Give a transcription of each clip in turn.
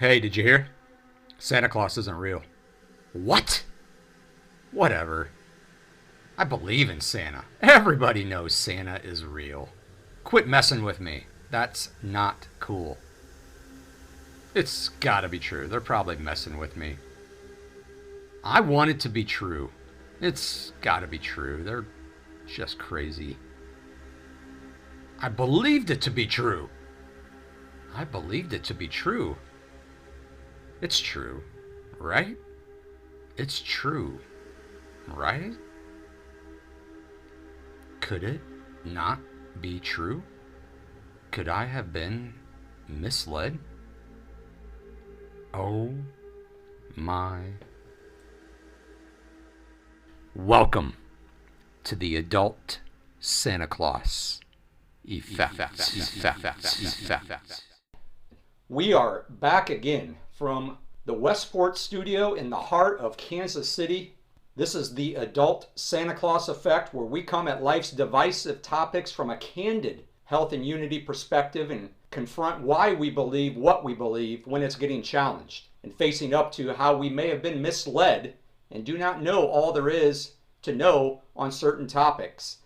Hey, did you hear? Santa Claus isn't real. What? Whatever. I believe in Santa. Everybody knows Santa is real. Quit messing with me. That's not cool. It's gotta be true. They're probably messing with me. I want it to be true. It's gotta be true. They're just crazy. I believed it to be true. I believed it to be true. It's true, right? It's true, right? Could it not be true? Could I have been misled? Oh my. Welcome to the Adult Santa Claus Effect. We are back again from the Westport studio in the heart of Kansas City. This is the Adult Santa Claus Effect, where we come at life's divisive topics from a candid health and unity perspective and confront why we believe what we believe when it's getting challenged, and facing up to how we may have been misled and do not know all there is to know on certain topics.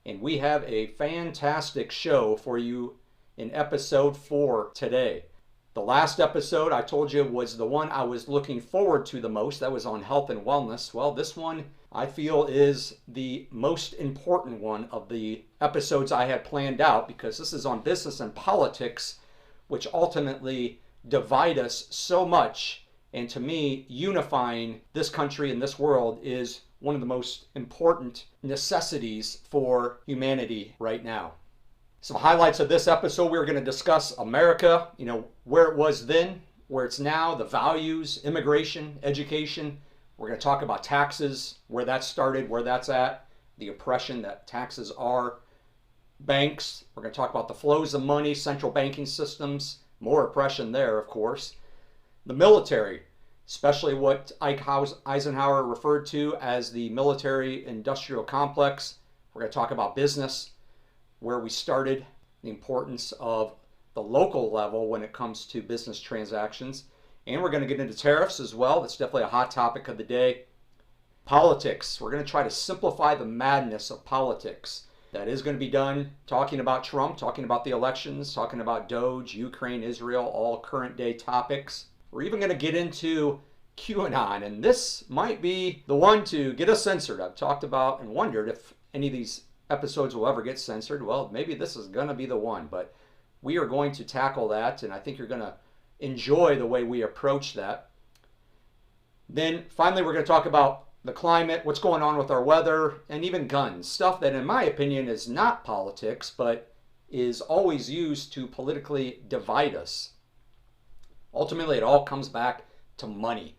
And we have a fantastic show for you in episode 4 today. The last episode I told you was the one I was looking forward to the most. That was on health and wellness. Well, this one I feel is the most important one of the episodes I had planned out, because this is on business and politics, which ultimately divide us so much. And to me, unifying this country and this world is one of the most important necessities for humanity right now. Some highlights of this episode: we're going to discuss America, where it was then, where it's now, the values, immigration, education. We're going to talk about taxes, where that started, where that's at, the oppression that taxes are. Banks, we're going to talk about the flows of money, central banking systems, more oppression there, of course. The military, especially what Eisenhower referred to as the military-industrial complex. We're going to talk about business, where we started, the importance of the local level when it comes to business transactions. And we're going to get into tariffs as well. That's definitely a hot topic of the day. Politics. We're going to try to simplify the madness of politics. That is going to be done talking about Trump, talking about the elections, talking about Doge, Ukraine, Israel, all current day topics. We're even going to get into QAnon, and this might be the one to get us censored. I've talked about and wondered if any of these episodes will ever get censored. Well, maybe this is going to be the one, but we are going to tackle that, and I think you're going to enjoy the way we approach that. Then finally, we're going to talk about the climate, what's going on with our weather, and even guns. Stuff that, in my opinion, is not politics, but is always used to politically divide us. Ultimately, it all comes back to money.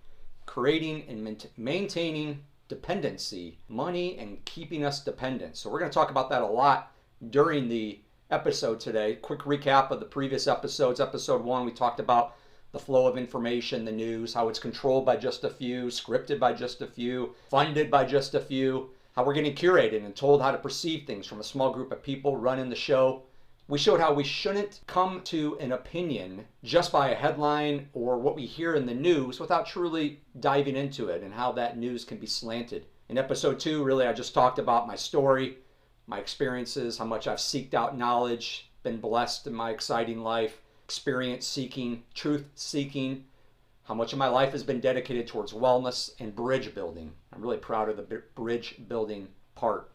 Creating and maintaining dependency, money, and keeping us dependent. So we're going to talk about that a lot during the episode today. Quick recap of the previous episodes. Episode 1, we talked about the flow of information, the news, how it's controlled by just a few, scripted by just a few, funded by just a few, how we're getting curated and told how to perceive things from a small group of people running the show. We showed how we shouldn't come to an opinion just by a headline or what we hear in the news without truly diving into it, and how that news can be slanted. In episode 2, really, I just talked about my story, my experiences, how much I've seeked out knowledge, been blessed in my exciting life, experience seeking, truth seeking, how much of my life has been dedicated towards wellness and bridge building. I'm really proud of the bridge building part.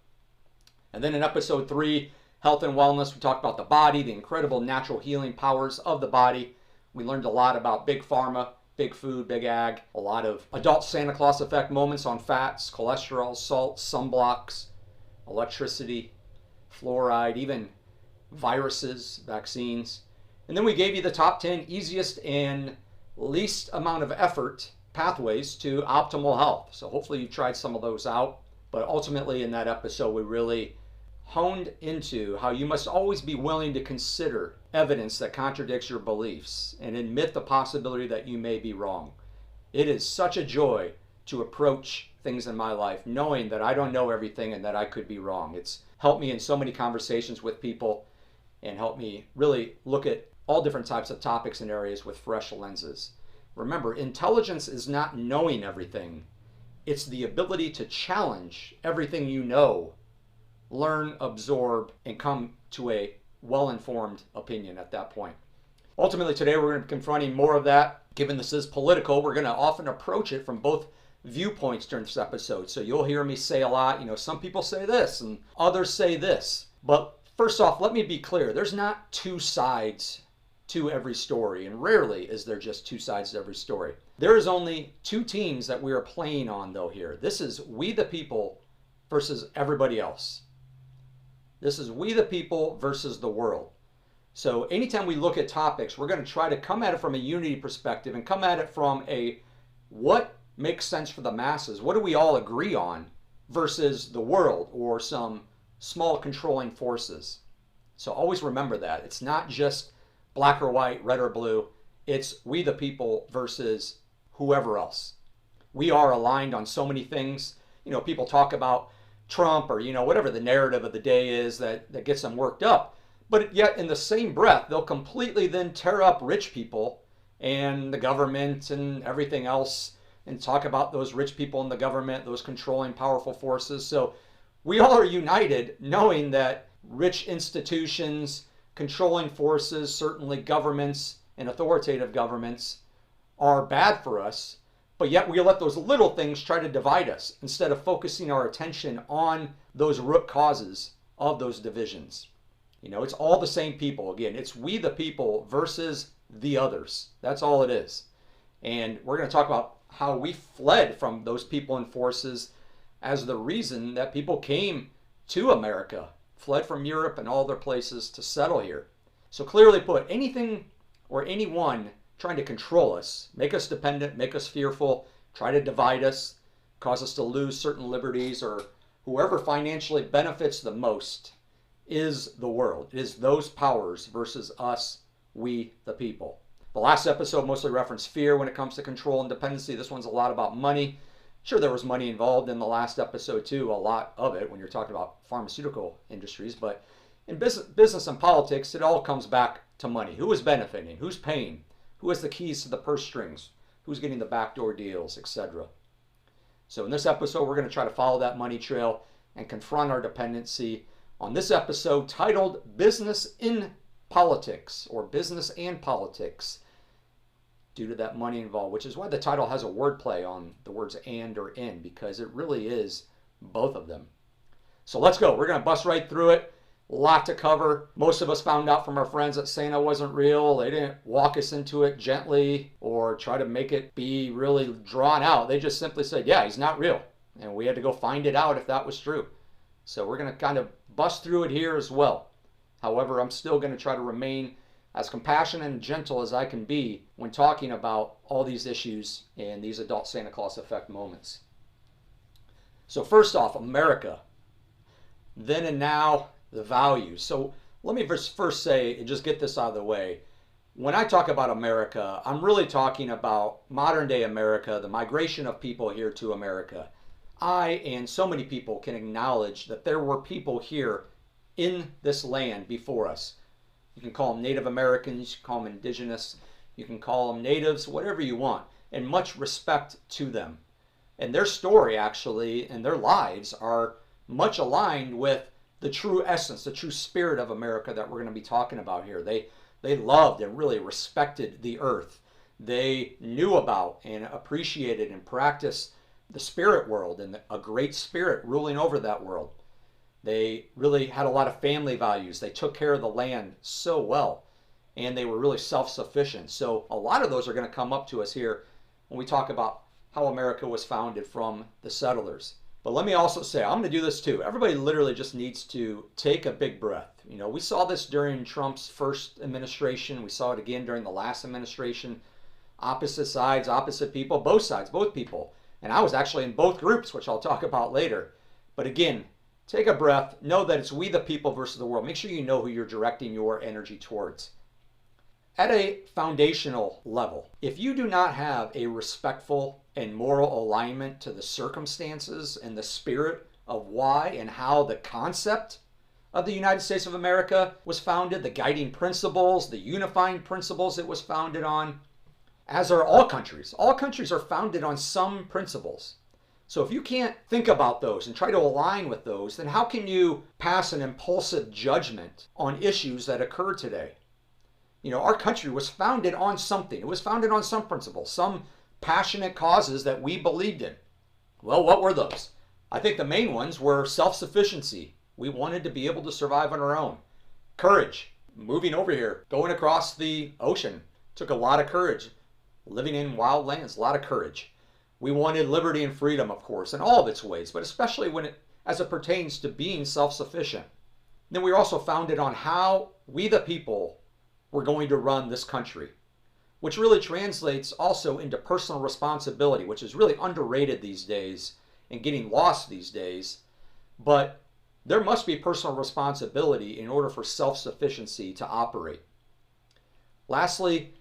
And then in episode 3, health and wellness, we talked about the body, the incredible natural healing powers of the body. We learned a lot about big pharma, big food, big ag, a lot of adult Santa Claus effect moments on fats, cholesterol, salt, sunblocks, electricity, fluoride, even viruses, vaccines. And then we gave you the top 10 easiest and least amount of effort pathways to optimal health. So hopefully you tried some of those out. But ultimately in that episode, we really honed into how you must always be willing to consider evidence that contradicts your beliefs and admit the possibility that you may be wrong. It is such a joy to approach things in my life knowing that I don't know everything and that I could be wrong. It's helped me in so many conversations with people and helped me really look at all different types of topics and areas with fresh lenses. Remember, intelligence is not knowing everything. It's the ability to challenge everything you know, learn, absorb, and come to a well-informed opinion at that point. Ultimately, today we're going to be confronting more of that. Given this is political, we're going to often approach it from both viewpoints during this episode. So you'll hear me say a lot, some people say this and others say this. But first off, let me be clear. There's not two sides to every story, and rarely is there just two sides to every story. There is only two teams that we are playing on, though, here. This is we the people versus everybody else. This is we the people versus the world. So anytime we look at topics, we're going to try to come at it from a unity perspective and come at it from a what makes sense for the masses. What do we all agree on versus the world or some small controlling forces. So always remember that. It's not just black or white, red or blue. It's we the people versus whoever else. We are aligned on so many things. People talk about Trump or, whatever the narrative of the day is that gets them worked up. But yet in the same breath, they'll completely then tear up rich people and the government and everything else and talk about those rich people in the government, those controlling powerful forces. So we all are united knowing that rich institutions, controlling forces, certainly governments and authoritative governments are bad for us. But yet we let those little things try to divide us instead of focusing our attention on those root causes of those divisions. It's all the same people. Again, it's we the people versus the others. That's all it is. And we're going to talk about how we fled from those people and forces as the reason that people came to America, fled from Europe and all their places to settle here. So clearly put, anything or anyone trying to control us, make us dependent, make us fearful, try to divide us, cause us to lose certain liberties, or whoever financially benefits the most is the world. It is those powers versus us, we the people. The last episode mostly referenced fear when it comes to control and dependency. This one's a lot about money. Sure, there was money involved in the last episode too, a lot of it when you're talking about pharmaceutical industries. But in business and politics, it all comes back to money. Who is benefiting? Who's paying? Who has the keys to the purse strings? Who's getting the backdoor deals, etc. So in this episode, we're going to try to follow that money trail and confront our dependency on this episode titled Business in Politics, or Business and Politics, due to that money involved, which is why the title has a wordplay on the words and or in, because it really is both of them. So let's go. We're going to bust right through it. A lot to cover. Most of us found out from our friends that Santa wasn't real. They didn't walk us into it gently or try to make it be really drawn out. They just simply said, yeah, he's not real. And we had to go find it out if that was true. So we're going to kind of bust through it here as well. However, I'm still going to try to remain as compassionate and gentle as I can be when talking about all these issues and these Adult Santa Claus Effect moments. So first off, America. Then and now, the values. So let me first say, and just get this out of the way, when I talk about America, I'm really talking about modern day America, the migration of people here to America. I and so many people can acknowledge that there were people here in this land before us. You can call them Native Americans, you can call them indigenous, you can call them natives, whatever you want, and much respect to them. And their story actually, and their lives are much aligned with the true essence, the true spirit of America that we're going to be talking about here. They loved and really respected the earth. They knew about and appreciated and practiced the spirit world and a great spirit ruling over that world. They really had a lot of family values. They took care of the land so well, and they were really self-sufficient. So a lot of those are going to come up to us here when we talk about how America was founded from the settlers. But let me also say, I'm going to do this too. Everybody literally just needs to take a big breath. We saw this during Trump's first administration. We saw it again during the last administration. Opposite sides, opposite people, both sides, both people. And I was actually in both groups, which I'll talk about later. But again, take a breath. Know that it's we the people versus the world. Make sure you know who you're directing your energy towards. At a foundational level, if you do not have a respectful and moral alignment to the circumstances and the spirit of why and how the concept of the United States of America was founded, the guiding principles, the unifying principles it was founded on, as are all countries. All countries are founded on some principles. So if you can't think about those and try to align with those, then how can you pass an impulsive judgment on issues that occur today? You know, our country was founded on something. It was founded on some principles, some passionate causes that we believed in. Well, what were those? I think the main ones were self-sufficiency. We wanted to be able to survive on our own. Courage. Moving over here, going across the ocean, took a lot of courage. Living in wild lands, a lot of courage. We wanted liberty and freedom, of course, in all of its ways, but especially as it pertains to being self-sufficient. Then we were also founded on how we, the people, were going to run this country, which really translates also into personal responsibility, which is really underrated these days and getting lost these days. But there must be personal responsibility in order for self-sufficiency to operate. Lastly,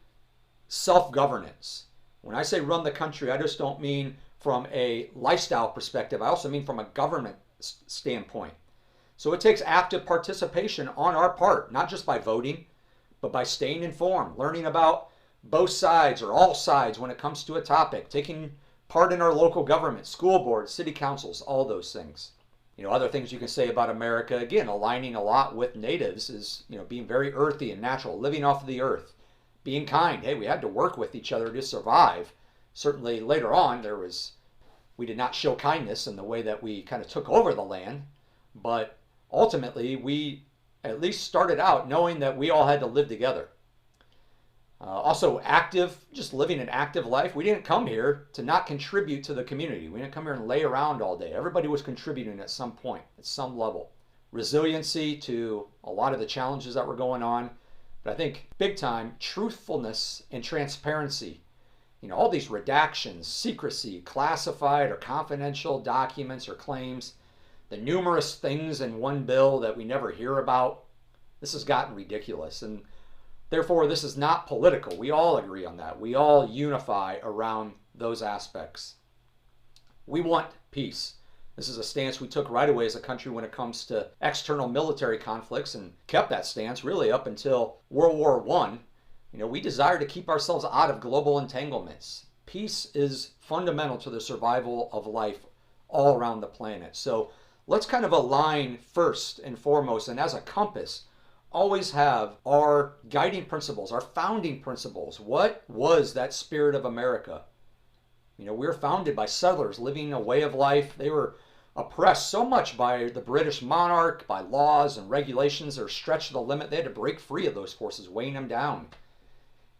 self-governance. When I say run the country, I just don't mean from a lifestyle perspective. I also mean from a government standpoint. So it takes active participation on our part, not just by voting, but by staying informed, learning about both sides or all sides when it comes to a topic, taking part in our local government, school boards, city councils, all those things. You know, other things you can say about America, again, aligning a lot with natives is, you know, being very earthy and natural, living off of the earth. Being kind. Hey, we had to work with each other to survive. Certainly later on, we did not show kindness in the way that we kind of took over the land. But ultimately, we at least started out knowing that we all had to live together. Also active, just living an active life. We didn't come here to not contribute to the community. We didn't come here and lay around all day. Everybody was contributing at some point, at some level. Resiliency to a lot of the challenges that were going on. But I think big time, truthfulness and transparency. You know, all these redactions, secrecy, classified or confidential documents or claims, the numerous things in one bill that we never hear about. This has gotten ridiculous. And therefore, this is not political. We all agree on that. We all unify around those aspects. We want peace. This is a stance we took right away as a country when it comes to external military conflicts, and kept that stance really up until World War I. You know, we desire to keep ourselves out of global entanglements. Peace is fundamental to the survival of life all around the planet. So let's kind of align first and foremost, and as a compass, always have our guiding principles, our founding principles. What was that spirit of America? You know, we were founded by settlers living a way of life. They were oppressed so much by the British monarch, by laws and regulations that are stretched to the limit. They had to break free of those forces, weighing them down.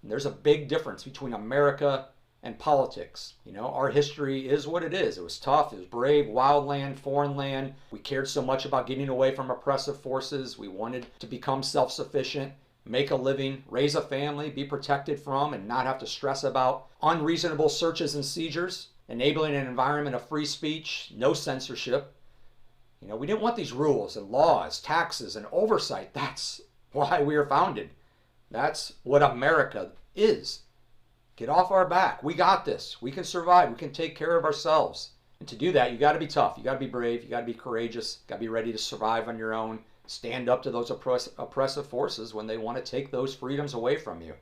And there's a big difference between America and politics. You know, our history is what it is. It was tough, it was brave, wild land, foreign land. We cared so much about getting away from oppressive forces. We wanted to become self-sufficient, make a living, raise a family, be protected from and not have to stress about unreasonable searches and seizures, enabling an environment of free speech, no censorship. You know, we didn't want these rules and laws, taxes and oversight. That's why we were founded. That's what America is. Get off our back. We got this. We can survive. We can take care of ourselves. And to do that, you got to be tough. You got to be brave. You got to be courageous. You got to be ready to survive on your own. Stand up to those oppressive forces when they want to take those freedoms away from you.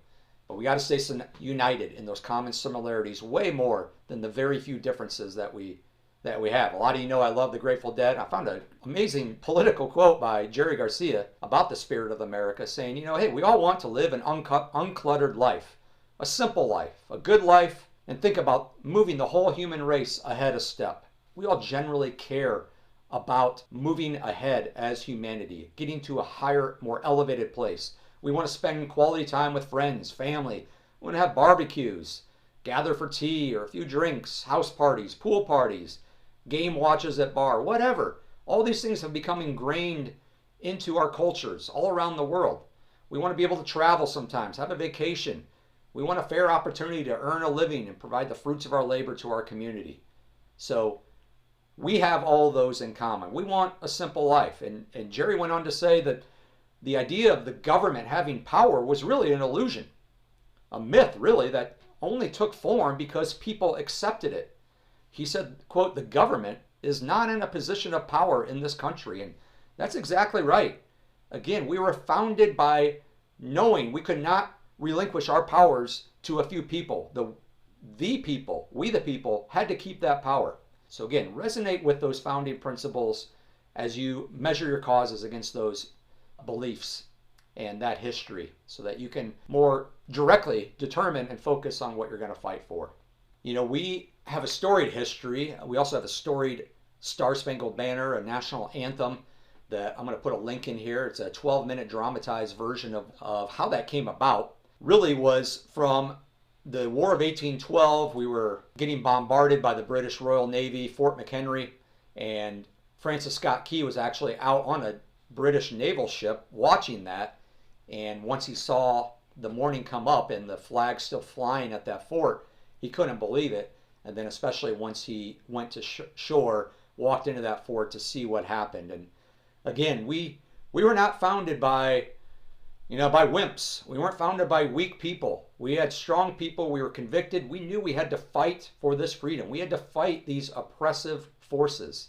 But we got to stay united in those common similarities, way more than the very few differences that we have. A lot of you know I love the Grateful Dead. I found an amazing political quote by Jerry Garcia about the spirit of America, saying, you know, hey, we all want to live an uncluttered life, a simple life, a good life, and think about moving the whole human race ahead a step. We all generally care about moving ahead as humanity, getting to a higher, more elevated place. We want to spend quality time with friends, family. We want to have barbecues, gather for tea or a few drinks, house parties, pool parties, game watches at bar, whatever. All these things have become ingrained into our cultures all around the world. We want to be able to travel sometimes, have a vacation. We want a fair opportunity to earn a living and provide the fruits of our labor to our community. So we have all those in common. We want a simple life. And Jerry went on to say that the idea of the government having power was really an illusion, a myth really that only took form because people accepted it. He said, quote, the government is not in a position of power in this country. And that's exactly right. Again, we were founded by knowing we could not relinquish our powers to a few people. The people, we the people, had to keep that power. So again, resonate with those founding principles as you measure your causes against those beliefs and that history so that you can more directly determine and focus on what you're going to fight for. You know, we have a storied history. We also have a storied Star-Spangled Banner, a national anthem that I'm going to put a link in here. It's a 12-minute dramatized version of how that came about. Really was from the War of 1812. We were getting bombarded by the British Royal Navy, Fort McHenry, and Francis Scott Key was actually out on a British naval ship watching that. And once he saw the morning come up and the flag still flying at that fort, he couldn't believe it. And then especially once he went to shore, walked into that fort to see what happened. And again, we were not founded by wimps. We weren't founded by weak people. We had strong people. We were convicted. We knew we had to fight for this freedom. We had to fight these oppressive forces.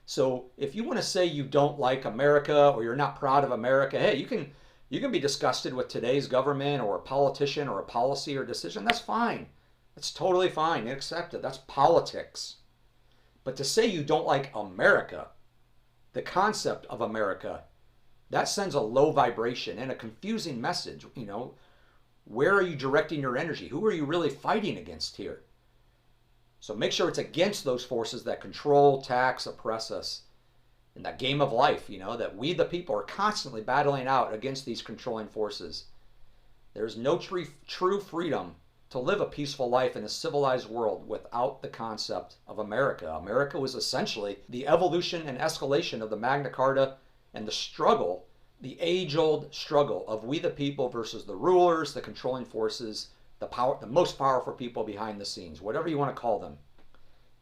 So if you want to say you don't like America or you're not proud of America, hey, you can be disgusted with today's government or a politician or a policy or decision. That's fine. That's totally fine. Accept it. That's politics. But to say you don't like America, the concept of America, that sends a low vibration and a confusing message. You know, where are you directing your energy? Who are you really fighting against here? So make sure it's against those forces that control, tax, oppress us in that game of life, you know, that we the people are constantly battling out against these controlling forces. There's no true freedom to live a peaceful life in a civilized world without the concept of America. America was essentially the evolution and escalation of the Magna Carta and the struggle, the age-old struggle of we the people versus the rulers, the controlling forces, the most powerful people behind the scenes, whatever you want to call them.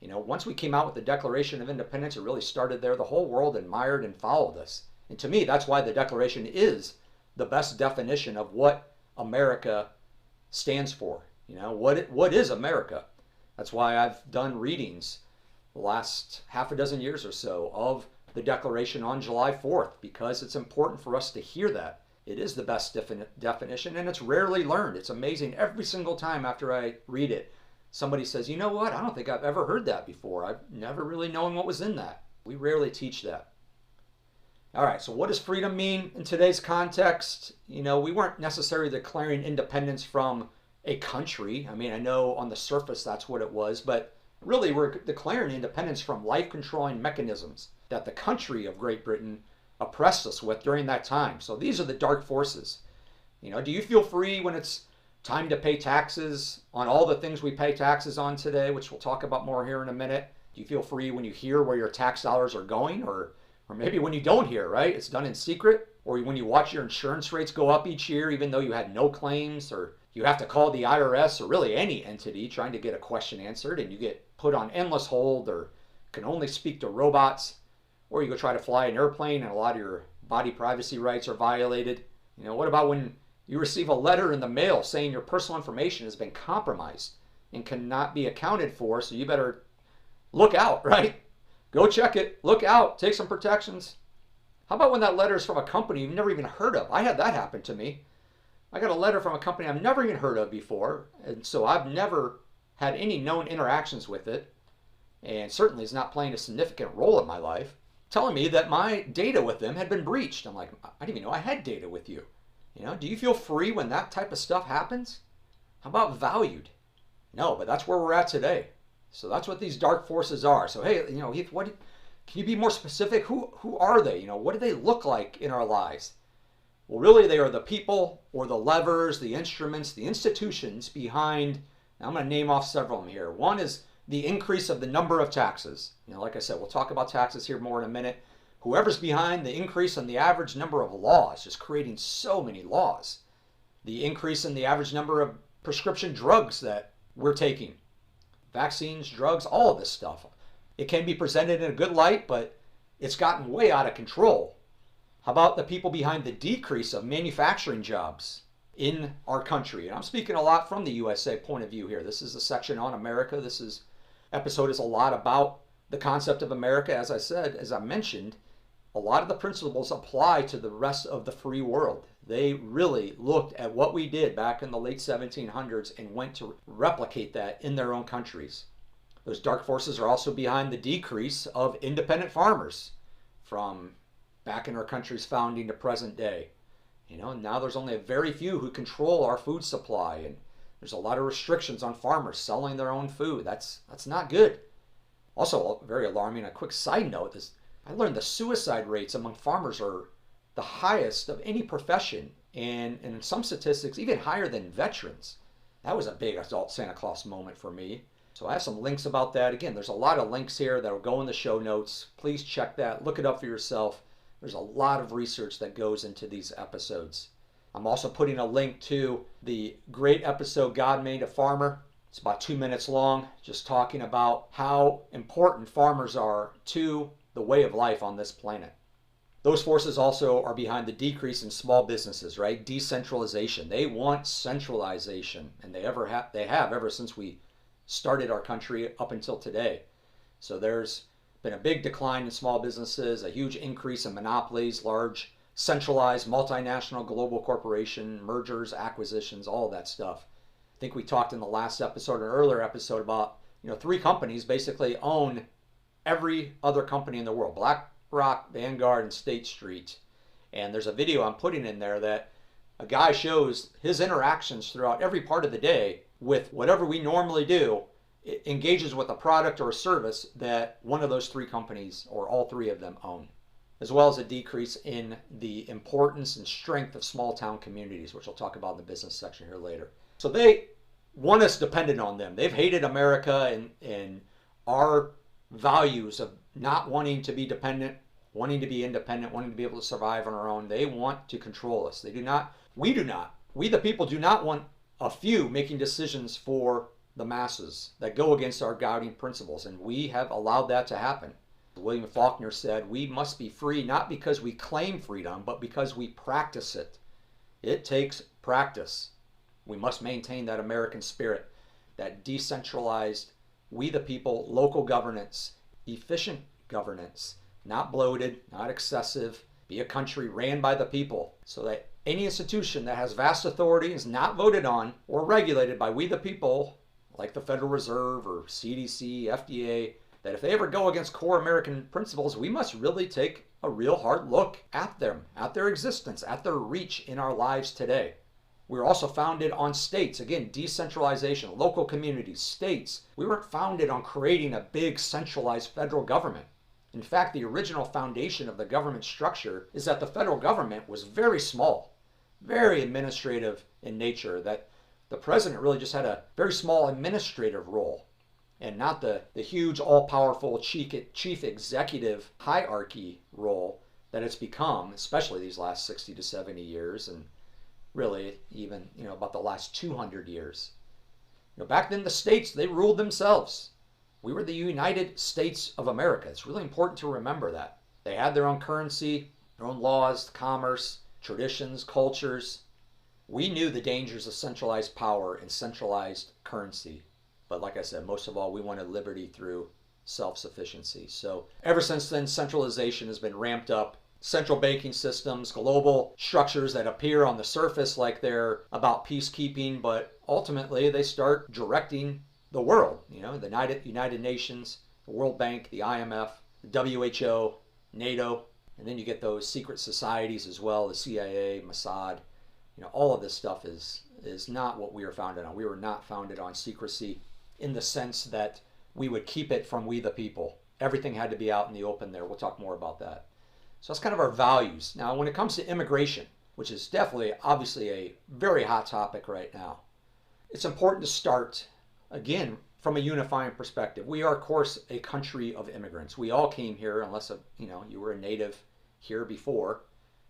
You know, once we came out with the Declaration of Independence, it really started there. The whole world admired and followed us. And to me, that's why the Declaration is the best definition of what America stands for. You know, what is America? That's why I've done readings the last half a dozen years or so of the Declaration on July 4th, because it's important for us to hear that. It is the best definition, and it's rarely learned. It's amazing every single time after I read it. Somebody says, you know what, I don't think I've ever heard that before. I've never really known what was in that. We rarely teach that. All right, so what does freedom mean in today's context? You know, we weren't necessarily declaring independence from a country. I mean, I know on the surface that's what it was, but really we're declaring independence from life-controlling mechanisms that the country of Great Britain oppressed us with during that time. So these are the dark forces. You know, do you feel free when it's time to pay taxes on all the things we pay taxes on today, which we'll talk about more here in a minute? Do you feel free when you hear where your tax dollars are going? Or maybe when you don't hear, right? It's done in secret. Or when you watch your insurance rates go up each year, even though you had no claims, or you have to call the IRS or really any entity trying to get a question answered, and you get put on endless hold or can only speak to robots. Or you go try to fly an airplane and a lot of your body privacy rights are violated. You know, what about when you receive a letter in the mail saying your personal information has been compromised and cannot be accounted for, so you better look out, right? Go check it, look out, take some protections. How about when that letter is from a company you've never even heard of? I had that happen to me. I got a letter from a company I've never even heard of before, and so I've never had any known interactions with it, and certainly is not playing a significant role in my life, telling me that my data with them had been breached. I'm like, I didn't even know I had data with you. You know, do you feel free when that type of stuff happens? How about valued? No, but that's where we're at today. So that's what these dark forces are. So hey, you know, Heath, can you be more specific? Who are they? You know, what do they look like in our lives? Well, really, they are the people or the levers, the instruments, the institutions behind. Now I'm going to name off several of them here. One is the increase of the number of taxes. You know, like I said, we'll talk about taxes here more in a minute. Whoever's behind the increase in the average number of laws, just creating so many laws. The increase in the average number of prescription drugs that we're taking. Vaccines, drugs, all of this stuff. It can be presented in a good light, but it's gotten way out of control. How about the people behind the decrease of manufacturing jobs in our country? And I'm speaking a lot from the USA point of view here. This is a section on America. Episode is a lot about the concept of America, as I said, as I mentioned. a lot of the principles apply to the rest of the free world. They really looked at what we did back in the late 1700s and went to replicate that in their own countries. Those dark forces are also behind the decrease of independent farmers from back in our country's founding to present day. Now there's only a very few who control our food supply, and there's a lot of restrictions on farmers selling their own food. That's not good. Also, very alarming, a quick side note, is I learned the suicide rates among farmers are the highest of any profession, and in some statistics, even higher than veterans. That was a big Adult Santa Claus moment for me. So I have some links about that. Again, there's a lot of links here that will go in the show notes. Please check that. Look it up for yourself. There's a lot of research that goes into these episodes. I'm also putting a link to the great episode, God Made a Farmer. It's about 2 minutes long, just talking about how important farmers are to the way of life on this planet. Those forces also are behind the decrease in small businesses, right? Decentralization. They want centralization, and they have ever since we started our country up until today. So there's been a big decline in small businesses, a huge increase in monopolies, large centralized multinational global corporation, mergers, acquisitions, all of that stuff. I think we talked in the last episode or earlier episode about, 3 companies basically own every other company in the world: BlackRock, Vanguard, and State Street. And there's a video I'm putting in there that a guy shows his interactions throughout every part of the day with whatever we normally do. It engages with a product or a service that one of those 3 companies or all 3 of them own, as well as a decrease in the importance and strength of small town communities, which I'll talk about in the business section here later. So they want us dependent on them. They've hated America and our values of not wanting to be dependent, wanting to be independent, wanting to be able to survive on our own. They want to control us. We the people do not want a few making decisions for the masses that go against our guiding principles, and we have allowed that to happen. William Faulkner said, "We must be free not because we claim freedom, but because we practice it." It takes practice. We must maintain that American spirit, that decentralized, we the people, local governance, efficient governance, not bloated, not excessive, be a country ran by the people, so that any institution that has vast authority is not voted on or regulated by we the people, like the Federal Reserve or CDC, FDA, that if they ever go against core American principles, we must really take a real hard look at them, at their existence, at their reach in our lives today. We're also founded on states. Again, decentralization, local communities, states. We weren't founded on creating a big centralized federal government. In fact, the original foundation of the government structure is that the federal government was very small, very administrative in nature, that the president really just had a very small administrative role and not the huge all-powerful chief executive hierarchy role that it's become, especially these last 60 to 70 years, and really even about the last 200 years. Back then the states, they ruled themselves. We were the United States of America. It's really important to remember that. They had their own currency, their own laws, commerce, traditions, cultures. We knew the dangers of centralized power and centralized currency. But like I said, most of all, we wanted liberty through self-sufficiency. So ever since then, centralization has been ramped up. Central banking systems, global structures that appear on the surface like they're about peacekeeping, but ultimately they start directing the world. The United Nations, the World Bank, the IMF, the WHO, NATO, and then you get those secret societies as well, the CIA, Mossad. All of this stuff is not what we were founded on. We were not founded on secrecy in the sense that we would keep it from we the people. Everything had to be out in the open there. We'll talk more about that. So that's kind of our values. Now, when it comes to immigration, which is definitely, obviously, a very hot topic right now, it's important to start, again, from a unifying perspective. We are, of course, a country of immigrants. We all came here, unless you were a native here before.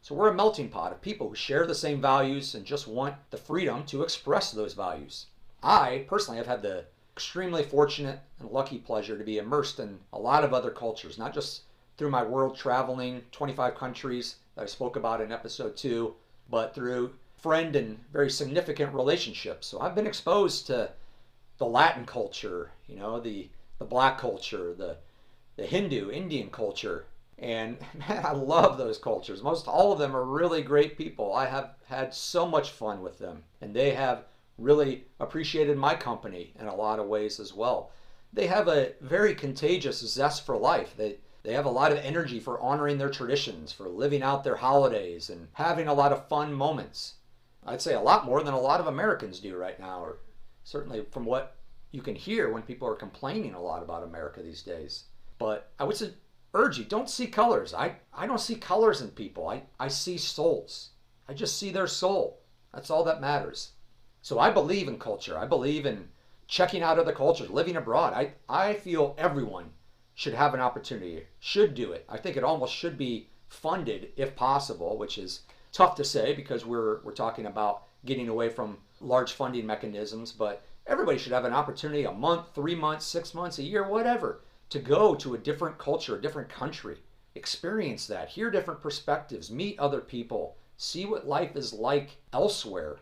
So we're a melting pot of people who share the same values and just want the freedom to express those values. I, personally, have had the extremely fortunate and lucky pleasure to be immersed in a lot of other cultures, not just through my world traveling 25 countries that I spoke about in episode 2, but through friend and very significant relationships. So I've been exposed to the Latin culture, the black culture, the Hindu, Indian culture, And man, I love those cultures. Most all of them are really great people. I have had so much fun with them, and they have really appreciated my company in a lot of ways as well. They have a very contagious zest for life. They have a lot of energy for honoring their traditions, for living out their holidays, and having a lot of fun moments. I'd say a lot more than a lot of Americans do right now, or certainly from what you can hear when people are complaining a lot about America these days. But I would urge you, don't see colors. I don't see colors in people. I see souls. I just see their soul. That's all that matters. So I believe in culture. I believe in checking out other cultures, living abroad. I feel everyone should have an opportunity, should do it. I think it almost should be funded if possible, which is tough to say because we're talking about getting away from large funding mechanisms, but everybody should have an opportunity, a month, 3 months, 6 months, a year, whatever, to go to a different culture, a different country, experience that, hear different perspectives, meet other people, see what life is like elsewhere.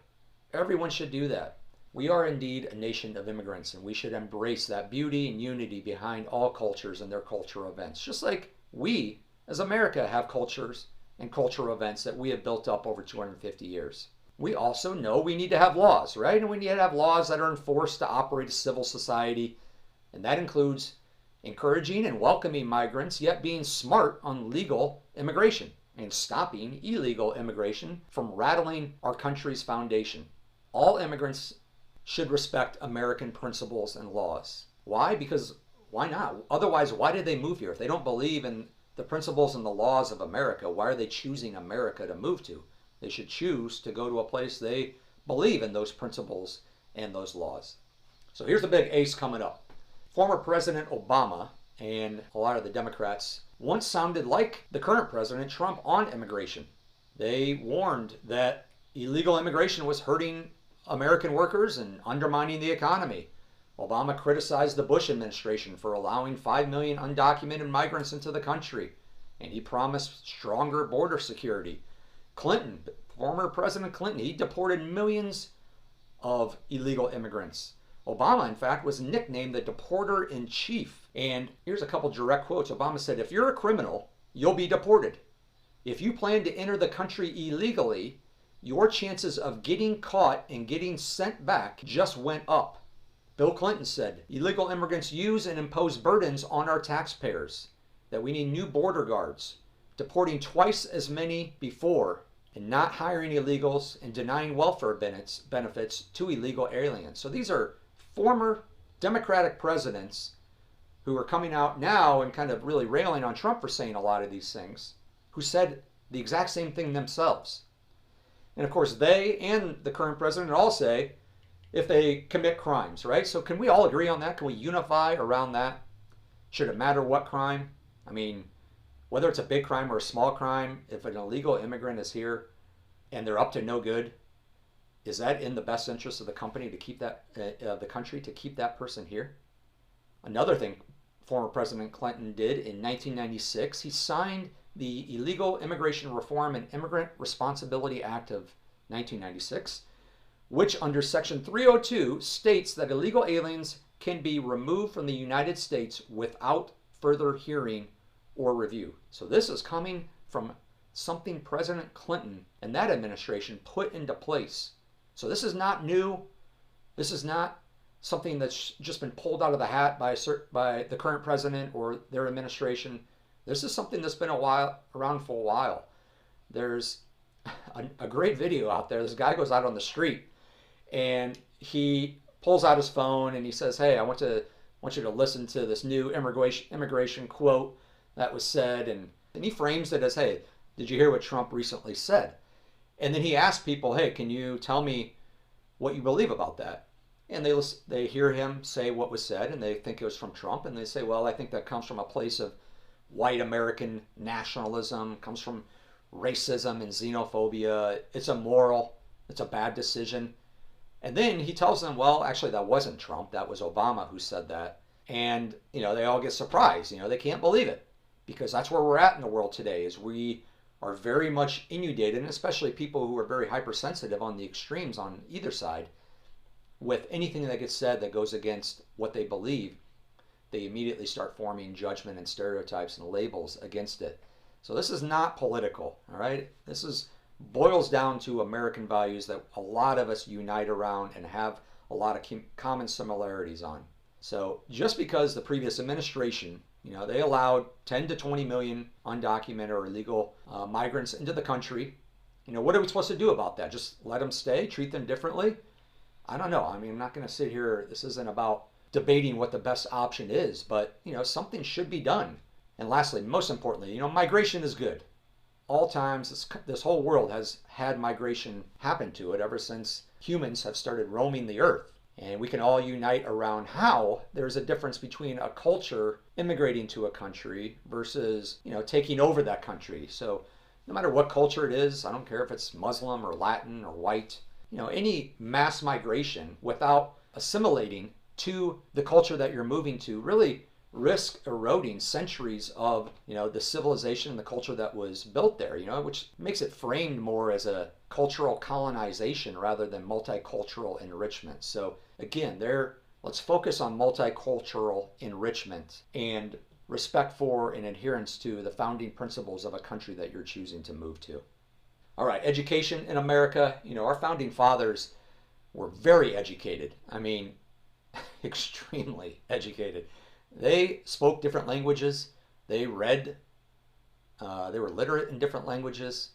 Everyone should do that. We are indeed a nation of immigrants, and we should embrace that beauty and unity behind all cultures and their cultural events. Just like we, as America, have cultures and cultural events that we have built up over 250 years. We also know we need to have laws, right? And we need to have laws that are enforced to operate a civil society, and that includes encouraging and welcoming migrants, yet being smart on legal immigration and stopping illegal immigration from rattling our country's foundation. All immigrants should respect American principles and laws. Why? Because why not? Otherwise, why did they move here? If they don't believe in the principles and the laws of America, why are they choosing America to move to? They should choose to go to a place they believe in those principles and those laws. So here's the big ace coming up. Former President Obama and a lot of the Democrats once sounded like the current President Trump on immigration. They warned that illegal immigration was hurting American workers and undermining the economy. Obama criticized the Bush administration for allowing 5 million undocumented migrants into the country, and he promised stronger border security. Clinton, former President Clinton, he deported millions of illegal immigrants. Obama, in fact, was nicknamed the deporter-in-chief. And here's a couple direct quotes. Obama said, "If you're a criminal, you'll be deported. If you plan to enter the country illegally, your chances of getting caught and getting sent back just went up." Bill Clinton said, "Illegal immigrants use and impose burdens on our taxpayers, that we need new border guards, deporting twice as many before, and not hiring illegals and denying welfare benefits to illegal aliens." So these are former Democratic presidents who are coming out now and kind of really railing on Trump for saying a lot of these things, who said the exact same thing themselves. And of course, they and the current president all say if they commit crimes, right? So can we all agree on that? Can we unify around that? Should it matter what crime? I mean, whether it's a big crime or a small crime, if an illegal immigrant is here and they're up to no good, is that in the best interest of the company to keep that, the country to keep that person here? Another thing former President Clinton did in 1996, he signed the Illegal Immigration Reform and Immigrant Responsibility Act of 1996, which under Section 302 states that illegal aliens can be removed from the United States without further hearing or review. So this is coming from something President Clinton and that administration put into place. So this is not new. This is not something that's just been pulled out of the hat by the current president or their administration. This is something that's been around for a while. There's a great video out there. This guy goes out on the street and he pulls out his phone and he says, "Hey, I want you to listen to this new immigration quote that was said," and he frames it as, "Hey, did you hear what Trump recently said?" And then he asks people, "Hey, can you tell me what you believe about that?" And they hear him say what was said, and they think it was from Trump, and they say, "Well, I think that comes from a place of white American nationalism, comes from racism and xenophobia. It's immoral. It's a bad decision." And then he tells them, "Well, actually, that wasn't Trump. That was Obama who said that." And, they all get surprised. They can't believe it, because that's where we're at in the world today, is we are very much inundated, and especially people who are very hypersensitive on the extremes on either side, with anything that gets said that goes against what they believe, they immediately start forming judgment and stereotypes and labels against it. So this is not political, all right? This is boils down to American values that a lot of us unite around and have a lot of common similarities on. So just because the previous administration, they allowed 10 to 20 million undocumented or illegal migrants into the country, what are we supposed to do about that? Just let them stay, treat them differently? I don't know. I mean, I'm not going to sit here. This isn't about debating what the best option is, but, something should be done. And lastly, most importantly, migration is good. All times, this whole world has had migration happen to it ever since humans have started roaming the earth. And we can all unite around how there's a difference between a culture immigrating to a country versus, taking over that country. So no matter what culture it is, I don't care if it's Muslim or Latin or white, any mass migration without assimilating to the culture that you're moving to really risk eroding centuries of the civilization and the culture that was built there, which makes it framed more as a cultural colonization rather than multicultural enrichment. So again, let's focus on multicultural enrichment and respect for and adherence to the founding principles of a country that you're choosing to move to. All right, education in America. Our founding fathers were very educated. I mean, extremely educated. They spoke different languages. They read. They were literate in different languages,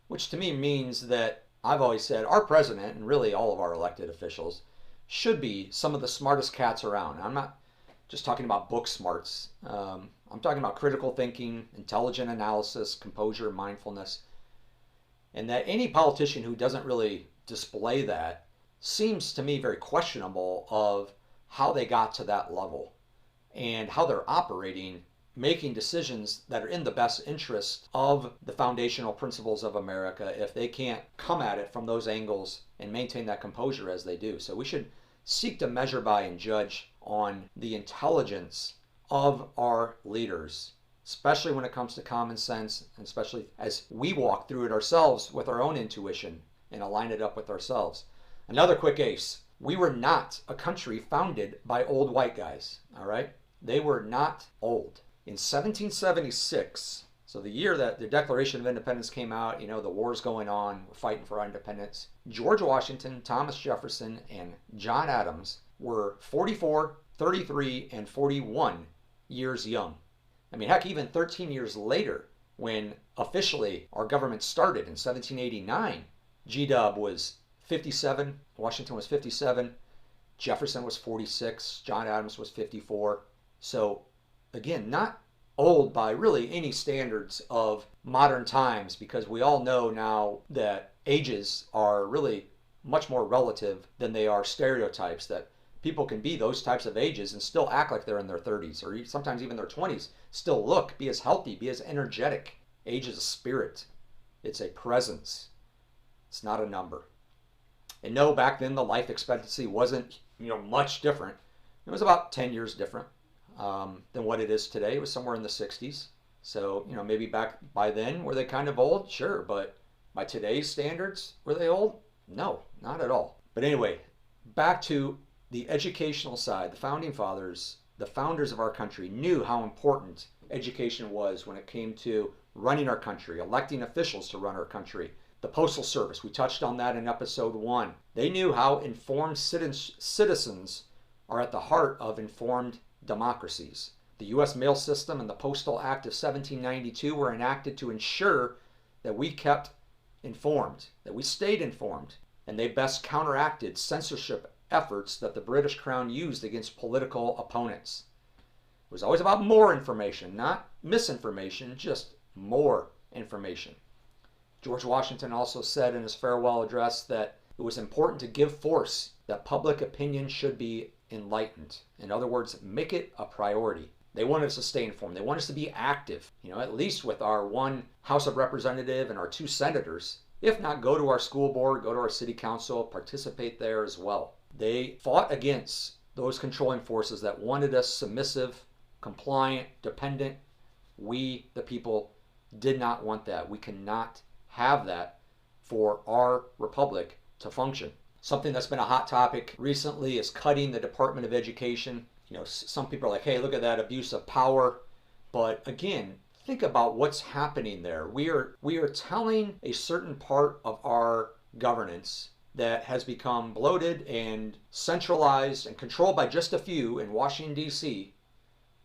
which to me means that I've always said our president and really all of our elected officials should be some of the smartest cats around. I'm not just talking about book smarts. I'm talking about critical thinking, intelligent analysis, composure, mindfulness. And that any politician who doesn't really display that seems to me very questionable of how they got to that level and how they're operating, making decisions that are in the best interest of the foundational principles of America if they can't come at it from those angles and maintain that composure as they do. So we should seek to measure by and judge on the intelligence of our leaders, especially when it comes to common sense, and especially as we walk through it ourselves with our own intuition and align it up with ourselves. Another quick ace. We were not a country founded by old white guys, all right? They were not old. In 1776, so the year that the Declaration of Independence came out, the war's going on, we're fighting for our independence. George Washington, Thomas Jefferson, and John Adams were 44, 33, and 41 years young. I mean, heck, even 13 years later, when officially our government started in 1789, G-Dub was 57, Washington was 57, Jefferson was 46, John Adams was 54. So again, not old by really any standards of modern times, because we all know now that ages are really much more relative than they are stereotypes, that people can be those types of ages and still act like they're in their 30s or sometimes even their 20s, still be as healthy, be as energetic. Age is a spirit. It's a presence. It's not a number. And no, back then the life expectancy wasn't, much different. It was about 10 years different than what it is today. It was somewhere in the 60s. So, maybe back by then, were they kind of old? Sure. But by today's standards, were they old? No, not at all. But anyway, back to the educational side. The founding fathers, the founders of our country, knew how important education was when it came to running our country, electing officials to run our country. The Postal Service, we touched on that in episode 1. They knew how informed citizens are at the heart of informed democracies. The U.S. mail system and the Postal Act of 1792 were enacted to ensure that we kept informed, that we stayed informed, and they best counteracted censorship efforts that the British Crown used against political opponents. It was always about more information, not misinformation, just more information. George Washington also said in his farewell address that it was important to give force, that public opinion should be enlightened. In other words, make it a priority. They want us to stay informed. They want us to be active, at least with our one House of Representative and our 2 senators. If not, go to our school board, go to our city council, participate there as well. They fought against those controlling forces that wanted us submissive, compliant, dependent. We, the people, did not want that. We cannot have that for our republic to function. Something that's been a hot topic recently is cutting the Department of Education. Some people are like, hey, look at that abuse of power. But again, think about what's happening there. We are telling a certain part of our governance that has become bloated and centralized and controlled by just a few in Washington, D.C.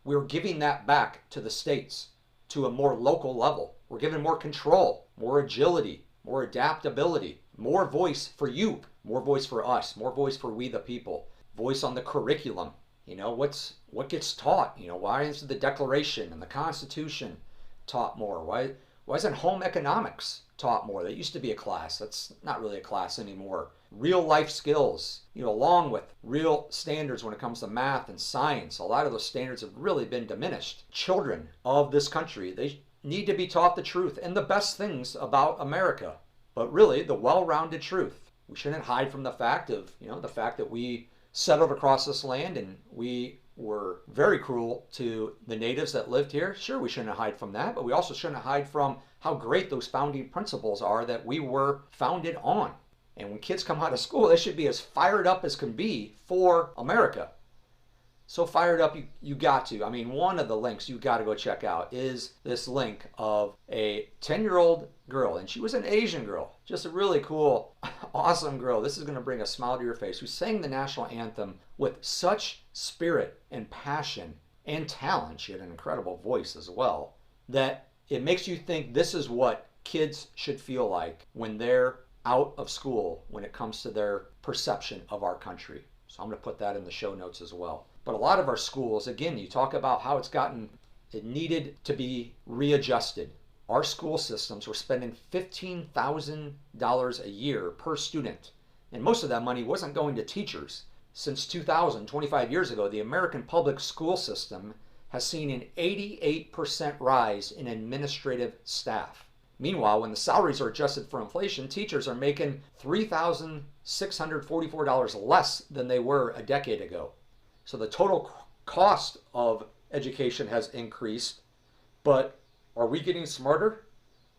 We're giving that back to the states, to a more local level. We're giving more control, more agility, more adaptability, more voice for you, more voice for us, more voice for we the people, voice on the curriculum. What gets taught? Why is the Declaration and the Constitution taught more? Why isn't home economics taught more? That used to be a class. That's not really a class anymore. Real life skills, along with real standards when it comes to math and science. A lot of those standards have really been diminished. Children of this country, they need to be taught the truth and the best things about America, but really the well-rounded truth. We shouldn't hide from the fact that we settled across this land and we were very cruel to the natives that lived here. Sure, we shouldn't hide from that, but we also shouldn't hide from how great those founding principles are that we were founded on. And when kids come out of school, they should be as fired up as can be for America. So fired up, you got to. One of the links you got to go check out is this link of a 10-year-old girl, and she was an Asian girl, just a really cool, awesome girl. This is going to bring a smile to your face, who sang the national anthem with such spirit and passion and talent. She had an incredible voice as well, that it makes you think this is what kids should feel like when they're out of school when it comes to their perception of our country. So I'm going to put that in the show notes as well. But a lot of our schools, again, you talk about how it needed to be readjusted. Our school systems were spending $15,000 a year per student. And most of that money wasn't going to teachers. Since 2000, 25 years ago, the American public school system has seen an 88% rise in administrative staff. Meanwhile, when the salaries are adjusted for inflation, teachers are making $3,644 less than they were a decade ago. So the total cost of education has increased, but are we getting smarter?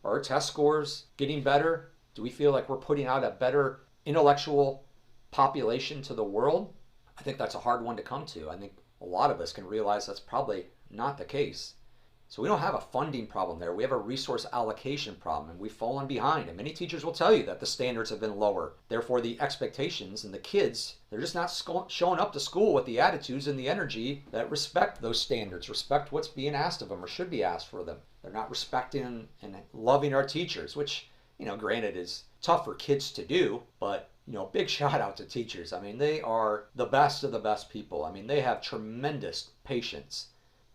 Are our test scores getting better? Do we feel like we're putting out a better intellectual population to the world? I think that's a hard one to come to. I think a lot of us can realize that's probably not the case. So we don't have a funding problem there. We have a resource allocation problem, and we've fallen behind. And many teachers will tell you that the standards have been lower. Therefore, the expectations and the kids, they're just not showing up to school with the attitudes and the energy that respect those standards, respect what's being asked of them or should be asked for them. They're not respecting and loving our teachers, which, granted is tough for kids to do, but big shout out to teachers. They are the best of the best people. They have tremendous patience.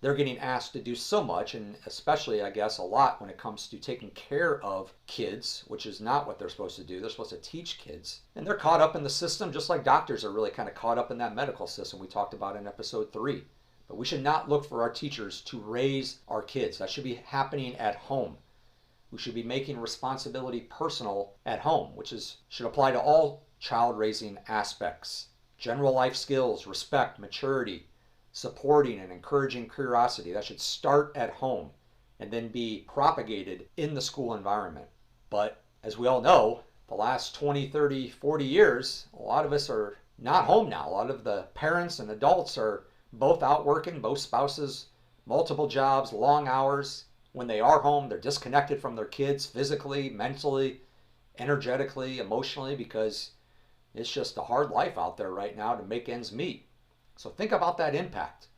They're getting asked to do so much, and especially, I guess, a lot when it comes to taking care of kids, which is not what they're supposed to do. They're supposed to teach kids. And they're caught up in the system, just like doctors are really kind of caught up in that medical system we talked about in episode 3. But we should not look for our teachers to raise our kids. That should be happening at home. We should be making responsibility personal at home, which should apply to all child raising aspects. General life skills, respect, maturity, supporting and encouraging curiosity. That should start at home and then be propagated in the school environment. But as we all know, the last 20, 30, 40 years, a lot of us are not home now. A lot of the parents and adults are both out working, both spouses, multiple jobs, long hours. When they are home, they're disconnected from their kids physically, mentally, energetically, emotionally, because it's just a hard life out there right now to make ends meet. So think about that impact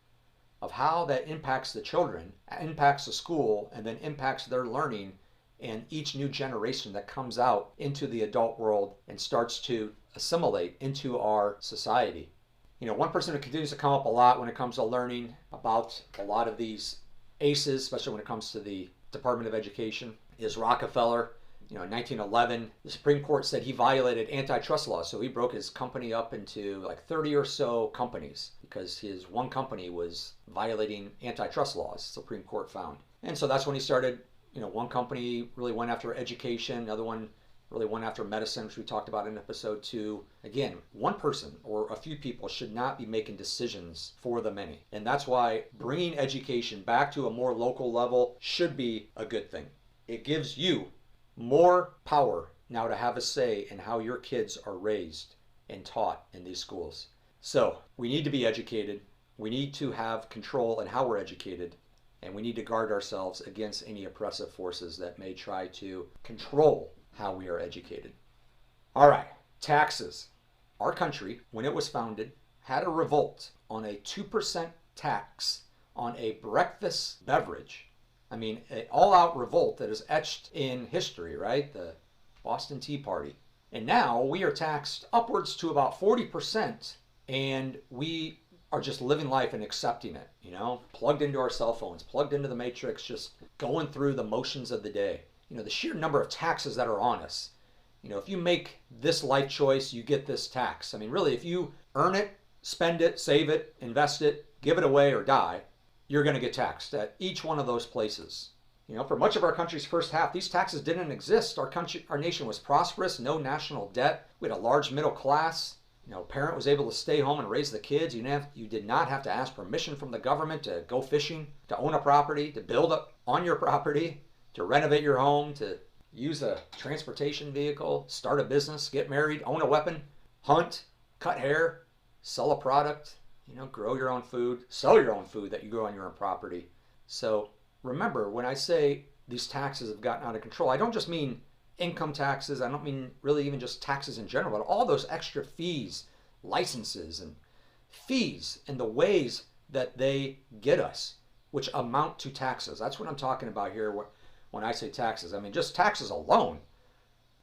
of how that impacts the children, impacts the school, and then impacts their learning and each new generation that comes out into the adult world and starts to assimilate into our society. One person who continues to come up a lot when it comes to learning about a lot of these ACEs, especially when it comes to the Department of Education, is Rockefeller. In 1911, the Supreme Court said he violated antitrust laws, so he broke his company up into like 30 or so companies because his one company was violating antitrust laws, the Supreme Court found. And so that's when he started, one company really went after education, another one really went after medicine, which we talked about in episode 2. Again, one person or a few people should not be making decisions for the many. And that's why bringing education back to a more local level should be a good thing. It gives you more power now to have a say in how your kids are raised and taught in these schools. So we need to be educated. We need to have control in how we're educated. And we need to guard ourselves against any oppressive forces that may try to control how we are educated. All right, taxes. Our country, when it was founded, had a revolt on a 2% tax on a breakfast beverage. I mean, an all-out revolt that is etched in history, right? The Boston Tea Party. And now we are taxed upwards to about 40%, and we are just living life and accepting it, plugged into our cell phones, plugged into the matrix, just going through the motions of the day. The sheer number of taxes that are on us. If you make this life choice, you get this tax. I mean, really, if you earn it, spend it, save it, invest it, give it away, or die, you're going to get taxed at each one of those places. For much of our country's first half, these taxes didn't exist. Our nation was prosperous, no national debt. We had a large middle class. Parent was able to stay home and raise the kids. You did not have to ask permission from the government to go fishing, to own a property, to build up on your property, to renovate your home, to use a transportation vehicle, start a business, get married, own a weapon, hunt, cut hair, sell a product, grow your own food, sell your own food that you grow on your own property. So remember, when I say these taxes have gotten out of control, I don't just mean income taxes. I don't mean really even just taxes in general, but all those extra fees, licenses, and fees and the ways that they get us, which amount to taxes. That's what I'm talking about here when I say taxes. I mean, just taxes alone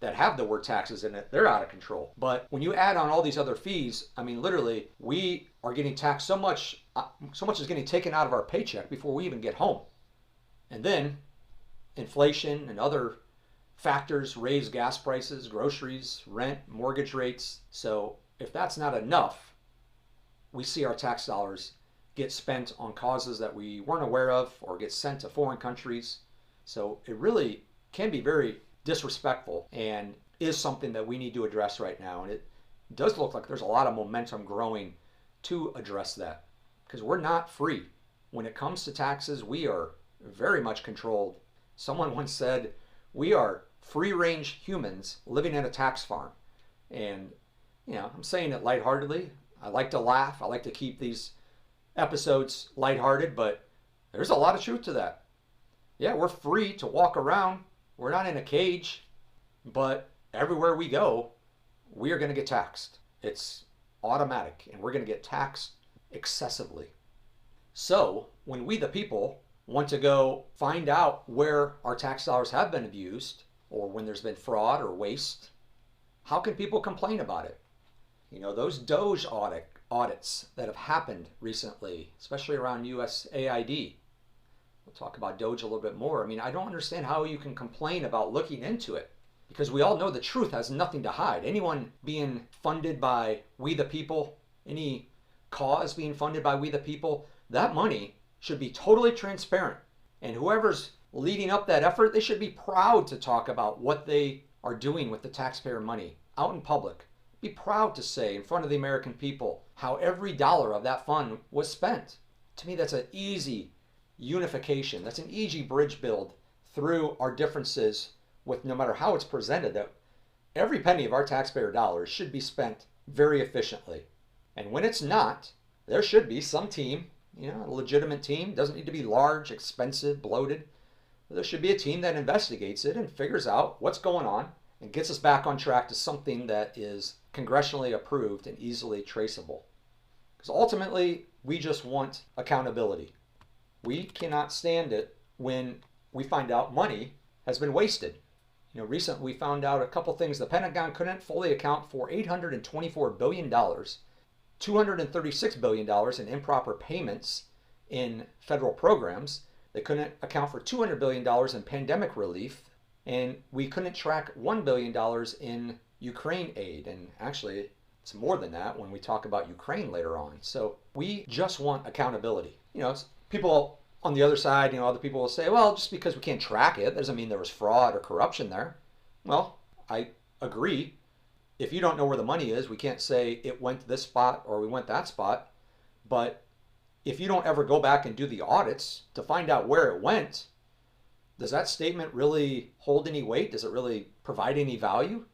that have the word taxes in it, they're out of control. But when you add on all these other fees, I mean, literally, we are getting taxed so much is getting taken out of our paycheck before we even get home. And then inflation and other factors raise gas prices, groceries, rent, mortgage rates. So if that's not enough, we see our tax dollars get spent on causes that we weren't aware of or get sent to foreign countries. So it really can be very disrespectful and is something that we need to address right now. And it does look like there's a lot of momentum growing to address that, because we're not free. When it comes to taxes, we are very much controlled. Someone once said, we are free-range humans living in a tax farm. And, I'm saying it lightheartedly. I like to laugh. I like to keep these episodes lighthearted, but there's a lot of truth to that. Yeah, we're free to walk around. We're not in a cage, but everywhere we go, we are going to get taxed. It's automatic, and we're going to get taxed excessively. So when we, the people, want to go find out where our tax dollars have been abused, or when there's been fraud or waste, how can people complain about it? Those Doge audits that have happened recently, especially around USAID. We'll talk about Doge a little bit more. I mean, I don't understand how you can complain about looking into it, because we all know the truth has nothing to hide. Anyone being funded by we the people, any cause being funded by we the people, that money should be totally transparent. And whoever's leading up that effort, they should be proud to talk about what they are doing with the taxpayer money out in public. Be proud to say in front of the American people how every dollar of that fund was spent. To me, that's an easy unification. That's an easy bridge build through our differences with no matter how it's presented, that every penny of our taxpayer dollars should be spent very efficiently. And when it's not, there should be some team, a legitimate team. Doesn't need to be large, expensive, bloated. There should be a team that investigates it and figures out what's going on and gets us back on track to something that is congressionally approved and easily traceable. Because ultimately, we just want accountability. We cannot stand it when we find out money has been wasted. Recently we found out a couple things. The Pentagon couldn't fully account for $824 billion, $236 billion in improper payments in federal programs. They couldn't account for $200 billion in pandemic relief, and we couldn't track $1 billion in Ukraine aid. And actually, it's more than that when we talk about Ukraine later on. So we just want accountability. People on the other side, other people will say, well, just because we can't track it doesn't mean there was fraud or corruption there. Well, I agree. If you don't know where the money is, we can't say it went to this spot or we went that spot. But if you don't ever go back and do the audits to find out where it went, does that statement really hold any weight? Does it really provide any value?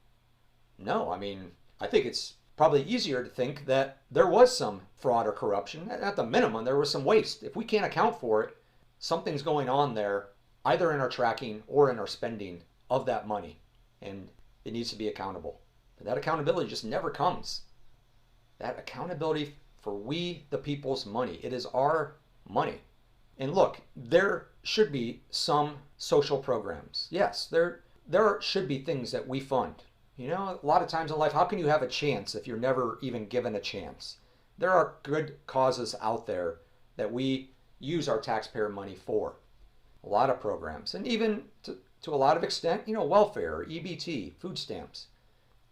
No. I mean, I think it's probably easier to think that there was some fraud or corruption. At the minimum, there was some waste. If we can't account for it, something's going on there, either in our tracking or in our spending of that money, and it needs to be accountable. But that accountability just never comes. That accountability for we, the people's money. It is our money. And look, there should be some social programs. Yes, there should be things that we fund. You know, a lot of times in life, how can you have a chance if you're never even given a chance? There are good causes out there that we use our taxpayer money for. A lot of programs, and even to a lot of extent, you know, welfare, EBT, food stamps.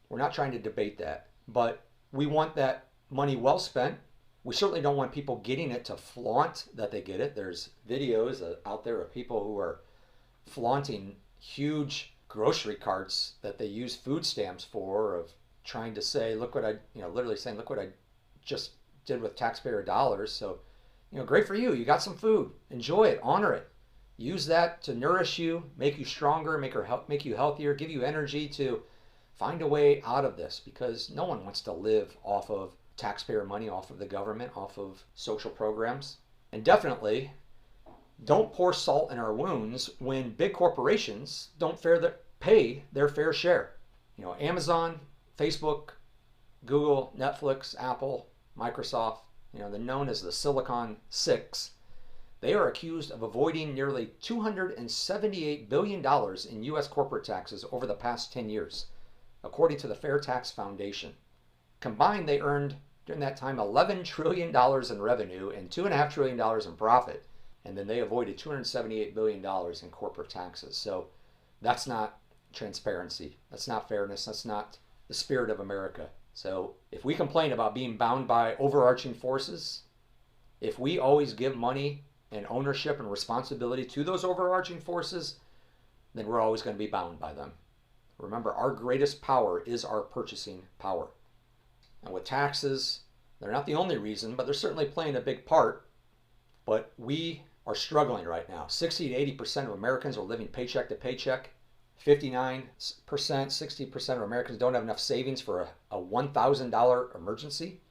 We're not trying to debate that, but we want that money well spent. We certainly don't want people getting it to flaunt that they get it. There's videos out there of people who are flaunting huge grocery carts that they use food stamps for, of trying to say, look what I, you know, literally saying, look what I just did with taxpayer dollars. So, you know, great for you. You got some food. Enjoy it. Honor it. Use that to nourish you, make you stronger, make you healthier, give you energy to find a way out of this, because no one wants to live off of taxpayer money, off of the government, off of social programs. And definitely don't pour salt in our wounds when big corporations don't pay their fair share. You know, Amazon, Facebook, Google, Netflix, Apple, Microsoft, you know, they're known as the Silicon Six. They are accused of avoiding nearly $278 billion in U.S. corporate taxes over the past 10 years, according to the Fair Tax Foundation. Combined, they earned during that time $11 trillion in revenue and $2.5 trillion in profit. And then they avoided $278 billion in corporate taxes. So that's not transparency. That's not fairness. That's not the spirit of America. So if we complain about being bound by overarching forces, if we always give money and ownership and responsibility to those overarching forces, then we're always going to be bound by them. Remember, our greatest power is our purchasing power. And with taxes, they're not the only reason, but they're certainly playing a big part. But we are struggling right now. 60 to 80% of Americans are living paycheck to paycheck. 59%, 60% of Americans don't have enough savings for a $1,000 emergency.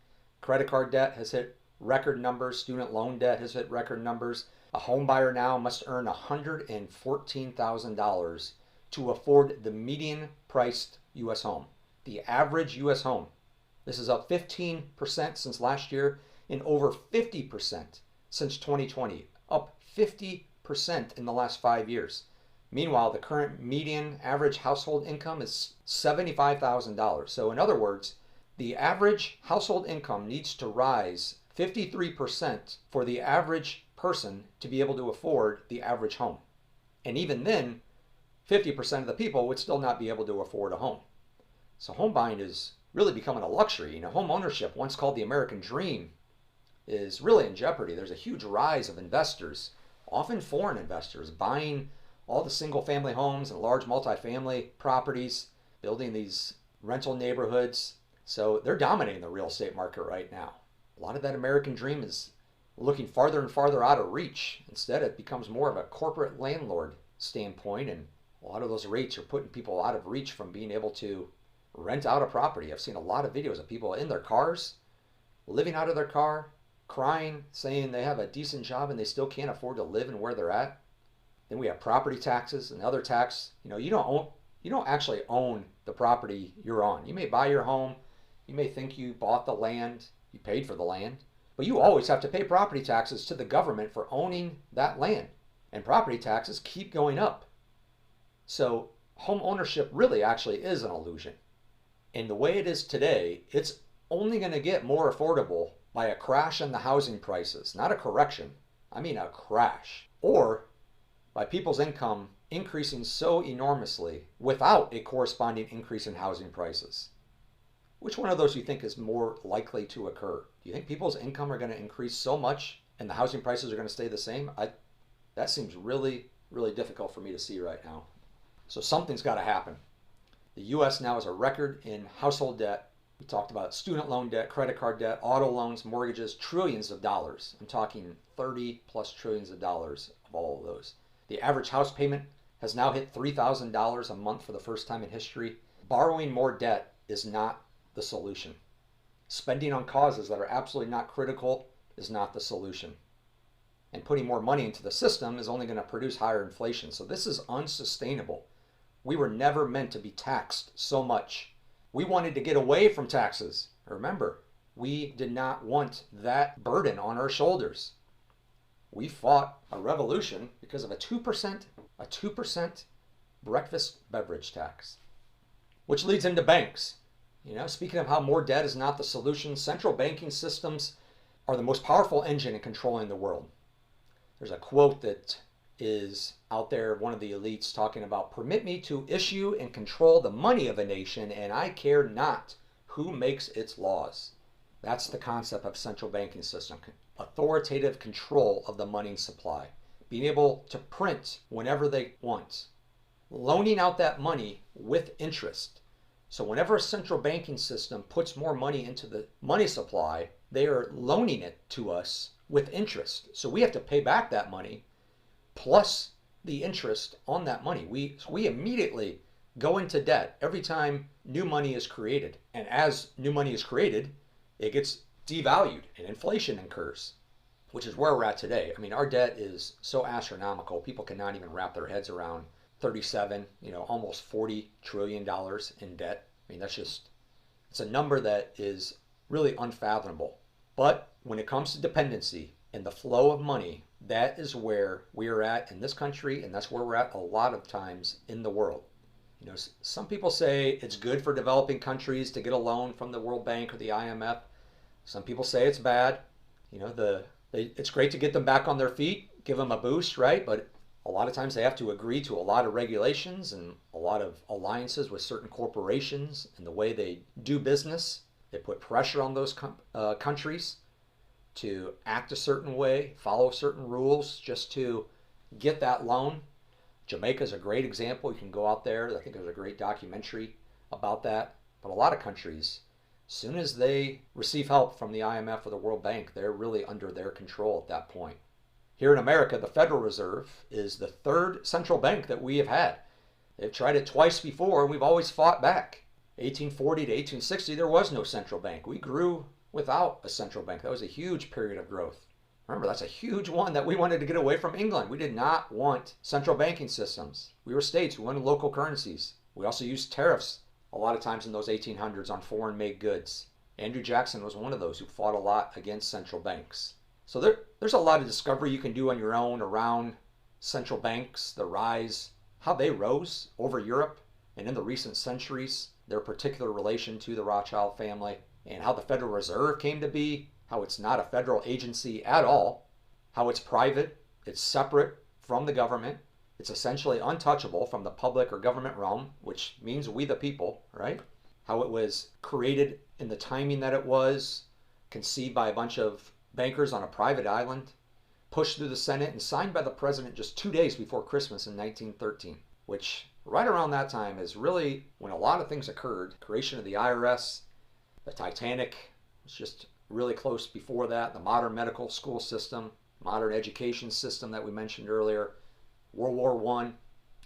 Credit card debt has hit record numbers. Student loan debt has hit record numbers. A home buyer now must earn $114,000 to afford the median priced U.S. home. The average U.S. home. This is up 15% since last year and over 50% since 2020. Up 50% in the last 5 years. Meanwhile, the current median average household income is $75,000. So in other words, the average household income needs to rise 53% for the average person to be able to afford the average home. And even then, 50% of the people would still not be able to afford a home. So home buying is really becoming a luxury. You know, home ownership, once called the American dream, is really in jeopardy. There's a huge rise of investors, often foreign investors, buying all the single family homes and large multifamily properties, building these rental neighborhoods. So they're dominating the real estate market right now. A lot of that American dream is looking farther and farther out of reach. Instead, it becomes more of a corporate landlord standpoint, and a lot of those rates are putting people out of reach from being able to rent out a property. I've seen a lot of videos of people in their cars, living out of their car, crying, saying they have a decent job and they still can't afford to live in where they're at. Then we have property taxes and other tax. You know, you don't actually own the property you're on. You may buy your home, you may think you bought the land, you paid for the land, but you always have to pay property taxes to the government for owning that land. And property taxes keep going up. So home ownership really actually is an illusion. And the way it is today, it's only going to get more affordable by a crash in the housing prices. Not a correction, I mean a crash. Or by people's income increasing so enormously without a corresponding increase in housing prices. Which one of those do you think is more likely to occur? Do you think people's income are going to increase so much and the housing prices are going to stay the same? That seems really, really difficult for me to see right now. So something's got to happen. The U.S. now has a record in household debt. We talked about student loan debt, credit card debt, auto loans, mortgages, trillions of dollars. I'm talking 30 plus trillions of dollars of all of those. The average house payment has now hit $3,000 a month for the first time in history. Borrowing more debt is not the solution. Spending on causes that are absolutely not critical is not the solution. And putting more money into the system is only going to produce higher inflation. So this is unsustainable. We were never meant to be taxed so much. We wanted to get away from taxes. Remember, we did not want that burden on our shoulders. We fought a revolution because of a 2% breakfast beverage tax, which leads into banks. Speaking of how more debt is not the solution, central banking systems are the most powerful engine in controlling the world. There's a quote that is out there, one of the elites talking about, "Permit me to issue and control the money of a nation, and I care not who makes its laws." That's the concept of central banking system. Authoritative control of the money supply. Being able to print whenever they want. Loaning out that money with interest. So whenever a central banking system puts more money into the money supply, they are loaning it to us with interest. So we have to pay back that money plus the interest on that money. We immediately go into debt every time new money is created. And as new money is created, it gets devalued and inflation occurs, which is where we're at today. I mean, our debt is so astronomical, people cannot even wrap their heads around 37, almost $40 trillion in debt. I mean, it's a number that is really unfathomable. But when it comes to dependency and the flow of money, that is where we are at in this country, and that's where we're at a lot of times in the world. Some people say it's good for developing countries to get a loan from the World Bank or the IMF. Some people say it's bad. It's great to get them back on their feet, give them a boost, right? But a lot of times they have to agree to a lot of regulations and a lot of alliances with certain corporations and the way they do business. They put pressure on those countries to act a certain way, follow certain rules just to get that loan. Jamaica is a great example. You can go out there. I think there's a great documentary about that. But a lot of countries, as soon as they receive help from the IMF or the World Bank, they're really under their control at that point. Here in America, the Federal Reserve is the third central bank that we have had. They've tried it twice before, and we've always fought back. 1840 to 1860, there was no central bank. We grew without a central bank. That was a huge period of growth. Remember, that's a huge one that we wanted to get away from England. We did not want central banking systems. We were states. We wanted local currencies. We also used tariffs a lot of times in those 1800s on foreign-made goods. Andrew Jackson was one of those who fought a lot against central banks. So there's a lot of discovery you can do on your own around central banks, the rise, how they rose over Europe and in the recent centuries, their particular relation to the Rothschild family, and how the Federal Reserve came to be, how it's not a federal agency at all, how it's private, it's separate from the government, it's essentially untouchable from the public or government realm, which means we the people, right? How it was created in the timing that it was, conceived by a bunch of bankers on a private island, pushed through the Senate and signed by the president just 2 days before Christmas in 1913, which right around that time is really when a lot of things occurred. Creation of the IRS, the Titanic was just really close before that, the modern medical school system, modern education system that we mentioned earlier, World War I.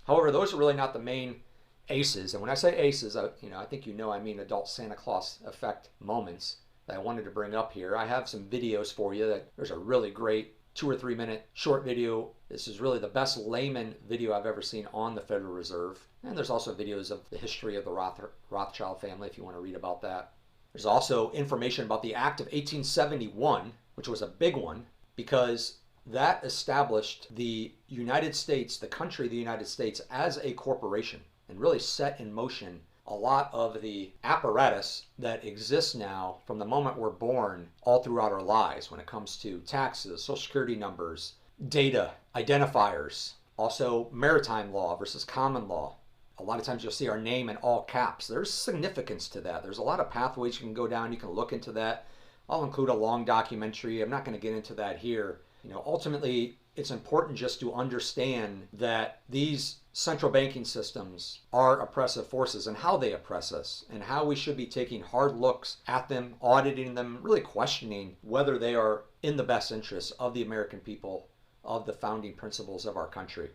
However, those are really not the main ACEs. And when I say ACEs, I think I mean Adult Santa Claus Effect moments that I wanted to bring up here. I have some videos for you. There's a really great 2 or 3 minute short video. This is really the best layman video I've ever seen on the Federal Reserve. And there's also videos of the history of the Rothschild family if you want to read about that. There's also information about the Act of 1871, which was a big one because that established the United States, the country of the United States, as a corporation and really set in motion a lot of the apparatus that exists now from the moment we're born all throughout our lives when it comes to taxes, social security numbers, data, identifiers, also maritime law versus common law. A lot of times you'll see our name in all caps. There's significance to that. There's a lot of pathways you can go down. You can look into that. I'll include a long documentary. I'm not going to get into that here. Ultimately, it's important just to understand that these central banking systems are oppressive forces and how they oppress us and how we should be taking hard looks at them, auditing them, really questioning whether they are in the best interests of the American people, of the founding principles of our country.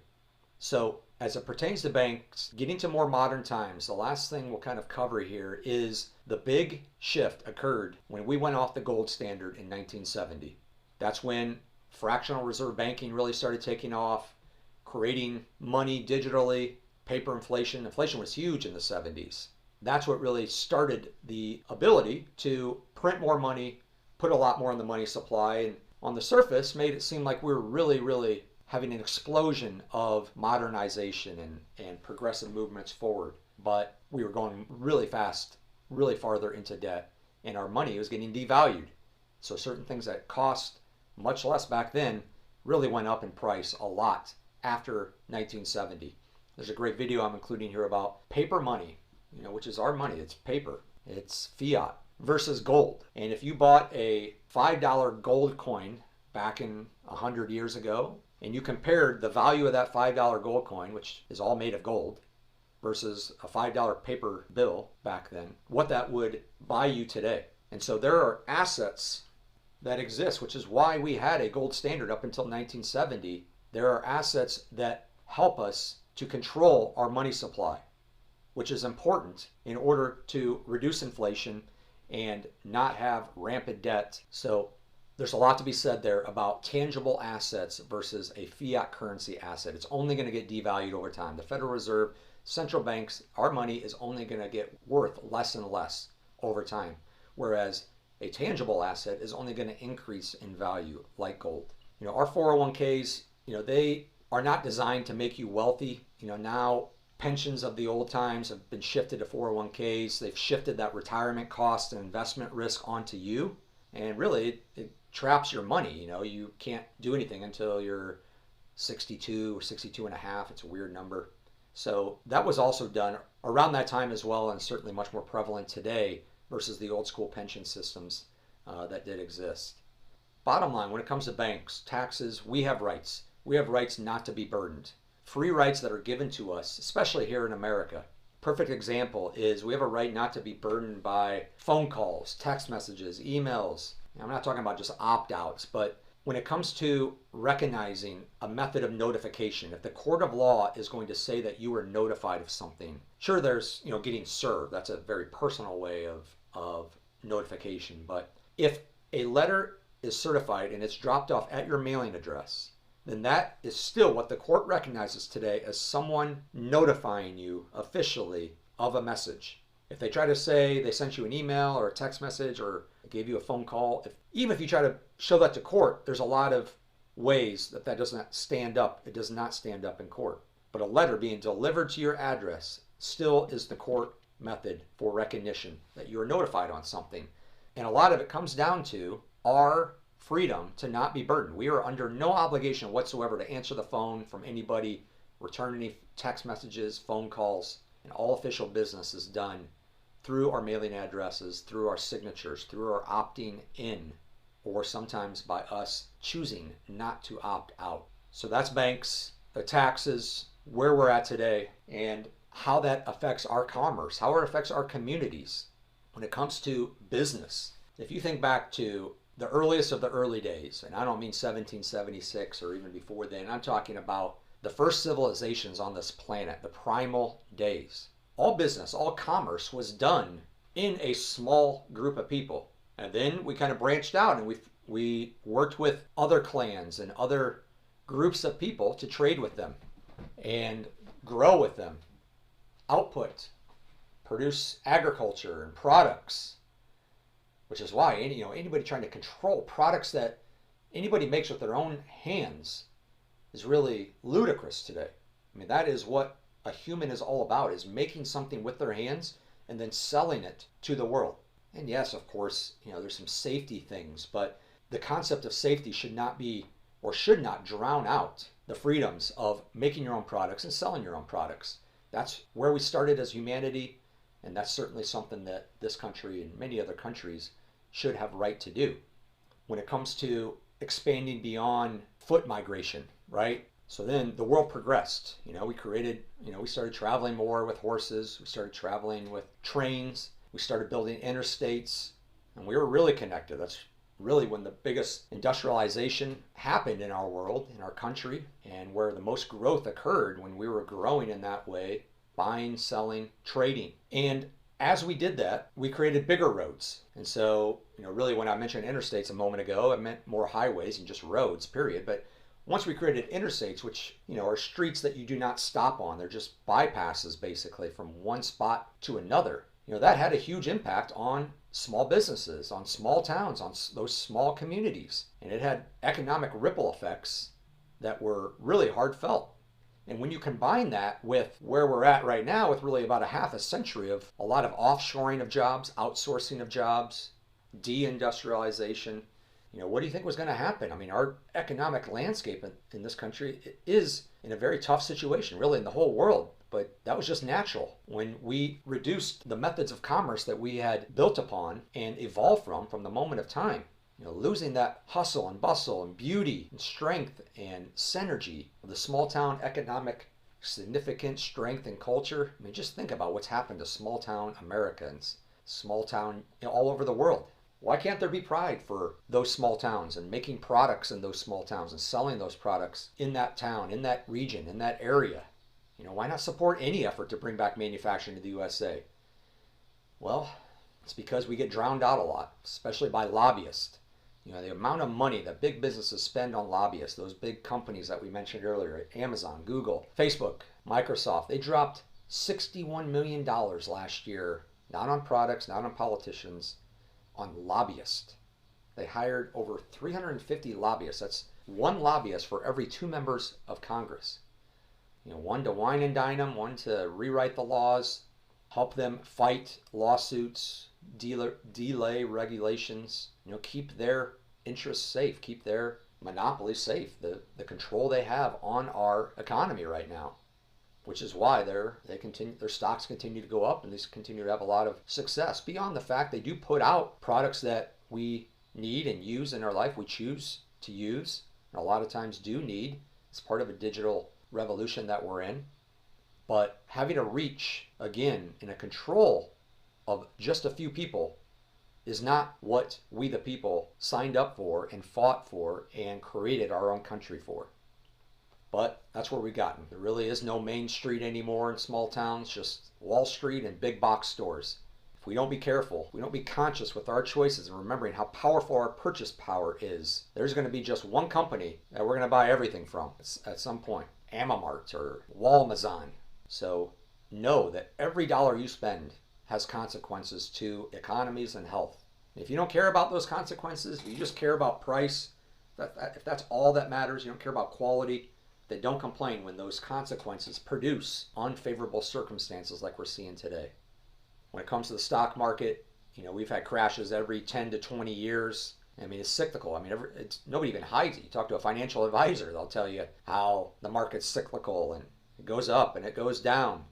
So as it pertains to banks, getting to more modern times, the last thing we'll kind of cover here is the big shift occurred when we went off the gold standard in 1970. That's when fractional reserve banking really started taking off, creating money digitally, paper inflation. Inflation was huge in the 70s. That's what really started the ability to print more money, put a lot more in the money supply, and on the surface made it seem like we were really, really having an explosion of modernization and progressive movements forward. But we were going really fast, really farther into debt, and our money was getting devalued. So certain things that cost much less back then really went up in price a lot after 1970. There's a great video I'm including here about paper money, which is our money. It's paper. It's fiat versus gold. And if you bought a $5 gold coin back in 100 years ago, and you compared the value of that $5 gold coin, which is all made of gold, versus a $5 paper bill back then, what that would buy you today. And so there are assets that exist, which is why we had a gold standard up until 1970. There are assets that help us to control our money supply, which is important in order to reduce inflation and not have rampant debt. So there's a lot to be said there about tangible assets versus a fiat currency asset. It's only going to get devalued over time. The Federal Reserve, central banks, our money is only going to get worth less and less over time, whereas a tangible asset is only going to increase in value, like gold. Our 401ks, they are not designed to make you wealthy. Now pensions of the old times have been shifted to 401ks. They've shifted that retirement cost and investment risk onto you. And really, it traps your money. You can't do anything until you're 62 or 62 and a half. It's a weird number. So that was also done around that time as well, and certainly much more prevalent today versus the old school pension systems that did exist. Bottom line, when it comes to banks, taxes, we have rights. We have rights not to be burdened. Free rights that are given to us, especially here in America. Perfect example is we have a right not to be burdened by phone calls, text messages, emails. I'm not talking about just opt-outs, but when it comes to recognizing a method of notification, if the court of law is going to say that you were notified of something, sure, there's getting served. That's a very personal way of notification. But if a letter is certified and it's dropped off at your mailing address, then that is still what the court recognizes today as someone notifying you officially of a message. If they try to say they sent you an email or a text message or gave you a phone call, even if you try to show that to court, there's a lot of ways that does not stand up. It does not stand up in court. But a letter being delivered to your address still is the court method for recognition that you are notified on something. And a lot of it comes down to our freedom to not be burdened. We are under no obligation whatsoever to answer the phone from anybody, return any text messages, phone calls, and all official business is done through our mailing addresses, through our signatures, through our opting in, or sometimes by us choosing not to opt out. So that's banks, the taxes, where we're at today, and how that affects our commerce, how it affects our communities. When it comes to business, if you think back to the earliest of the early days, and I don't mean 1776 or even before then, I'm talking about the first civilizations on this planet, the primal days. All business, all commerce was done in a small group of people. And then we kind of branched out and we worked with other clans and other groups of people to trade with them and grow with them, output, produce agriculture and products, which is why anybody trying to control products that anybody makes with their own hands is really ludicrous today. I mean, that is what a human is all about, is making something with their hands and then selling it to the world. And yes, of course, there's some safety things, but the concept of safety should not be or should not drown out the freedoms of making your own products and selling your own products. That's where we started as humanity, and that's certainly something that this country and many other countries should have right to do. When it comes to expanding beyond foot migration, right? So then the world progressed. We started traveling more with horses. We started traveling with trains. We started building interstates, and we were really connected. That's really when the biggest industrialization happened in our world, in our country, and where the most growth occurred, when we were growing in that way, buying, selling, trading. And as we did that, we created bigger roads. And so really when I mentioned interstates a moment ago, I meant more highways and just roads, period. But once we created interstates, which, are streets that you do not stop on, they're just bypasses basically from one spot to another, that had a huge impact on small businesses, on small towns, on those small communities. And it had economic ripple effects that were really heartfelt. And when you combine that with where we're at right now, with really about a half a century of a lot of offshoring of jobs, outsourcing of jobs, deindustrialization, what do you think was going to happen? I mean, our economic landscape in this country is in a very tough situation, really in the whole world. But that was just natural when we reduced the methods of commerce that we had built upon and evolved from the moment of time. Losing that hustle and bustle and beauty and strength and synergy of the small town economic significant strength and culture. I mean, just think about what's happened to small town Americans, small town all over the world. Why can't there be pride for those small towns and making products in those small towns and selling those products in that town, in that region, in that area? Why not support any effort to bring back manufacturing to the USA? Well, it's because we get drowned out a lot, especially by lobbyists. The amount of money that big businesses spend on lobbyists, those big companies that we mentioned earlier, Amazon, Google, Facebook, Microsoft, they dropped $61 million last year, not on products, not on politicians, on lobbyists. They hired over 350 lobbyists. That's one lobbyist for every 2 members of Congress. One to wine and dine them, one to rewrite the laws, help them fight lawsuits, delay regulations, keep their interests safe, keep their monopoly safe, the control they have on our economy right now, which is why their stocks continue to go up and these continue to have a lot of success. Beyond the fact they do put out products that we need and use in our life, we choose to use, and a lot of times do need. It's part of a digital revolution that we're in. But having a reach, again, in a control of just a few people is not what we the people signed up for and fought for and created our own country for. But that's where we've gotten. There really is no main street anymore in small towns, just Wall Street and big box stores. If we don't be careful, if we don't be conscious with our choices and remembering how powerful our purchase power is, there's going to be just one company that we're going to buy everything from at some point. Amamart or Walmazon. So know that every dollar you spend has consequences to economies and health. And if you don't care about those consequences, if you just care about price, if that's all that matters, you don't care about quality, then don't complain when those consequences produce unfavorable circumstances like we're seeing today. When it comes to the stock market, we've had crashes every 10 to 20 years. I mean, it's cyclical. I mean, nobody even hides it. You talk to a financial advisor, they'll tell you how the market's cyclical and it goes up and it goes down.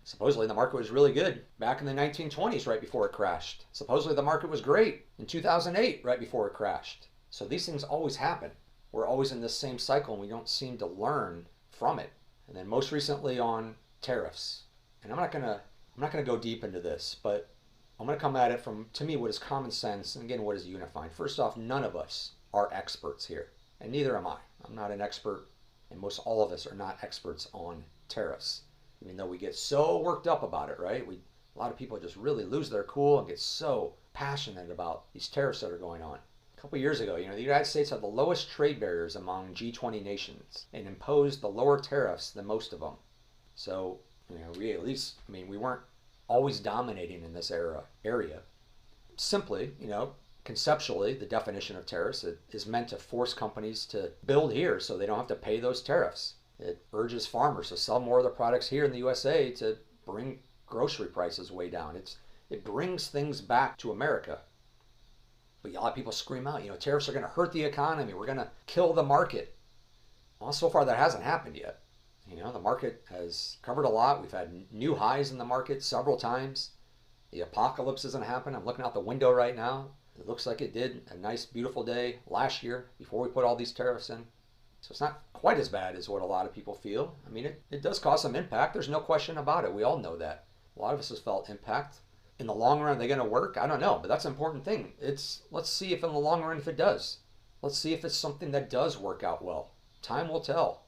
Supposedly the market was really good back in the 1920s right before it crashed. Supposedly the market was great in 2008 right before it crashed. So these things always happen. We're always in this same cycle and we don't seem to learn from it. And then most recently on tariffs. And I'm not gonna go deep into this, but I'm going to come at it from, to me, what is common sense, and again, what is unifying. First off, none of us are experts here, and neither am I. I'm not an expert, and most all of us are not experts on tariffs, even though we get so worked up about it, right? A lot of people just really lose their cool and get so passionate about these tariffs that are going on. A couple years ago, the United States had the lowest trade barriers among G20 nations and imposed the lower tariffs than most of them. So, we weren't always dominating in this area. Simply, conceptually, the definition of tariffs is meant to force companies to build here so they don't have to pay those tariffs. It urges farmers to sell more of their products here in the USA to bring grocery prices way down. It brings things back to America. But a lot of people scream out, tariffs are going to hurt the economy. We're going to kill the market. Well, so far that hasn't happened yet. The market has covered a lot. We've had new highs in the market several times. The apocalypse isn't happening. I'm looking out the window right now. It looks like it did a nice, beautiful day last year before we put all these tariffs in. So it's not quite as bad as what a lot of people feel. I mean, it does cause some impact. There's no question about it. We all know that. A lot of us has felt impact. In the long run, are they going to work? I don't know, but that's an important thing. Let's see if in the long run if it does. Let's see if it's something that does work out well. Time will tell.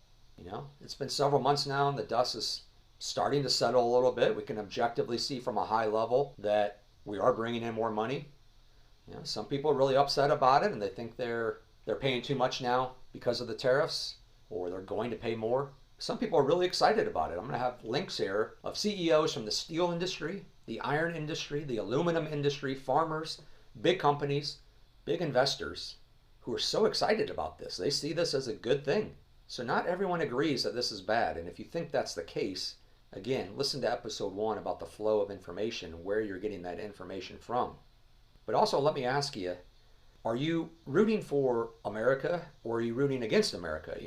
It's been several months now and the dust is starting to settle a little bit. We can objectively see from a high level that we are bringing in more money. Some people are really upset about it and they think they're paying too much now because of the tariffs, or they're going to pay more. Some people are really excited about it. I'm going to have links here of CEOs from the steel industry, the iron industry, the aluminum industry, farmers, big companies, big investors who are so excited about this. They see this as a good thing. So not everyone agrees that this is bad. And if you think that's the case, again, listen to episode 1 about the flow of information and where you're getting that information from. But also let me ask you, are you rooting for America or are you rooting against America?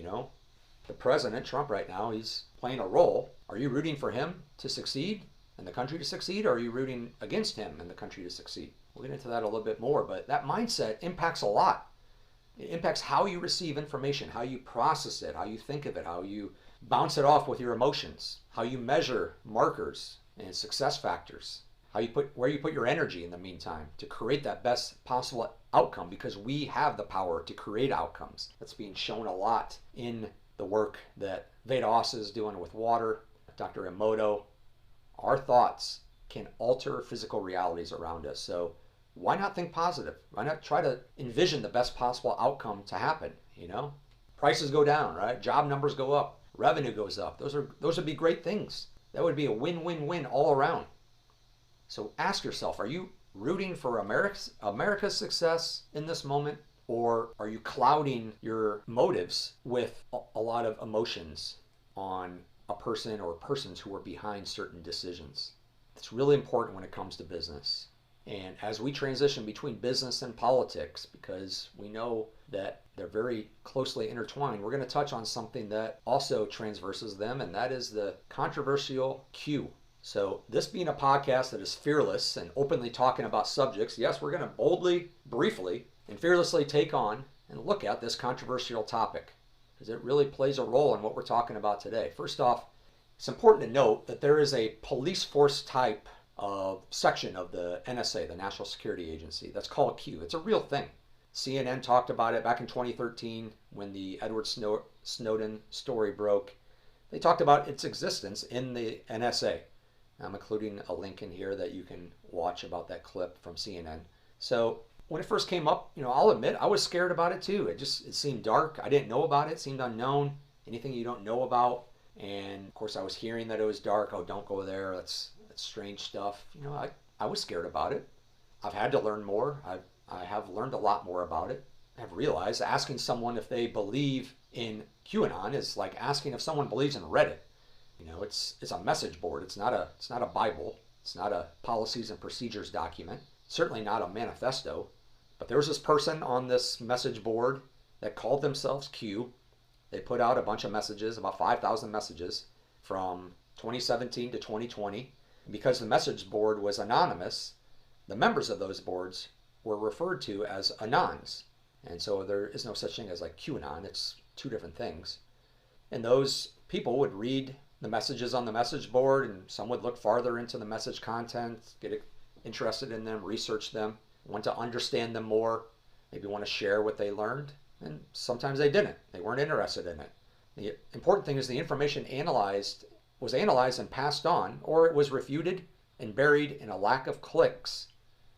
The president, Trump right now, he's playing a role. Are you rooting for him to succeed and the country to succeed, or are you rooting against him and the country to succeed? We'll get into that a little bit more, but that mindset impacts a lot. It impacts how you receive information, how you process it, how you think of it, how you bounce it off with your emotions, how you measure markers and success factors, where you put your energy in the meantime to create that best possible outcome, because we have the power to create outcomes. That's being shown a lot in the work that Vedas is doing with water, Dr. Emoto. Our thoughts can alter physical realities around us. So why not think positive? Why not try to envision the best possible outcome to happen? Prices go down, right? Job numbers go up, revenue goes up. Those would be great things. That would be a win-win-win all around. So ask yourself, are you rooting for America's success in this moment, or are you clouding your motives with a lot of emotions on a person or persons who are behind certain decisions? It's really important when it comes to business. And as we transition between business and politics, because we know that they're very closely intertwined, we're going to touch on something that also transverses them, and that is the controversial Q. So this being a podcast that is fearless and openly talking about subjects, yes, we're going to boldly, briefly, and fearlessly take on and look at this controversial topic, because it really plays a role in what we're talking about today. First off, it's important to note that there is a police force type of section of the NSA, the National Security Agency, that's called Q. It's a real thing. CNN talked about it back in 2013 when the Edward Snowden story broke. They talked about its existence in the NSA. I'm including a link in here that you can watch about that clip from CNN. So when it first came up, I'll admit I was scared about it too. It seemed dark. I didn't know about it. It seemed unknown. Anything you don't know about. And of course I was hearing that it was dark. Oh, don't go there. That's strange stuff. I was scared about it. I've had to learn more. I have learned a lot more about it. I've realized asking someone if they believe in QAnon is like asking if someone believes in Reddit. It's a message board. It's not a Bible. It's not a policies and procedures document. Certainly not a manifesto. But there was this person on this message board that called themselves Q. They put out a bunch of messages, about 5,000 messages from 2017 to 2020. Because the message board was anonymous, the members of those boards were referred to as Anons. And so there is no such thing as like QAnon. It's two different things. And those people would read the messages on the message board, and some would look farther into the message content, get interested in them, research them, want to understand them more, maybe want to share what they learned. And sometimes they didn't. They weren't interested in it. The important thing is the information was analyzed and passed on, or it was refuted and buried in a lack of clicks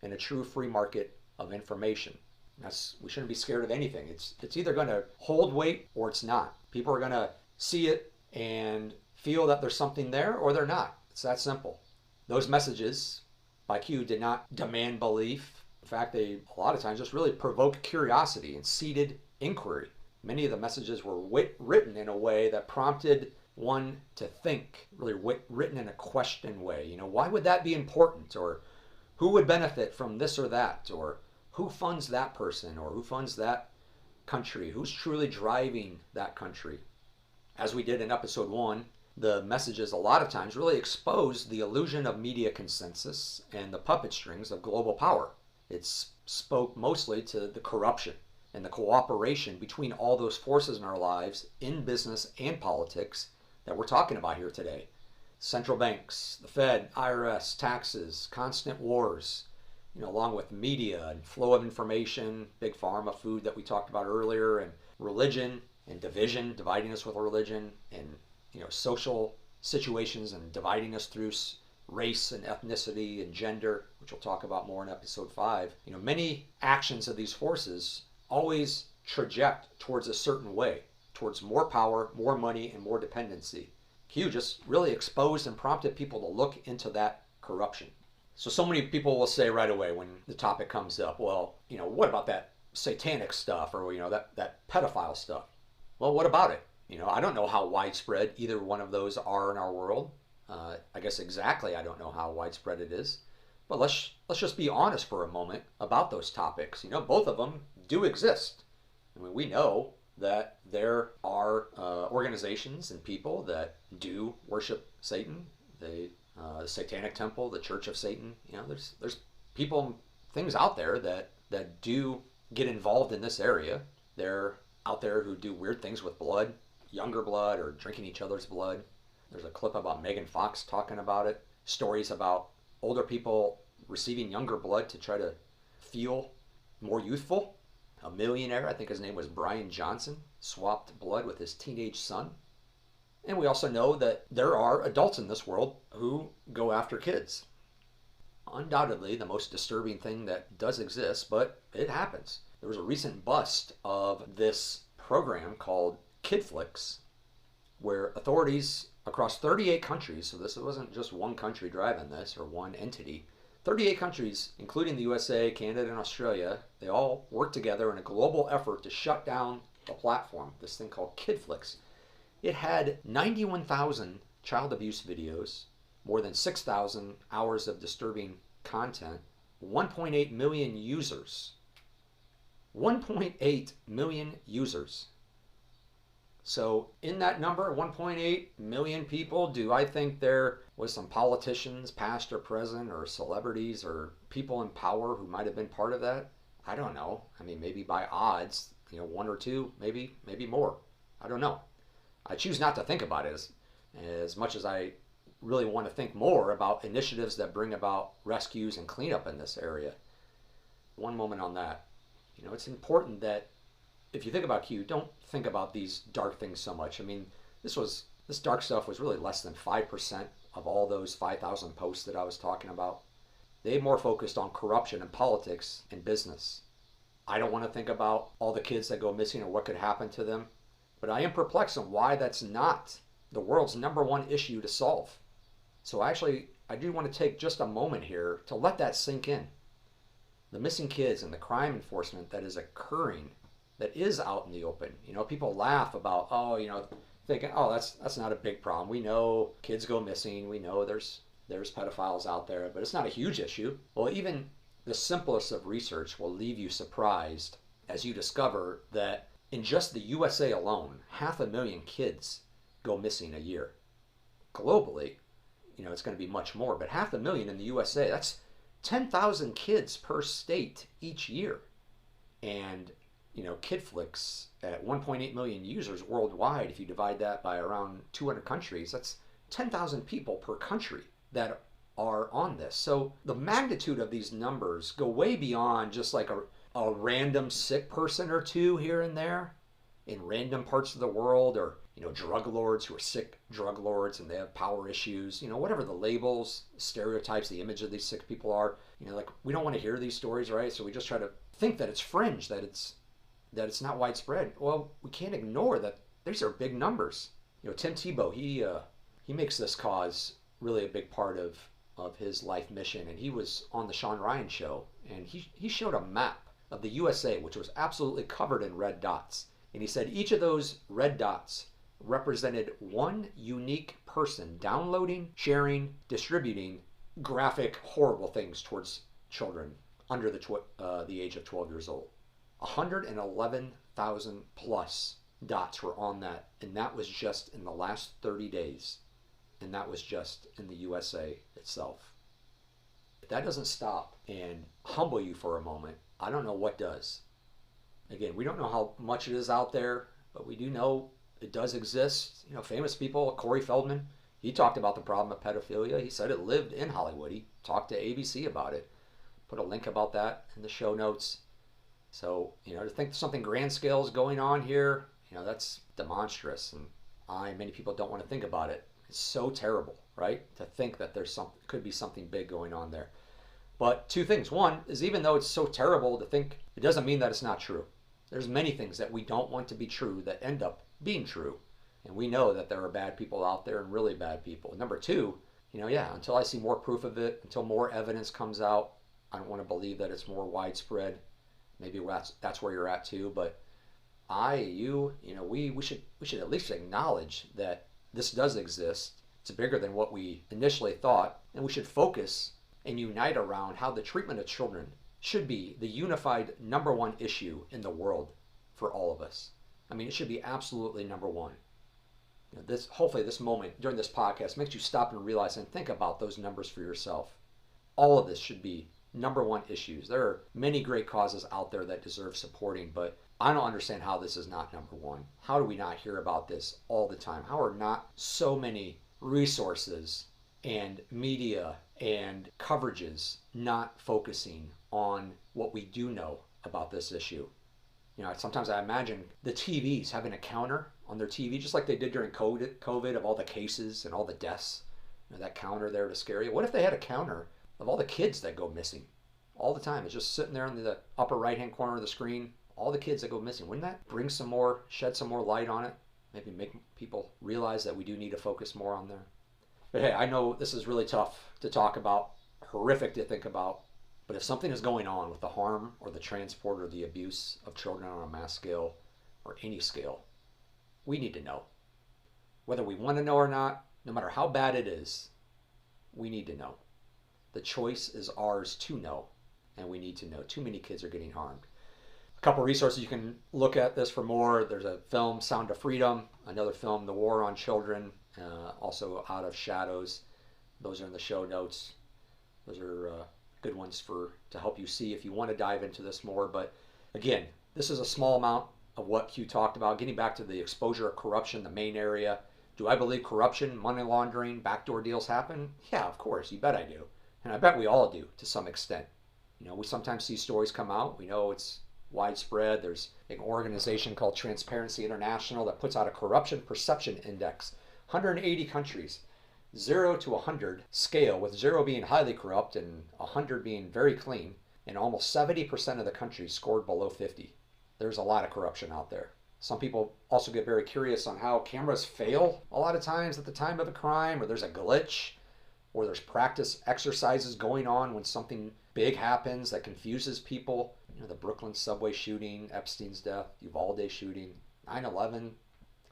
in a true free market of information. We shouldn't be scared of anything. It's either going to hold weight or it's not. People are going to see it and feel that there's something there, or they're not. It's that simple. Those messages by Q did not demand belief. In fact, they a lot of times just really provoked curiosity and seeded inquiry. Many of the messages were written in a way that prompted one to think, really written in a question way. Why would that be important? Or who would benefit from this or that? Or who funds that person? Or who funds that country? Who's truly driving that country? As we did in episode 1, the messages a lot of times really exposed the illusion of media consensus and the puppet strings of global power. It spoke mostly to the corruption and the cooperation between all those forces in our lives, in business and politics, that we're talking about here today. Central banks, the Fed, IRS, taxes, constant wars, along with media and flow of information, big pharma, food that we talked about earlier, and religion and division, dividing us with religion, and social situations and dividing us through race and ethnicity and gender, which we'll talk about more in episode 5. Many actions of these forces always traject towards a certain way, towards more power, more money, and more dependency. Q just really exposed and prompted people to look into that corruption. So many people will say right away when the topic comes up, well, what about that satanic stuff, or that pedophile stuff? Well, what about it? I don't know how widespread either one of those are in our world. I guess exactly I don't know how widespread it is. But let's just be honest for a moment about those topics. Both of them do exist. I mean, we know that there are organizations and people that do worship Satan. The Satanic Temple, the Church of Satan. There's people and things out there that do get involved in this area. They're out there who do weird things with blood, younger blood, or drinking each other's blood. There's a clip about Megan Fox talking about it. Stories about older people receiving younger blood to try to feel more youthful. A millionaire, I think his name was Brian Johnson, swapped blood with his teenage son. And we also know that there are adults in this world who go after kids. Undoubtedly, the most disturbing thing that does exist, but it happens. There was a recent bust of this program called KidFlix, where authorities across 38 countries, so this wasn't just one country driving this or one entity, 38 countries, including the USA, Canada, and Australia, they all worked together in a global effort to shut down the platform, this thing called KidFlix. It had 91,000 child abuse videos, more than 6,000 hours of disturbing content, 1.8 million users. 1.8 million users. So in that number, 1.8 million people, do I think there was some politicians, past or present, or celebrities, or people in power who might have been part of that? I don't know. I mean, maybe by odds, one or two, maybe more. I don't know. I choose not to think about it as much as I really want to think more about initiatives that bring about rescues and cleanup in this area. One moment on that. It's important that if you think about Q, don't think about these dark things so much. I mean, this dark stuff was really less than 5% of all those 5,000 posts that I was talking about. They more focused on corruption and politics and business. I don't want to think about all the kids that go missing or what could happen to them, but I am perplexed on why that's not the world's #1 issue to solve. So I do want to take just a moment here to let that sink in. The missing kids and the crime enforcement that is occurring, that is out in the open. People laugh about, thinking, that's not a big problem. We know kids go missing. We know there's pedophiles out there, but it's not a huge issue. Well, even the simplest of research will leave you surprised as you discover that in just the USA alone, 500,000 kids go missing a year. Globally, it's going to be much more, but 500,000 in the USA, that's 10,000 kids per state each year. And KidFlix at 1.8 million users worldwide, if you divide that by around 200 countries, that's 10,000 people per country that are on this. So the magnitude of these numbers go way beyond just like a random sick person or two here and there in random parts of the world, or drug lords who are sick drug lords and they have power issues, whatever the labels, stereotypes, the image of these sick people are. We don't want to hear these stories, right? So we just try to think that it's fringe, that it's not widespread. Well, we can't ignore that these are big numbers. Tim Tebow, he makes this cause really a big part of his life mission, and he was on the Sean Ryan show, and he showed a map of the USA, which was absolutely covered in red dots. And he said each of those red dots represented one unique person downloading, sharing, distributing graphic, horrible things towards children under the age of 12 years old. 111,000 plus dots were on that, and that was just in the last 30 days. And that was just in the USA itself. If that doesn't stop and humble you for a moment, I don't know what does. Again, we don't know how much it is out there, but we do know it does exist. Famous people, Corey Feldman, he talked about the problem of pedophilia. He said it lived in Hollywood. He talked to ABC about it. Put a link about that in the show notes. So, to think something grand scale is going on here, that's demonstrous. And many people don't want to think about it. It's so terrible. right? To think that could be something big going on there. But two things. One is, even though it's so terrible to think, it doesn't mean that it's not true. There's many things that we don't want to be true that end up being true. And we know that there are bad people out there and really bad people. Number two, until I see more proof of it, until more evidence comes out, I don't want to believe that it's more widespread. Maybe that's where you're at too. But we should at least acknowledge that this does exist. It's bigger than what we initially thought. And we should focus and unite around how the treatment of children should be the unified number one issue in the world for all of us. I mean, it should be absolutely number one. Hopefully this moment during this podcast makes you stop and realize and think about those numbers for yourself. All of this should be number one issues. There are many great causes out there that deserve supporting, but I don't understand how this is not number one. How do we not hear about this all the time? How are not so many resources and media and coverages not focusing on what we do know about this issue? Sometimes I imagine the TVs having a counter on their TV, just like they did during COVID of all the cases and all the deaths. That counter there to scare you. What if they had a counter of all the kids that go missing all the time? It's just sitting there in the upper right-hand corner of the screen. All the kids that go missing. Wouldn't that shed some more light on it? Maybe make people realize that we do need to focus more on there. But hey, I know this is really tough to talk about, horrific to think about. But if something is going on with the harm or the transport or the abuse of children on a mass scale or any scale, we need to know. Whether we want to know or not, no matter how bad it is, we need to know. The choice is ours to know, and we need to know. Too many kids are getting harmed. A couple resources you can look at this for more. There's a film, Sound of Freedom, another film, The War on Children, also Out of Shadows. Those are in the show notes. Those are good ones to help you see if you want to dive into this more. But again, this is a small amount of what Q talked about. Getting back to the exposure of corruption, the main area. Do I believe corruption, money laundering, backdoor deals happen? Yeah, of course. You bet I do. And I bet we all do to some extent. We sometimes see stories come out. We know it's widespread. There's an organization called Transparency International that puts out a corruption perception index. 180 countries, 0 to 100 scale, with 0 being highly corrupt and 100 being very clean. And almost 70% of the countries scored below 50. There's a lot of corruption out there. Some people also get very curious on how cameras fail a lot of times at the time of a crime, or there's a glitch, or there's practice exercises going on when something big happens that confuses people. The Brooklyn subway shooting, Epstein's death, Uvalde shooting, 9/11,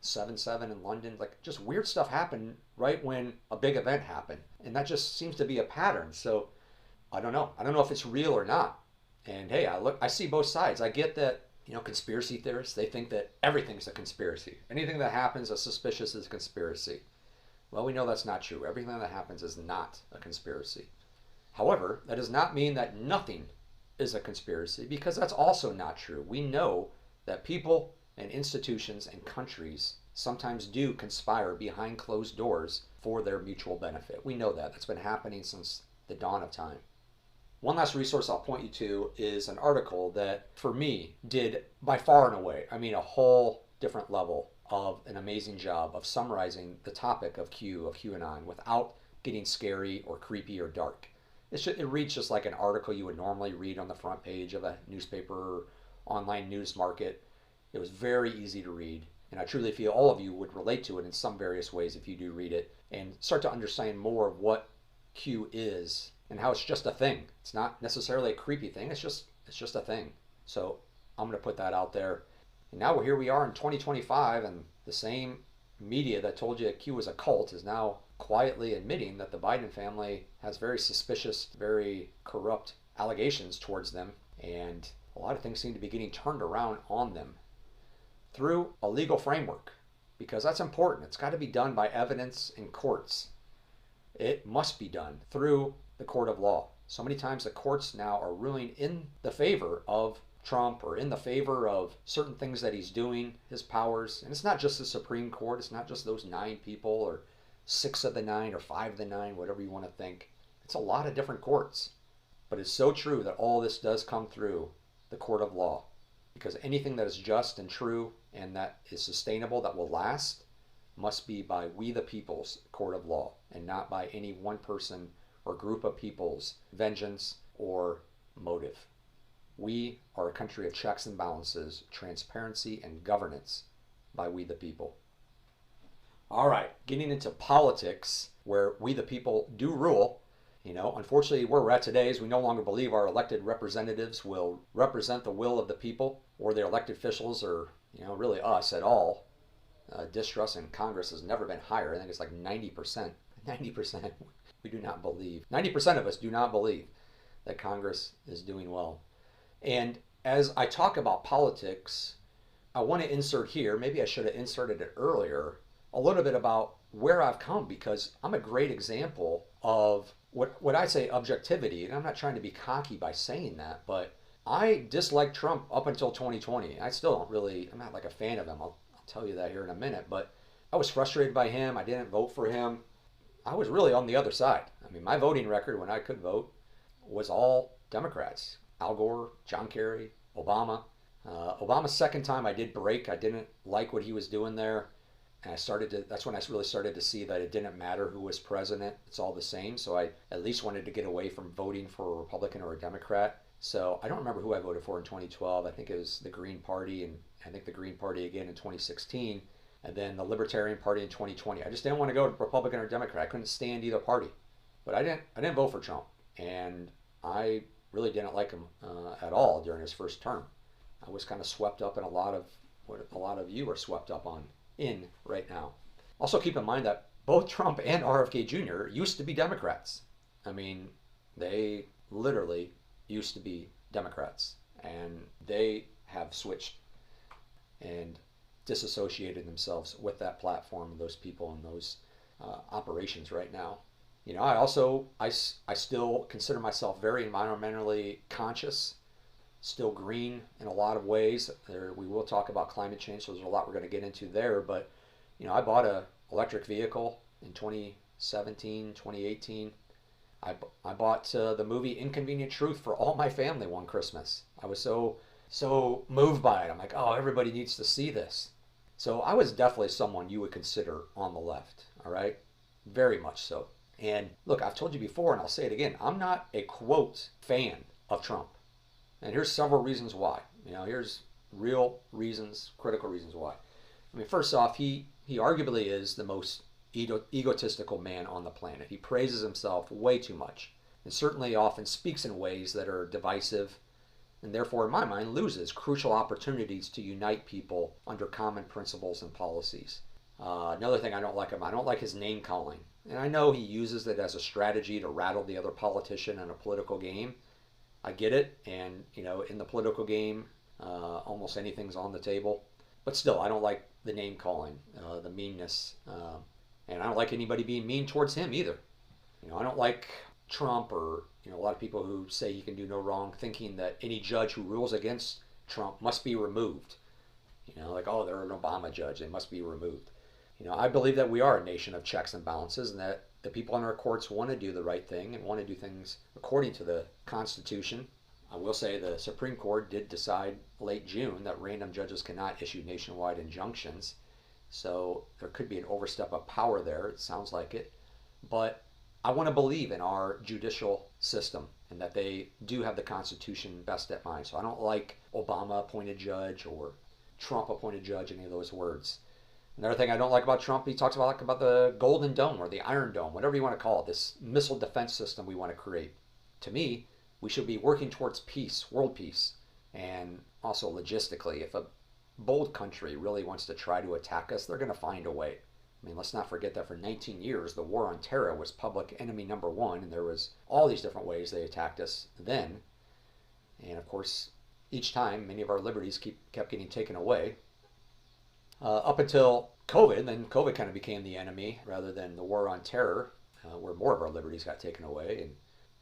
7/7 in London. Like, just weird stuff happened right when a big event happened. And that just seems to be a pattern. So I don't know. I don't know if it's real or not. And hey, I see both sides. I get that, conspiracy theorists, they think that everything's a conspiracy. Anything that happens as suspicious is a conspiracy. Well, we know that's not true. Everything that happens is not a conspiracy. However, that does not mean that nothing is a conspiracy, because that's also not true. We know that people and institutions and countries sometimes do conspire behind closed doors for their mutual benefit. We know that. That's been happening since the dawn of time. One last resource I'll point you to is an article that, for me, did by far and away, a whole different level of an amazing job of summarizing the topic of QAnon without getting scary or creepy or dark. It reads just like an article you would normally read on the front page of a newspaper or online news market. It was very easy to read, and I truly feel all of you would relate to it in some various ways if you do read it and start to understand more of what Q is and how it's just a thing. It's not necessarily a creepy thing. It's just a thing. So I'm going to put that out there. And now here we are in 2025, and the same media that told you Q was a cult is now quietly admitting that the Biden family has very suspicious, very corrupt allegations towards them, and a lot of things seem to be getting turned around on them through a legal framework, because that's important. It's got to be done by evidence in courts. It must be done through the court of law. So many times the courts now are ruling in the favor of Trump or in the favor of certain things that he's doing, his powers. And it's not just the Supreme Court. It's not just those 9 people or 6 of the 9 or 5 of the 9, whatever you want to think. It's a lot of different courts. But it's so true that all this does come through the court of law, because anything that is just and true and that is sustainable, that will last, must be by we the people's court of law and not by any one person or group of people's vengeance or motive. We are a country of checks and balances, transparency, and governance by we the people. All right, getting into politics, where we the people do rule. Unfortunately, where we're at today is we no longer believe our elected representatives will represent the will of the people, or their elected officials, or really us at all. Distrust in Congress has never been higher. I think it's like 90%. 90%. We do not believe. 90% of us do not believe that Congress is doing well. And as I talk about politics, I want to insert here, maybe I should have inserted it earlier, a little bit about where I've come, because I'm a great example of what I say objectivity. And I'm not trying to be cocky by saying that, but I disliked Trump up until 2020. I still don't really, I'm not like a fan of him. I'll tell you that here in a minute, but I was frustrated by him. I didn't vote for him. I was really on the other side. I mean, my voting record when I could vote was all Democrats. Al Gore, John Kerry, Obama. Obama's second time I did break. I didn't like what he was doing there. And that's when I really started to see that it didn't matter who was president. It's all the same. So I at least wanted to get away from voting for a Republican or a Democrat. So I don't remember who I voted for in 2012. I think it was the Green Party, and I think the Green Party again in 2016, and then the Libertarian Party in 2020. I just didn't want to go to Republican or Democrat. I couldn't stand either party. But I didn't vote for Trump, and I really didn't like him at all during his first term. I was kind of swept up in a lot of what a lot of you are swept up in right now. Also keep in mind that both Trump and RFK Jr. used to be Democrats. I mean, they literally used to be Democrats, and they have switched and disassociated themselves with that platform, those people, and those operations right now. I still consider myself very environmentally conscious, still green in a lot of ways. We will talk about climate change, so there's a lot we're going to get into there. But, I bought an electric vehicle in 2017, 2018. I bought the movie Inconvenient Truth for all my family one Christmas. I was so moved by it. I'm like, oh, everybody needs to see this. So I was definitely someone you would consider on the left, all right? Very much so. And look, I've told you before, and I'll say it again, I'm not a quote fan of Trump. And here's several reasons why. Here's real reasons, critical reasons why. I mean, first off, he arguably is the most egotistical man on the planet. He praises himself way too much, and certainly often speaks in ways that are divisive, and therefore, in my mind, loses crucial opportunities to unite people under common principles and policies. Another thing I don't like him, I don't like his name calling. And I know he uses it as a strategy to rattle the other politician in a political game. I get it, and in the political game, almost anything's on the table. But still, I don't like the name calling, the meanness, and I don't like anybody being mean towards him either. I don't like Trump, or a lot of people who say he can do no wrong, thinking that any judge who rules against Trump must be removed. Like, oh, they're an Obama judge, they must be removed. I believe that we are a nation of checks and balances, and that the people in our courts want to do the right thing and want to do things according to the Constitution. I will say the Supreme Court did decide late June that random judges cannot issue nationwide injunctions. So there could be an overstep of power there, it sounds like it. But I want to believe in our judicial system and that they do have the Constitution best at mind. So I don't like Obama appointed judge or Trump appointed judge, any of those words. Another thing I don't like about Trump, he talks about the Golden Dome or the Iron Dome, whatever you want to call it, this missile defense system we want to create. To me, we should be working towards peace, world peace, and also logistically. If a bold country really wants to try to attack us, they're going to find a way. I mean, let's not forget that for 19 years, the war on terror was public enemy number one, and there was all these different ways they attacked us then. And of course, each time, many of our liberties kept getting taken away. Up until COVID, then COVID kind of became the enemy rather than the war on terror, where more of our liberties got taken away.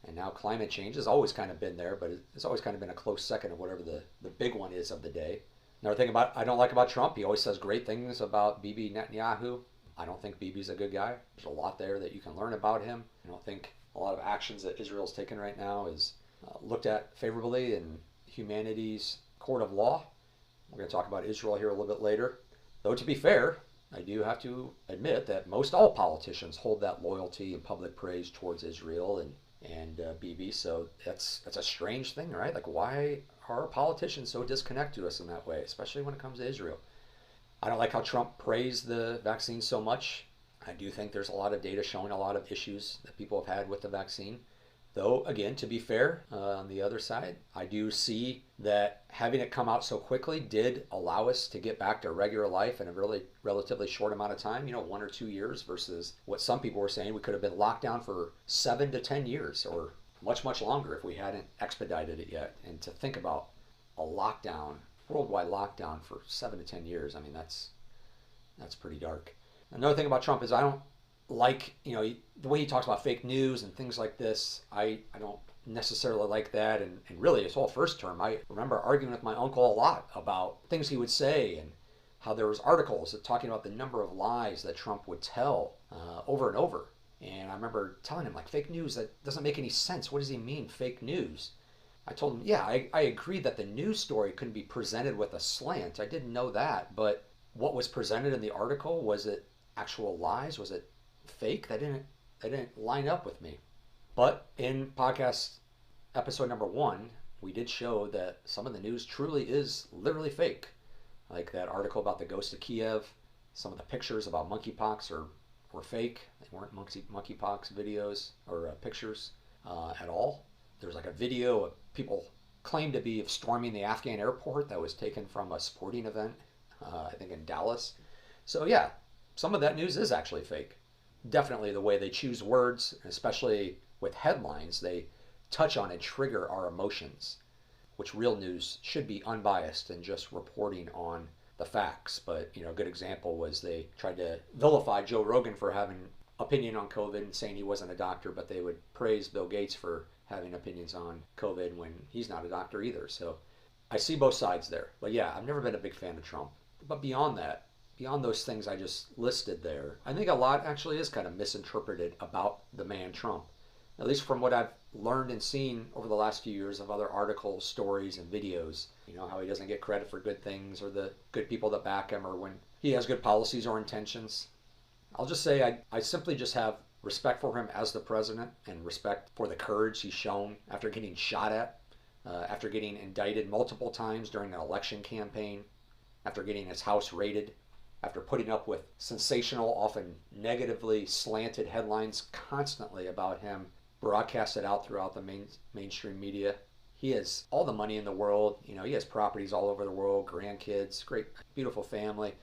And now climate change has always kind of been there, but it's always kind of been a close second of whatever the big one is of the day. Another thing I don't like about Trump, he always says great things about Bibi Netanyahu. I don't think Bibi's a good guy. There's a lot there that you can learn about him. I don't think a lot of actions that Israel's taken right now is looked at favorably in humanity's court of law. We're going to talk about Israel here a little bit later. Though to be fair, I do have to admit that most all politicians hold that loyalty and public praise towards Israel and Bibi. So that's a strange thing, right? Like, why are politicians so disconnected to us in that way, especially when it comes to Israel? I don't like how Trump praised the vaccine so much. I do think there's a lot of data showing a lot of issues that people have had with the vaccine. Though, again, to be fair, on the other side, I do see that having it come out so quickly did allow us to get back to regular life in a really relatively short amount of time, 1 or 2 years, versus what some people were saying we could have been locked down for 7 to 10 years or much, much longer if we hadn't expedited it yet. And to think about a lockdown, worldwide lockdown for 7 to 10 years, I mean, that's pretty dark. Another thing about Trump is I don't like, the way he talks about fake news and things like this. I don't necessarily like that. And really, his whole first term, I remember arguing with my uncle a lot about things he would say and how there was articles that talking about the number of lies that Trump would tell over and over. And I remember telling him, like, fake news, that doesn't make any sense. What does he mean, fake news? I told him, yeah, I agree that the news story couldn't be presented with a slant. I didn't know that. But what was presented in the article, was it actual lies? Was it fake? That didn't line up with me. But in podcast episode number 1, we did show that some of the news truly is literally fake. Like that article about the ghost of Kiev, some of the pictures about monkeypox were fake. They weren't monkeypox videos or pictures at all. There's like a video of people claimed to be storming the Afghan airport that was taken from a sporting event, I think in Dallas. So yeah, some of that news is actually fake. Definitely the way they choose words, especially with headlines, they touch on and trigger our emotions, which real news should be unbiased and just reporting on the facts. But, a good example was they tried to vilify Joe Rogan for having opinion on COVID and saying he wasn't a doctor, but they would praise Bill Gates for having opinions on COVID when he's not a doctor either. So I see both sides there. But yeah, I've never been a big fan of Trump. But beyond that, beyond those things I just listed there, I think a lot actually is kind of misinterpreted about the man Trump. At least from what I've learned and seen over the last few years of other articles, stories, and videos. How he doesn't get credit for good things or the good people that back him or when he has good policies or intentions. I'll just say I simply just have respect for him as the president and respect for the courage he's shown after getting shot at, after getting indicted multiple times during an election campaign, after getting his house raided, after putting up with sensational, often negatively slanted headlines constantly about him broadcasted out throughout the mainstream media. He has all the money in the world. He has properties all over the world, grandkids, great, beautiful family.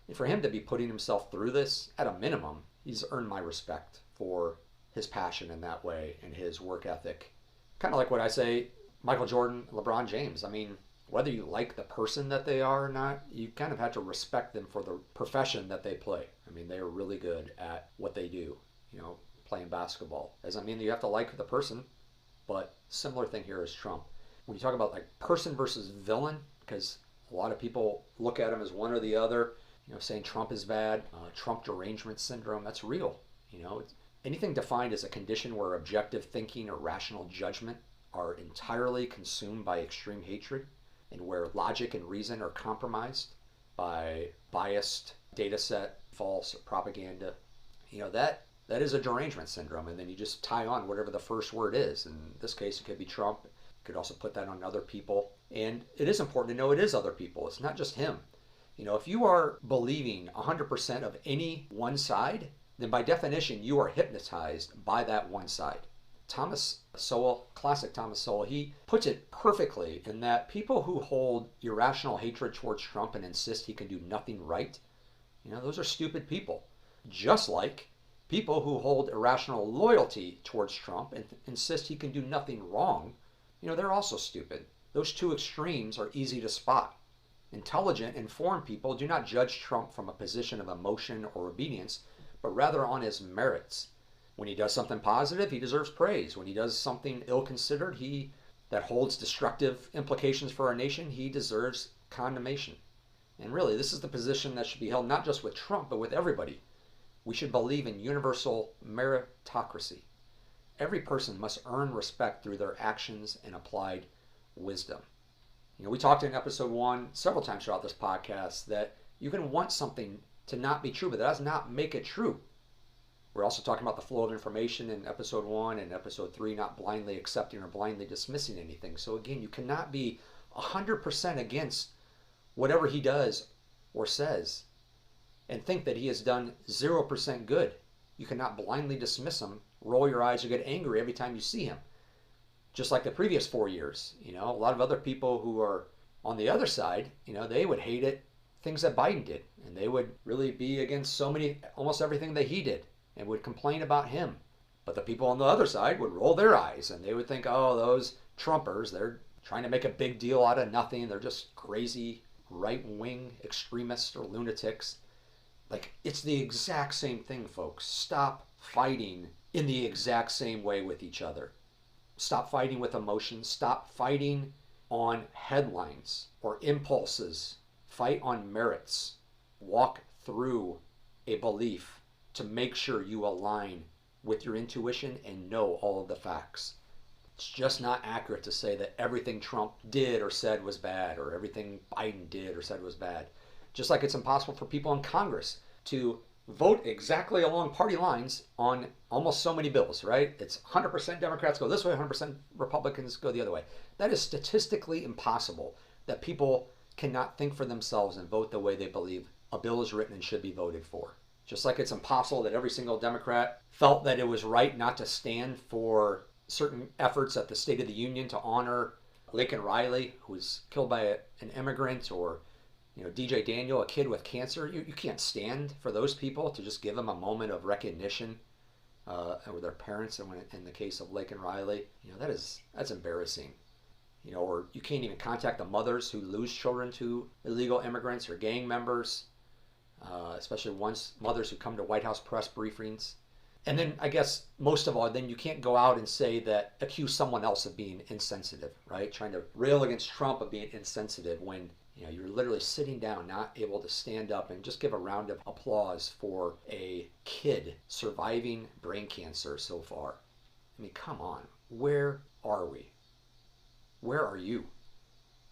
And for him to be putting himself through this, at a minimum, he's earned my respect for his passion in that way and his work ethic. Kind of like what I say, Michael Jordan, LeBron James. I mean, whether you like the person that they are or not, you kind of have to respect them for the profession that they play. I mean, they are really good at what they do, playing basketball. Doesn't mean that you have to like the person, but similar thing here is Trump. When you talk about like person versus villain, because a lot of people look at him as one or the other, saying Trump is bad, Trump derangement syndrome, that's real. Anything defined as a condition where objective thinking or rational judgment are entirely consumed by extreme hatred, and where logic and reason are compromised by biased data set, false propaganda, that is a derangement syndrome. And then you just tie on whatever the first word is. In this case, it could be Trump. You could also put that on other people. And it is important to know it is other people. It's not just him. If you are believing 100% of any one side, then by definition, you are hypnotized by that one side. Thomas Sowell, classic Thomas Sowell, he puts it perfectly in that people who hold irrational hatred towards Trump and insist he can do nothing right, those are stupid people. Just like people who hold irrational loyalty towards Trump and insist he can do nothing wrong, they're also stupid. Those two extremes are easy to spot. Intelligent, informed people do not judge Trump from a position of emotion or obedience, but rather on his merits. When he does something positive, he deserves praise. When he does something ill-considered, that holds destructive implications for our nation, he deserves condemnation. And really, this is the position that should be held not just with Trump, but with everybody. We should believe in universal meritocracy. Every person must earn respect through their actions and applied wisdom. We talked in episode 1 several times throughout this podcast that you can want something to not be true, but that does not make it true. We're also talking about the flow of information in episode 1 and episode 3, not blindly accepting or blindly dismissing anything. So again, you cannot be 100% against whatever he does or says and think that he has done 0% good. You cannot blindly dismiss him, roll your eyes, or get angry every time you see him. Just like the previous 4 years, a lot of other people who are on the other side, they would hate it, things that Biden did, and they would really be against almost everything that he did, and would complain about him. But the people on the other side would roll their eyes, and they would think, oh, those Trumpers, they're trying to make a big deal out of nothing. They're just crazy right-wing extremists or lunatics. Like, it's the exact same thing, folks. Stop fighting in the exact same way with each other. Stop fighting with emotions. Stop fighting on headlines or impulses. Fight on merits. Walk through a belief to make sure you align with your intuition and know all of the facts. It's just not accurate to say that everything Trump did or said was bad, or everything Biden did or said was bad. Just like it's impossible for people in Congress to vote exactly along party lines on almost so many bills, right? It's 100% Democrats go this way, 100% Republicans go the other way. That is statistically impossible, that people cannot think for themselves and vote the way they believe a bill is written and should be voted for. Just like it's impossible that every single Democrat felt that it was right not to stand for certain efforts at the State of the Union to honor Lincoln Riley, who was killed by an immigrant, or DJ Daniel, a kid with cancer. You can't stand for those people to just give them a moment of recognition with their parents. And in the case of Lincoln Riley, that's embarrassing. Or you can't even contact the mothers who lose children to illegal immigrants or gang members, especially mothers who come to White House press briefings. And then I guess most of all, then you can't go out and say that, accuse someone else of being insensitive, right? Trying to rail against Trump of being insensitive when you're literally sitting down, not able to stand up and just give a round of applause for a kid surviving brain cancer so far. I mean, come on. Where are we? Where are you?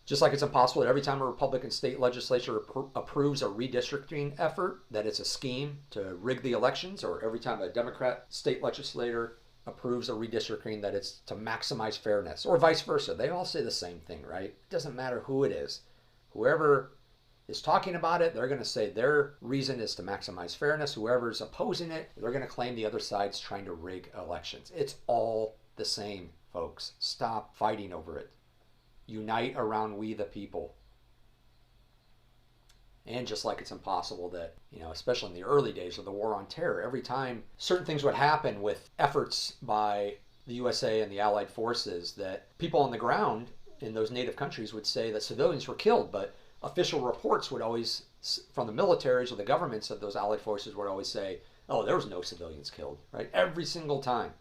Just like it's impossible that every time a Republican state legislature approves a redistricting effort, that it's a scheme to rig the elections, or every time a Democrat state legislator approves a redistricting, that it's to maximize fairness, or vice versa. They all say the same thing, right? It doesn't matter who it is. Whoever is talking about it, they're going to say their reason is to maximize fairness. Whoever's opposing it, they're going to claim the other side's trying to rig elections. It's all the same, folks. Stop fighting over it. Unite around we the people. And just like it's impossible that, especially in the early days of the war on terror, every time certain things would happen with efforts by the USA and the Allied forces, that people on the ground in those native countries would say that civilians were killed, but official reports would always, from the militaries or the governments of those Allied forces, would always say, oh, there was no civilians killed, right? Every single time.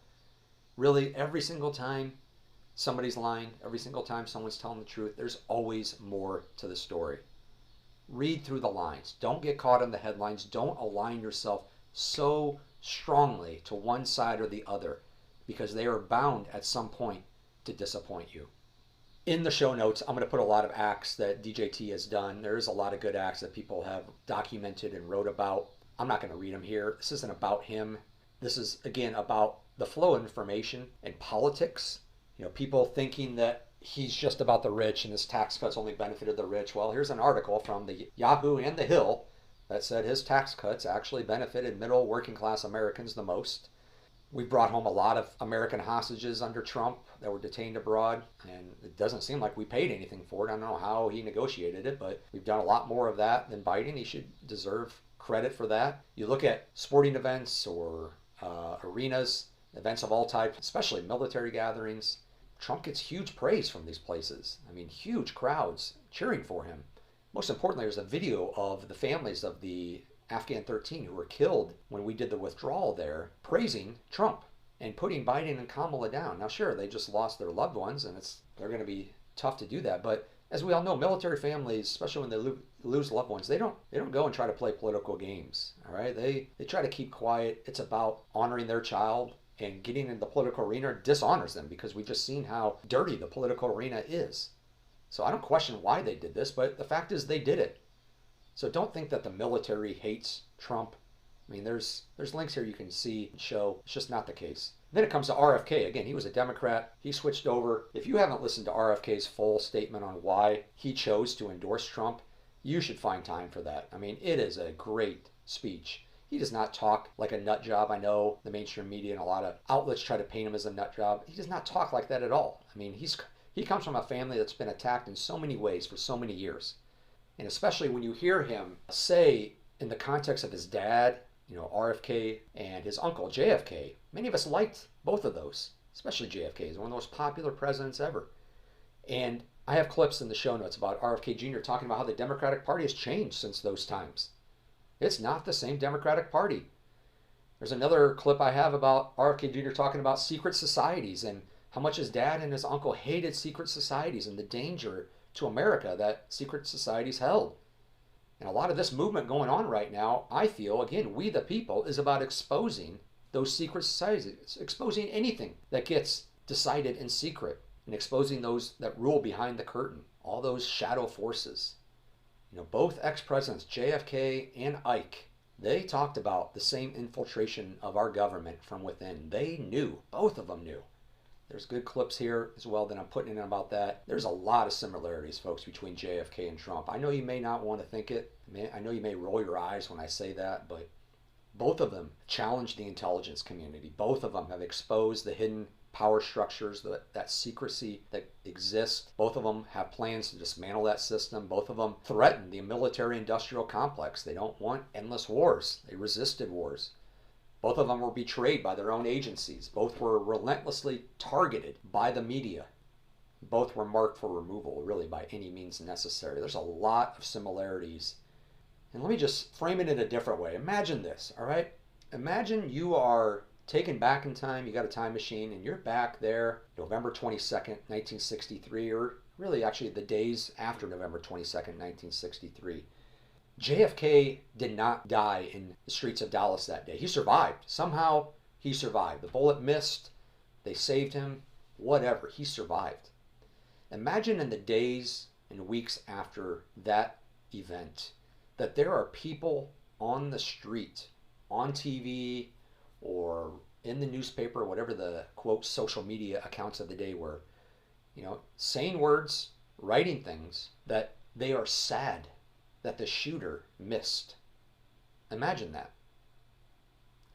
Really, every single time somebody's lying, every single time someone's telling the truth, there's always more to the story. Read through the lines. Don't get caught in the headlines. Don't align yourself so strongly to one side or the other, because they are bound at some point to disappoint you. In the show notes, I'm going to put a lot of acts that DJT has done. There's a lot of good acts that people have documented and wrote about. I'm not going to read them here. This isn't about him. This is, again, about the flow of information and politics. People thinking that he's just about the rich and his tax cuts only benefited the rich. Well, here's an article from the Yahoo and the Hill that said his tax cuts actually benefited middle working class Americans the most. We brought home a lot of American hostages under Trump that were detained abroad, and it doesn't seem like we paid anything for it. I don't know how he negotiated it, but we've done a lot more of that than Biden. He should deserve credit for that. You look at sporting events or arenas, events of all types, especially military gatherings. Trump gets huge praise from these places. I mean, huge crowds cheering for him. Most importantly, there's a video of the families of the Afghan 13 who were killed when we did the withdrawal there, praising Trump and putting Biden and Kamala down. Now, sure, they just lost their loved ones, and they're going to be tough to do that. But as we all know, military families, especially when they lose loved ones, they don't go and try to play political games. All right, they try to keep quiet. It's about honoring their child. And getting in the political arena dishonors them, because we've just seen how dirty the political arena is. So I don't question why they did this, but the fact is they did it. So don't think that the military hates Trump. I mean, there's links here you can see and show. It's just not the case. Then it comes to RFK. Again, he was a Democrat. He switched over. If you haven't listened to RFK's full statement on why he chose to endorse Trump, you should find time for that. I mean, it is a great speech. He does not talk like a nut job. I know the mainstream media and a lot of outlets try to paint him as a nut job. He does not talk like that at all. I mean, he comes from a family that's been attacked in so many ways for so many years. And especially when you hear him say, in the context of his dad, RFK, and his uncle, JFK, many of us liked both of those, especially JFK. He's one of the most popular presidents ever. And I have clips in the show notes about RFK Jr. talking about how the Democratic Party has changed since those times. It's not the same Democratic Party. There's another clip I have about RFK Jr. talking about secret societies and how much his dad and his uncle hated secret societies and the danger to America that secret societies held. And a lot of this movement going on right now, I feel, again, we the people, is about exposing those secret societies, exposing anything that gets decided in secret, and exposing those that rule behind the curtain, all those shadow forces. Both ex-presidents, JFK and Ike, they talked about the same infiltration of our government from within. They knew, both of them knew. There's good clips here as well that I'm putting in about that. There's a lot of similarities, folks, between JFK and Trump. I know you may not want to think it. I know you may roll your eyes when I say that, but both of them challenged the intelligence community. Both of them have exposed the hidden power structures, that secrecy that exists. Both of them have plans to dismantle that system. Both of them threaten the military-industrial complex. They don't want endless wars. They resisted wars. Both of them were betrayed by their own agencies. Both were relentlessly targeted by the media. Both were marked for removal, really, by any means necessary. There's a lot of similarities. And let me just frame it in a different way. Imagine this, all right? Imagine you are taken back in time. You got a time machine, and you're back there November 22nd, 1963, or really actually the days after November 22nd, 1963. JFK did not die in the streets of Dallas that day. He survived. Somehow he survived. The bullet missed. They saved him. Whatever. He survived. Imagine in the days and weeks after that event that there are people on the street, on TV, or in the newspaper, whatever the quote social media accounts of the day were, saying words, writing things that they are sad that the shooter missed. Imagine that.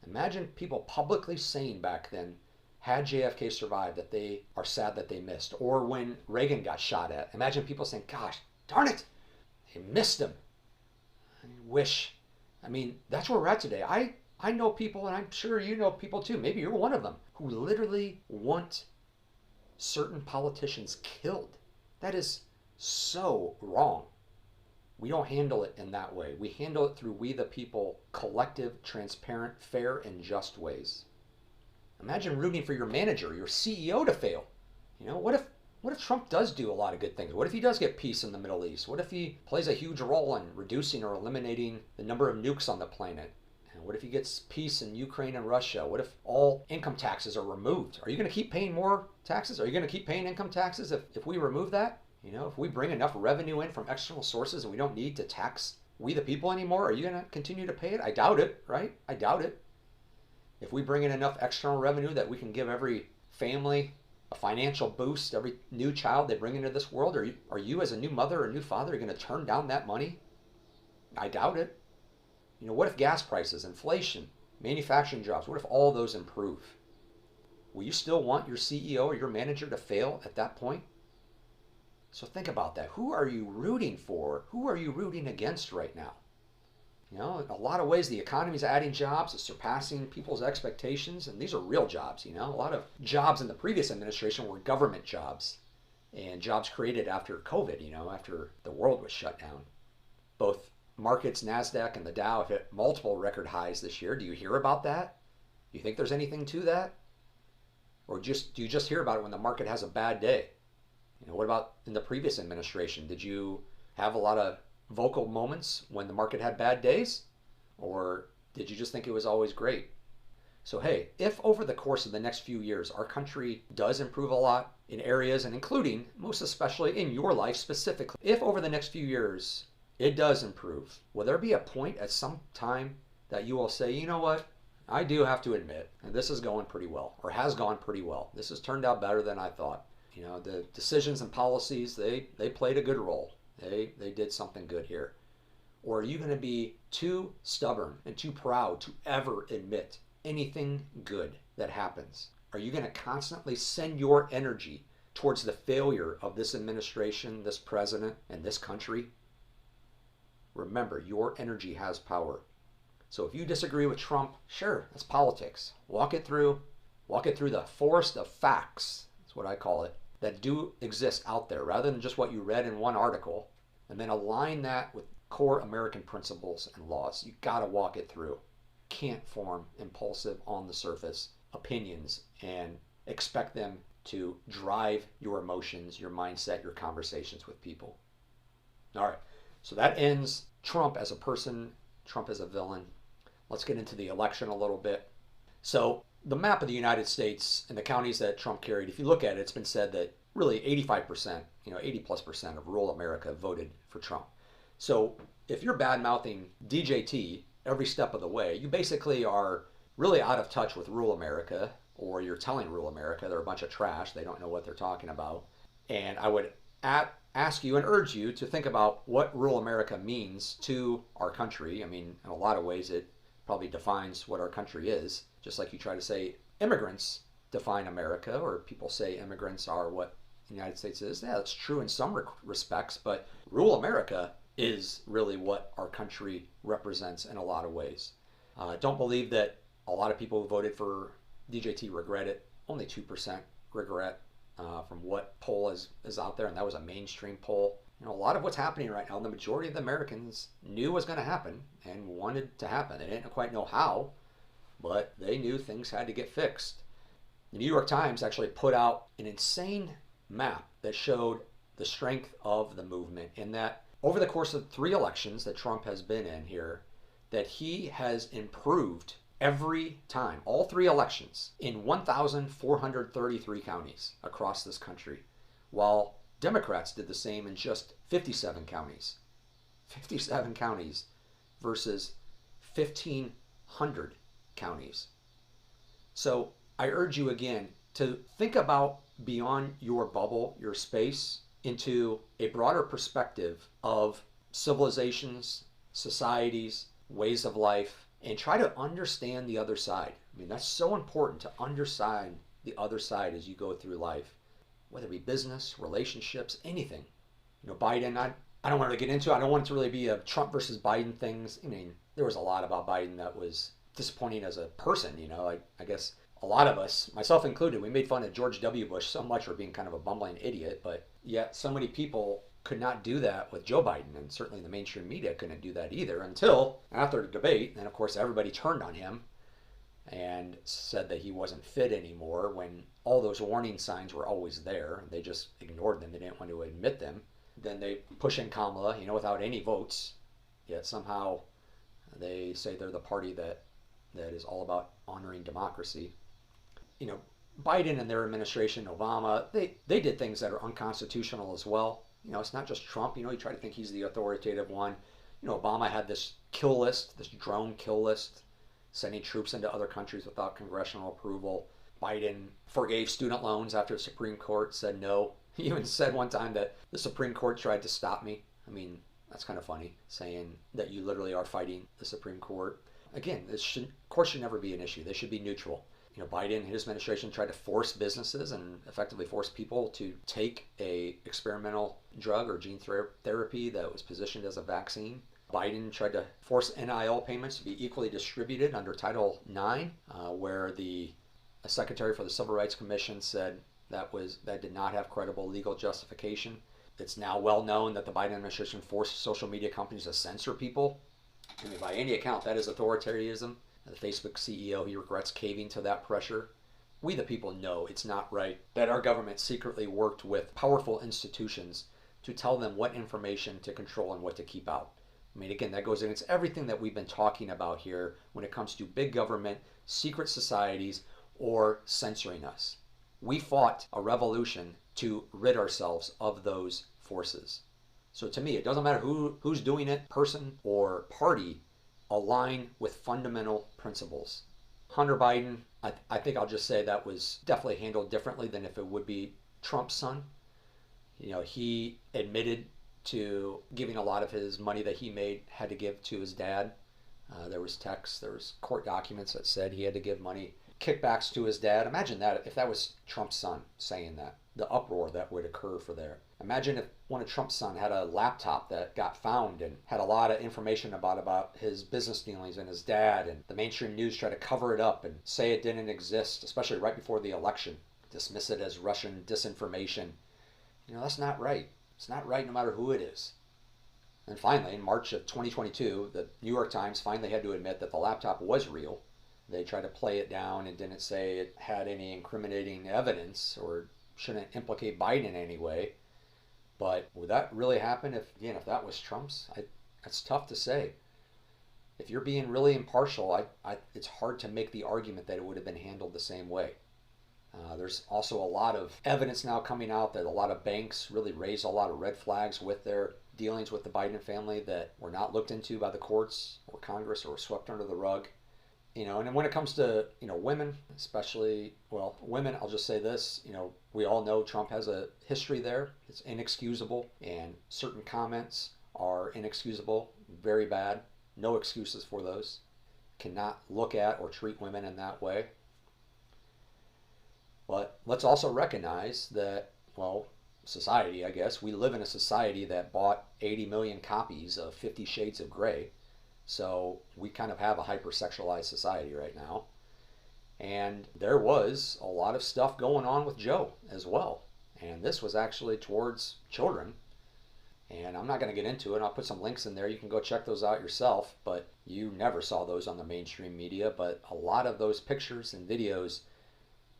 Imagine people publicly saying back then, had JFK survived, that they are sad that they missed. Or when Reagan got shot at, imagine people saying, gosh, darn it, they missed him. I wish. That's where we're at today. I know people, and I'm sure you know people too, maybe you're one of them, who literally want certain politicians killed. That is so wrong. We don't handle it in that way. We handle it through we the people, collective, transparent, fair, and just ways. Imagine rooting for your manager, your CEO to fail. What if Trump does do a lot of good things? What if he does get peace in the Middle East? What if he plays a huge role in reducing or eliminating the number of nukes on the planet? And what if he gets peace in Ukraine and Russia? What if all income taxes are removed? Are you going to keep paying more taxes? Are you going to keep paying income taxes if we remove that? If we bring enough revenue in from external sources and we don't need to tax we the people anymore, are you going to continue to pay it? I doubt it, right? I doubt it. If we bring in enough external revenue that we can give every family a financial boost, every new child they bring into this world, are you as a new mother or new father going to turn down that money? I doubt it. What if gas prices, inflation, manufacturing jobs, what if all those improve? Will you still want your CEO or your manager to fail at that point? So think about that. Who are you rooting for? Who are you rooting against right now? In a lot of ways, the economy is adding jobs. It's surpassing people's expectations. And these are real jobs, A lot of jobs in the previous administration were government jobs and jobs created after COVID, after the world was shut down. Both markets, NASDAQ, and the Dow have hit multiple record highs this year. Do you hear about that? Do you think there's anything to that? Or do you just hear about it when the market has a bad day? What about in the previous administration? Did you have a lot of vocal moments when the market had bad days? Or did you just think it was always great? So hey, if over the course of the next few years our country does improve a lot in areas, and including, most especially in your life specifically, if over the next few years It does improve. Will there be a point at some time that you will say, you know what? I do have to admit, and this is going pretty well, or has gone pretty well. This has turned out better than I thought. You know, the decisions and policies, they played a good role. They did something good here. Or are you going to be too stubborn and too proud to ever admit anything good that happens? Are you going to constantly send your energy towards the failure of this administration, this president, and this country? Remember, your energy has power. So if you disagree with Trump, sure, that's politics. Walk it through the forest of facts, that's what I call it, that do exist out there, rather than just what you read in one article, and then align that with core American principles and laws. You gotta walk it through. Can't form impulsive, on the surface opinions and expect them to drive your emotions, your mindset, your conversations with people. All right, so that ends Trump as a person, Trump as a villain. Let's get into the election a little bit. So the map of the United States and the counties that Trump carried, if you look at it, it's been said that really 85%, 80+% of rural America voted for Trump. So if you're bad-mouthing DJT every step of the way, you basically are really out of touch with rural America, or you're telling rural America they're a bunch of trash, they don't know what they're talking about. And I would ask you and urge you to think about what rural America means to our country. I mean, in a lot of ways, it probably defines what our country is. Just like you try to say immigrants define America, or people say immigrants are what the United States is. Yeah, that's true in some respects, but rural America is really what our country represents in a lot of ways. Don't believe that a lot of people who voted for DJT regret it. Only 2% regret from what poll is out there, and that was a mainstream poll. A lot of what's happening right now, the majority of the Americans knew was going to happen and wanted to happen. They didn't quite know how, but they knew things had to get fixed. The New York Times actually put out an insane map that showed the strength of the movement, in that over the course of 3 elections that Trump has been in here, that he has improved every time, all 3 elections, in 1,433 counties across this country, while Democrats did the same in just 57 counties. 57 counties versus 1,500 counties. So I urge you again to think about beyond your bubble, your space, into a broader perspective of civilizations, societies, ways of life, and try to understand the other side. I mean, that's so important, to understand the other side as you go through life, whether it be business, relationships, anything. Biden, I don't want to get into it. I don't want it to really be a Trump versus Biden things. I mean, there was a lot about Biden that was disappointing as a person. I guess a lot of us, myself included, we made fun of George W. Bush so much for being kind of a bumbling idiot, but yet so many people could not do that with Joe Biden, and certainly the mainstream media couldn't do that either until after the debate. And of course, everybody turned on him and said that he wasn't fit anymore, when all those warning signs were always there. They just ignored them. They didn't want to admit them. Then they push in Kamala, without any votes, yet somehow they say they're the party that is all about honoring democracy. Biden and their administration, Obama, they did things that are unconstitutional as well. It's not just Trump. You try to think he's the authoritative one. Obama had this kill list, this drone kill list, sending troops into other countries without congressional approval. Biden forgave student loans after the Supreme Court said no. He even said one time that the Supreme Court tried to stop me. I mean, that's kind of funny, saying that you literally are fighting the Supreme Court. Again, courts should never be an issue. They should be neutral. Biden and his administration tried to force businesses and effectively force people to take a experimental drug or gene therapy that was positioned as a vaccine. Biden tried to force NIL payments to be equally distributed under Title IX, where the Secretary for the Civil Rights Commission said that did not have credible legal justification. It's now well known that the Biden administration forced social media companies to censor people. I mean, by any account, that is authoritarianism. The Facebook CEO, he regrets caving to that pressure. We, the people, know it's not right that our government secretly worked with powerful institutions to tell them what information to control and what to keep out. I mean, again, that goes against everything that we've been talking about here when it comes to big government, secret societies, or censoring us. We fought a revolution to rid ourselves of those forces. So to me, it doesn't matter who's doing it, person or party, align with fundamental principles. Hunter Biden, I think I'll just say that was definitely handled differently than if it would be Trump's son. He admitted to giving a lot of his money that he made had to give to his dad. There was texts, there was court documents that said he had to give money, kickbacks to his dad. Imagine that if that was Trump's son saying that, the uproar that would occur for there. Imagine if one of Trump's son had a laptop that got found and had a lot of information about his business dealings and his dad, and the mainstream news tried to cover it up and say it didn't exist, especially right before the election, dismiss it as Russian disinformation. That's not right. It's not right no matter who it is. And finally, in March of 2022, the New York Times finally had to admit that the laptop was real. They tried to play it down and didn't say it had any incriminating evidence or shouldn't implicate Biden in any way. But would that really happen if that was Trump's? That's tough to say. If you're being really impartial, it's hard to make the argument that it would have been handled the same way. There's also a lot of evidence now coming out that a lot of banks really raised a lot of red flags with their dealings with the Biden family that were not looked into by the courts or Congress or swept under the rug. And then when it comes to, women, especially, women, I'll just say this, we all know Trump has a history there. It's inexcusable, and certain comments are inexcusable, very bad. No excuses for those. Cannot look at or treat women in that way. But let's also recognize that, society, I guess, we live in a society that bought 80 million copies of 50 Shades of Grey. So we kind of have a hypersexualized society right now. And there was a lot of stuff going on with Joe as well. And this was actually towards children. And I'm not going to get into it. I'll put some links in there. You can go check those out yourself. But you never saw those on the mainstream media. But a lot of those pictures and videos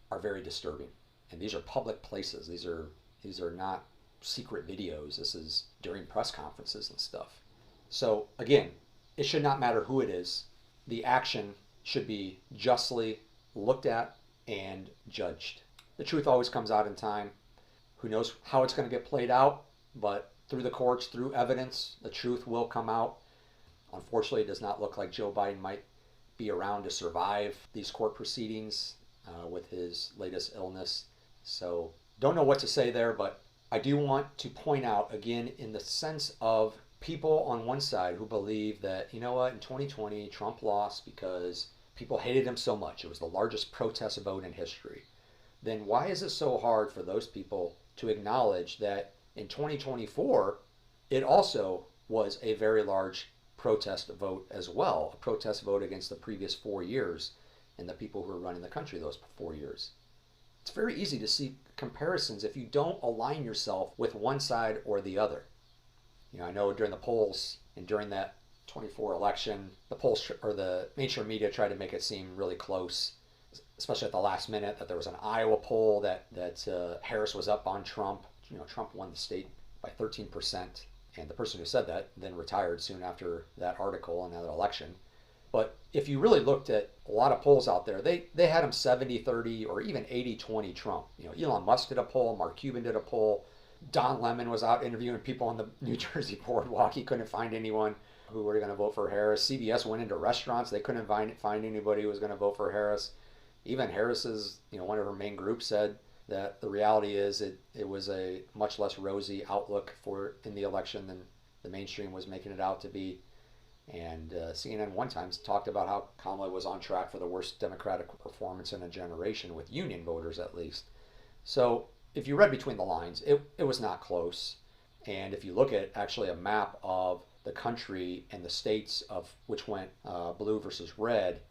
are very disturbing. And these are public places. These are not secret videos. This is during press conferences and stuff. So again, it should not matter who it is. The action should be justly looked at and judged. The truth always comes out in time. Who knows how it's going to get played out, but through the courts, through evidence, the truth will come out. Unfortunately, it does not look like Joe Biden might be around to survive these court proceedings with his latest illness. So don't know what to say there, but I do want to point out again in the sense of people on one side who believe that, in 2020 Trump lost because people hated him so much. It was the largest protest vote in history. Then why is it so hard for those people to acknowledge that in 2024 it also was a very large protest vote as well, a protest vote against the previous 4 years and the people who were running the country those 4 years? It's very easy to see comparisons if you don't align yourself with one side or the other. I know during the polls and during that 24 election, the polls or the mainstream media tried to make it seem really close, especially at the last minute, that there was an Iowa poll that Harris was up on Trump. Trump won the state by 13%, and the person who said that then retired soon after that article and that election. But if you really looked at a lot of polls out there, they had him 70-30 or even 80-20 Trump. Elon Musk did a poll, Mark Cuban did a poll. Don Lemon was out interviewing people on the New Jersey boardwalk. He couldn't find anyone who were going to vote for Harris. CBS went into restaurants. They couldn't find anybody who was going to vote for Harris. Even Harris's, one of her main groups said that the reality is it was a much less rosy outlook in the election than the mainstream was making it out to be. And CNN one time talked about how Kamala was on track for the worst Democratic performance in a generation with union voters at least. So if you read between the lines, it was not close. And if you look at actually a map of the country and the states of which went blue versus red,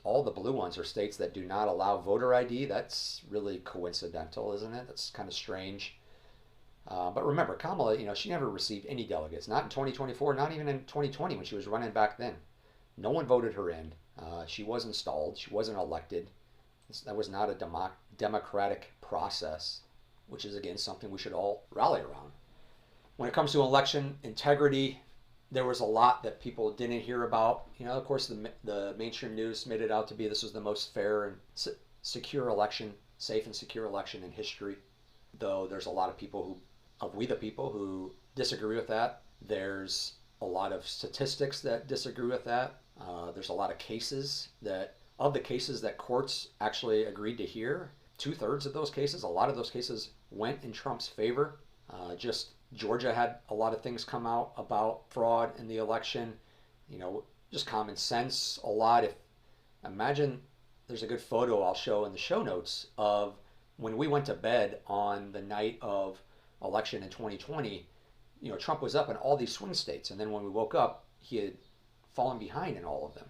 all the blue ones are states that do not allow voter ID. That's really coincidental, isn't it? That's kind of strange. But remember, Kamala, she never received any delegates. Not in 2024, not even in 2020 when she was running back then. No one voted her in. She was installed. She wasn't elected. That was not a democratic process, which is, again, something we should all rally around. When it comes to election integrity, there was a lot that people didn't hear about. Of course, the mainstream news made it out to be this was the most fair and secure election, safe and secure election in history. Though there's a lot of people we the people who disagree with that. There's a lot of statistics that disagree with that. There's a lot of cases that, of the cases that courts actually agreed to hear, 2/3 of those cases, a lot of those cases went in Trump's favor. Just Georgia had a lot of things come out about fraud in the election. Just common sense a lot. If imagine there's a good photo I'll show in the show notes of when we went to bed on the night of election in 2020. Trump was up in all these swing states, and then when we woke up, he had fallen behind in all of them.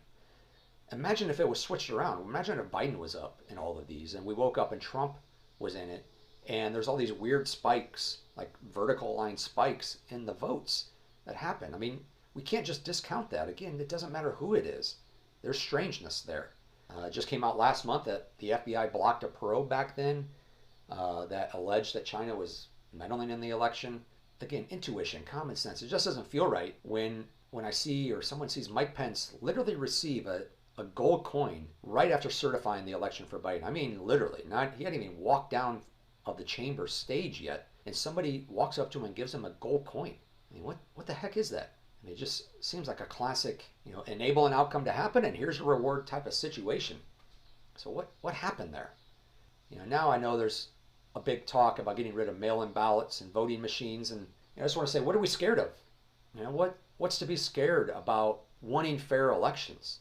Imagine if it was switched around. Imagine if Biden was up in all of these, and we woke up and Trump was in it, and there's all these weird spikes, like vertical line spikes in the votes that happen. I mean, we can't just discount that. Again, it doesn't matter who it is. There's strangeness there. It just came out last month that the FBI blocked a probe back then that alleged that China was meddling in the election. Again, intuition, common sense. It just doesn't feel right when I see or someone sees Mike Pence literally receive a gold coin right after certifying the election for Biden. I mean, literally. He hadn't even walked down of the chamber stage yet, and somebody walks up to him and gives him a gold coin. I mean, what the heck is that? I mean, it just seems like a classic, enable an outcome to happen, and here's a reward type of situation. So what happened there? Now I know there's a big talk about getting rid of mail-in ballots and voting machines, and I just want to say, what are we scared of? What's to be scared about wanting fair elections?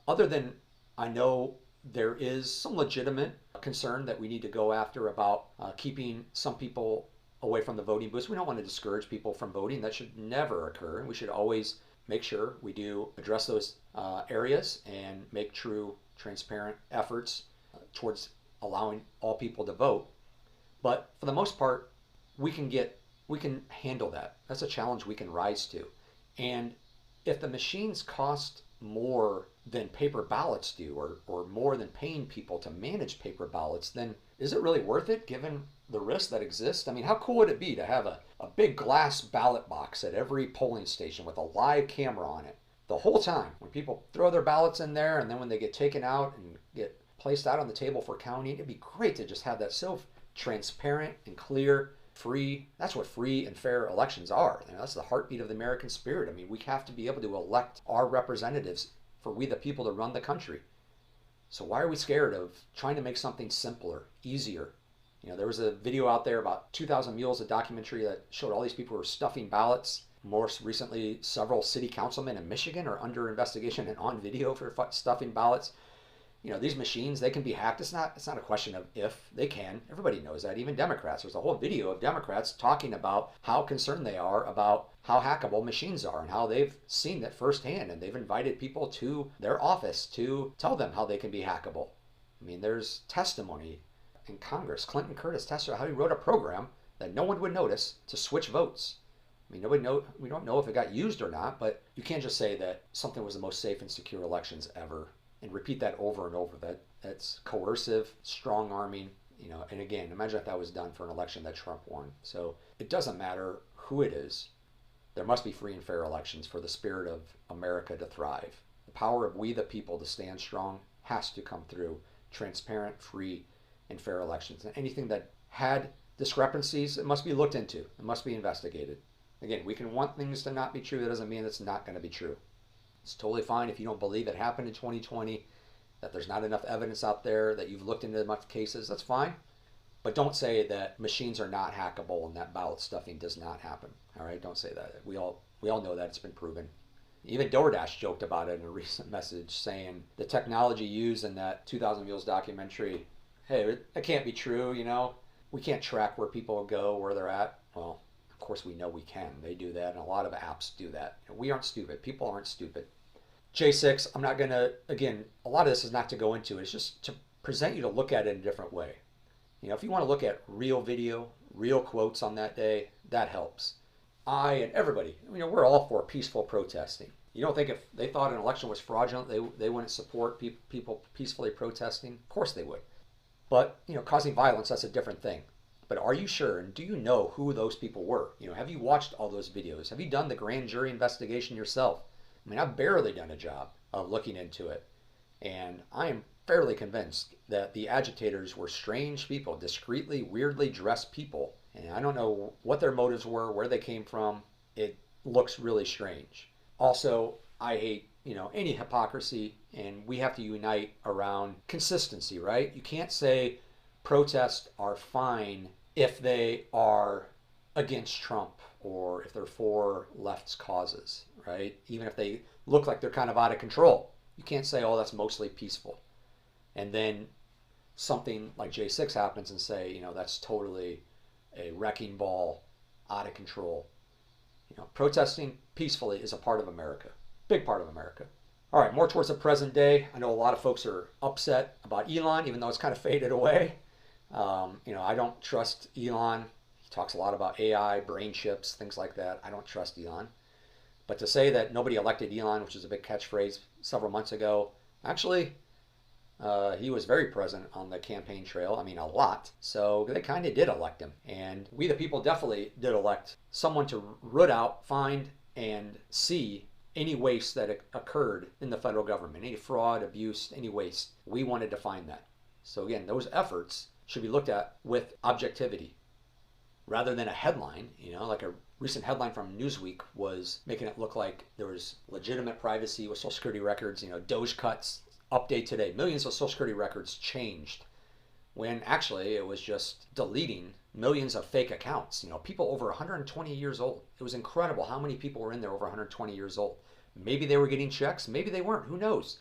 Other than I know there is some legitimate concern that we need to go after about keeping some people away from the voting booths. We don't want to discourage people from voting. That should never occur, and we should always make sure we do address those areas and make true, transparent efforts towards allowing all people to vote. But for the most part, we can handle that. That's a challenge we can rise to. And if the machines cost more than paper ballots do, or more than paying people to manage paper ballots, then is it really worth it given the risks that exist? I mean, how cool would it be to have a big glass ballot box at every polling station with a live camera on it the whole time when people throw their ballots in there, and then when they get taken out and get placed out on the table for counting? It'd be great to just have that so transparent and clear, free. That's what free and fair elections are. That's the heartbeat of the American spirit. I mean, we have to be able to elect our representatives for we the people to run the country. So why are we scared of trying to make something simpler, easier? There was a video out there about 2,000 Mules, a documentary that showed all these people who were stuffing ballots. More recently, several city councilmen in Michigan are under investigation and on video for stuffing ballots. These machines, they can be hacked. It's not a question of if. They can. Everybody knows that. Even Democrats. There's a whole video of Democrats talking about how concerned they are about how hackable machines are and how they've seen that firsthand, and they've invited people to their office to tell them how they can be hackable. I mean, there's testimony in Congress. Clinton Curtis testified how he wrote a program that no one would notice to switch votes. I mean, we don't know if it got used or not, but you can't just say that something was the most safe and secure elections ever and repeat that over and over. That's coercive, strong arming, and again, imagine if that was done for an election that Trump won. So it doesn't matter who it is. There must be free and fair elections for the spirit of America to thrive. The power of we the people to stand strong has to come through transparent, free, and fair elections. And anything that had discrepancies, it must be looked into. It must be investigated. Again, we can want things to not be true. That doesn't mean it's not going to be true. It's totally fine if you don't believe it happened in 2020, that there's not enough evidence out there, that you've looked into enough cases. That's fine. But don't say that machines are not hackable and that ballot stuffing does not happen. All right? Don't say that. We all know that. It's been proven. Even DoorDash joked about it in a recent message, saying the technology used in that 2,000 Mules documentary, hey, it can't be true, We can't track where people go, where they're at. Well, of course we know we can. They do that, and a lot of apps do that. We aren't stupid. People aren't stupid. J6, I'm not going to, again, a lot of this is not to go into. It's just to present you to look at it in a different way. If you want to look at real video, real quotes on that day, that helps. I and everybody, we're all for peaceful protesting. You don't think if they thought an election was fraudulent, they wouldn't support people peacefully protesting? Of course they would. But, causing violence, that's a different thing. But are you sure, and do you know who those people were? Have you watched all those videos? Have you done the grand jury investigation yourself? I mean, I've barely done a job of looking into it. And I am fairly convinced that the agitators were strange people, discreetly, weirdly dressed people And I don't know what their motives were, where they came from. It looks really strange. Also, I hate, any hypocrisy, and we have to unite around consistency, right? You can't say protests are fine if they are against Trump or if they're for left's causes, right? Even if they look like they're kind of out of control. You can't say, oh, that's mostly peaceful. And then something like J6 happens and say, that's totally a wrecking ball, out of control. Protesting peacefully is a part of America, big part of America. All right, more towards the present day. I know a lot of folks are upset about Elon, even though it's kind of faded away. I don't trust Elon. He talks a lot about AI, brain chips, things like that. I don't trust Elon. But to say that nobody elected Elon, which is a big catchphrase several months ago, actually, he was very present on the campaign trail. I mean, a lot. So they kind of did elect him. And we, the people, definitely did elect someone to root out, find, and see any waste that occurred in the federal government, any fraud, abuse, any waste. We wanted to find that. So again, those efforts should be looked at with objectivity rather than a headline. Like a recent headline from Newsweek was making it look like there was legitimate privacy with Social Security records, Doge cuts, update today, millions of Social Security records changed, when actually it was just deleting millions of fake accounts. People over 120 years old. It was incredible how many people were in there over 120 years old. Maybe they were getting checks, maybe they weren't, who knows?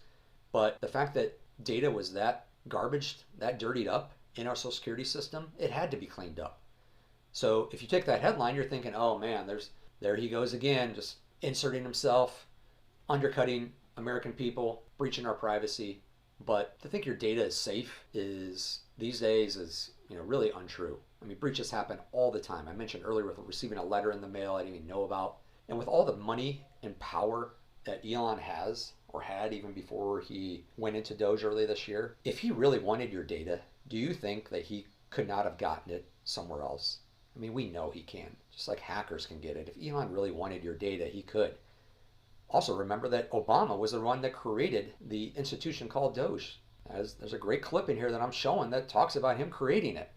But the fact that data was that garbaged, that dirtied up in our Social Security system, it had to be cleaned up. So if you take that headline, you're thinking, oh man, there he goes again, just inserting himself, undercutting American people, breaching our privacy. But to think your data is safe is these days is really untrue. I mean, breaches happen all the time. I mentioned earlier with receiving a letter in the mail I didn't even know about. And with all the money and power that Elon has, or had even before he went into Doge early this year, if he really wanted your data, do you think that he could not have gotten it somewhere else? I mean, we know he can. Just like hackers can get it. If Elon really wanted your data, he could. Also, remember that Obama was the one that created the institution called Doge. There's a great clip in here that I'm showing that talks about him creating it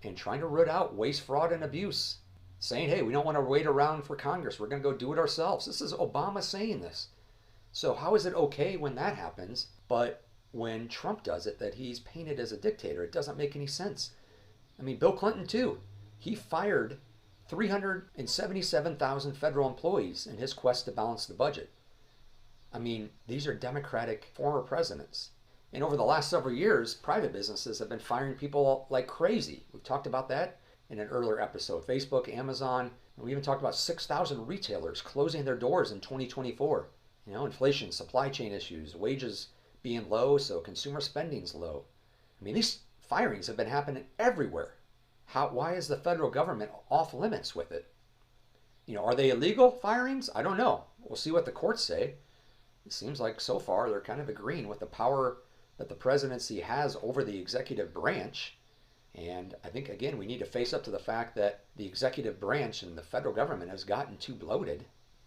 and trying to root out waste, fraud, and abuse. Saying, hey, we don't want to wait around for Congress. We're going to go do it ourselves. This is Obama saying this. So how is it okay when that happens, but when Trump does it, that he's painted as a dictator? It doesn't make any sense. I mean, Bill Clinton, too. He fired 377,000 federal employees in his quest to balance the budget. I mean, these are Democratic former presidents. And over the last several years, private businesses have been firing people like crazy. We've talked about that in an earlier episode. Facebook, Amazon, and we even talked about 6,000 retailers closing their doors in 2024. Inflation, supply chain issues, wages being low, so consumer spending's low. I mean, these firings have been happening everywhere. Why is the federal government off limits with it? Are they illegal firings? I don't know. We'll see what the courts say. It seems like so far they're kind of agreeing with the power that the presidency has over the executive branch. And I think, again, we need to face up to the fact that the executive branch and the federal government has gotten too bloated.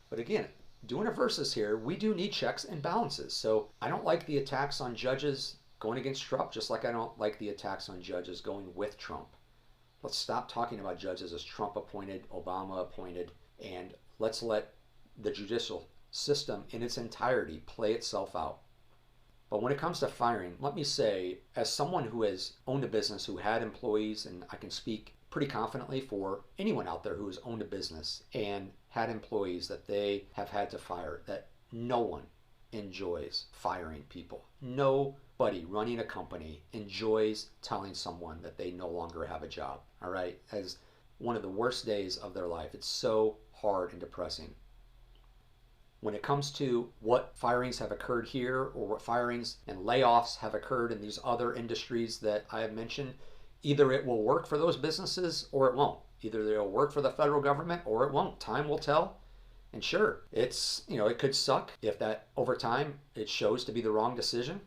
But again, doing a versus here, we do need checks and balances. So I don't like the attacks on judges going against Trump, just like I don't like the attacks on judges going with Trump. Let's stop talking about judges as Trump appointed, Obama appointed, and let's let the judicial system in its entirety play itself out. But when it comes to firing, let me say, as someone who has owned a business, who had employees, and I can speak pretty confidently for anyone out there who has owned a business and had employees that they have had to fire, that no one enjoys firing people. Nobody running a company enjoys telling someone that they no longer have a job, all right? As one of the worst days of their life. It's so hard and depressing. When it comes to what firings have occurred here, or what firings and layoffs have occurred in these other industries that I have mentioned, either it will work for those businesses or it won't. Either they'll work for the federal government or it won't. Time will tell. And sure, it could suck if that over time it shows to be the wrong decision,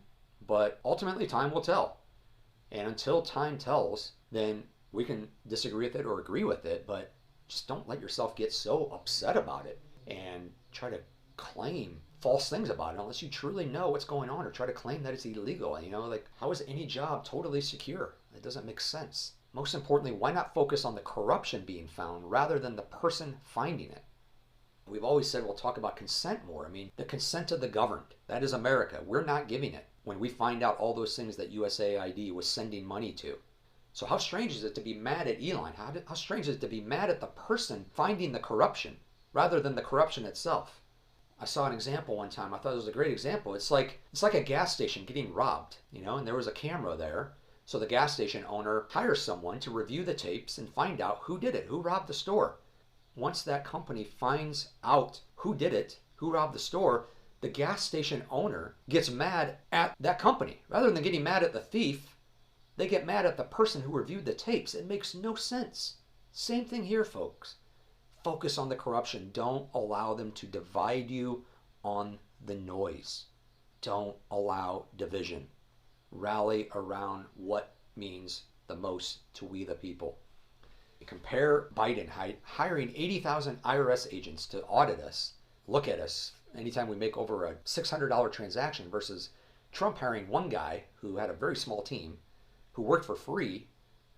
but ultimately time will tell. And until time tells, then we can disagree with it or agree with it, but just don't let yourself get so upset about it and try to claim false things about it unless you truly know what's going on, or try to claim that it's illegal. Like, how is any job totally secure? It doesn't make sense. most importantly, why not focus on the corruption being found rather than the person finding it? We've always said we'll talk about consent more. I mean, the consent of the governed. That is America. We're not giving it when we find out all those things that USAID was sending money to. So how strange is it to be mad at Elon? How strange is it to be mad at the person finding the corruption rather than the corruption itself? I saw an example one time. I thought it was a great example. It's like a gas station getting robbed, and there was a camera there. So the gas station owner hires someone to review the tapes and find out who did it, who robbed the store. Once that company finds out who did it, who robbed the store, the gas station owner gets mad at that company. Rather than getting mad at the thief, they get mad at the person who reviewed the tapes. It makes no sense. Same thing here, folks. Focus on the corruption. Don't allow them to divide you on the noise. Don't allow division. Rally around what means the most to we the people. Compare Biden hiring 80,000 IRS agents to audit us, look at us anytime we make over a $600 transaction versus Trump hiring one guy who had a very small team who worked for free,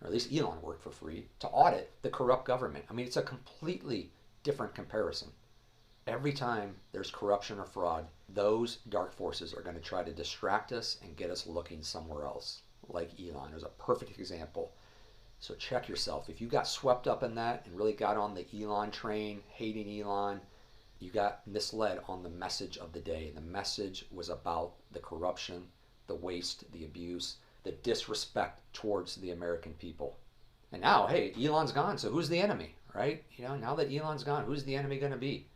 or at least Elon worked for free, to audit the corrupt government. I mean, it's a completely different comparison. Every time there's corruption or fraud, those dark forces are going to try to distract us and get us looking somewhere else, like Elon. There's a perfect example. So check yourself. If you got swept up in that and really got on the Elon train, hating Elon, you got misled on the message of the day. The message was about the corruption, the waste, the abuse, the disrespect towards the American people. And now, hey, Elon's gone, so who's the enemy, right? Now that Elon's gone, who's the enemy going to be?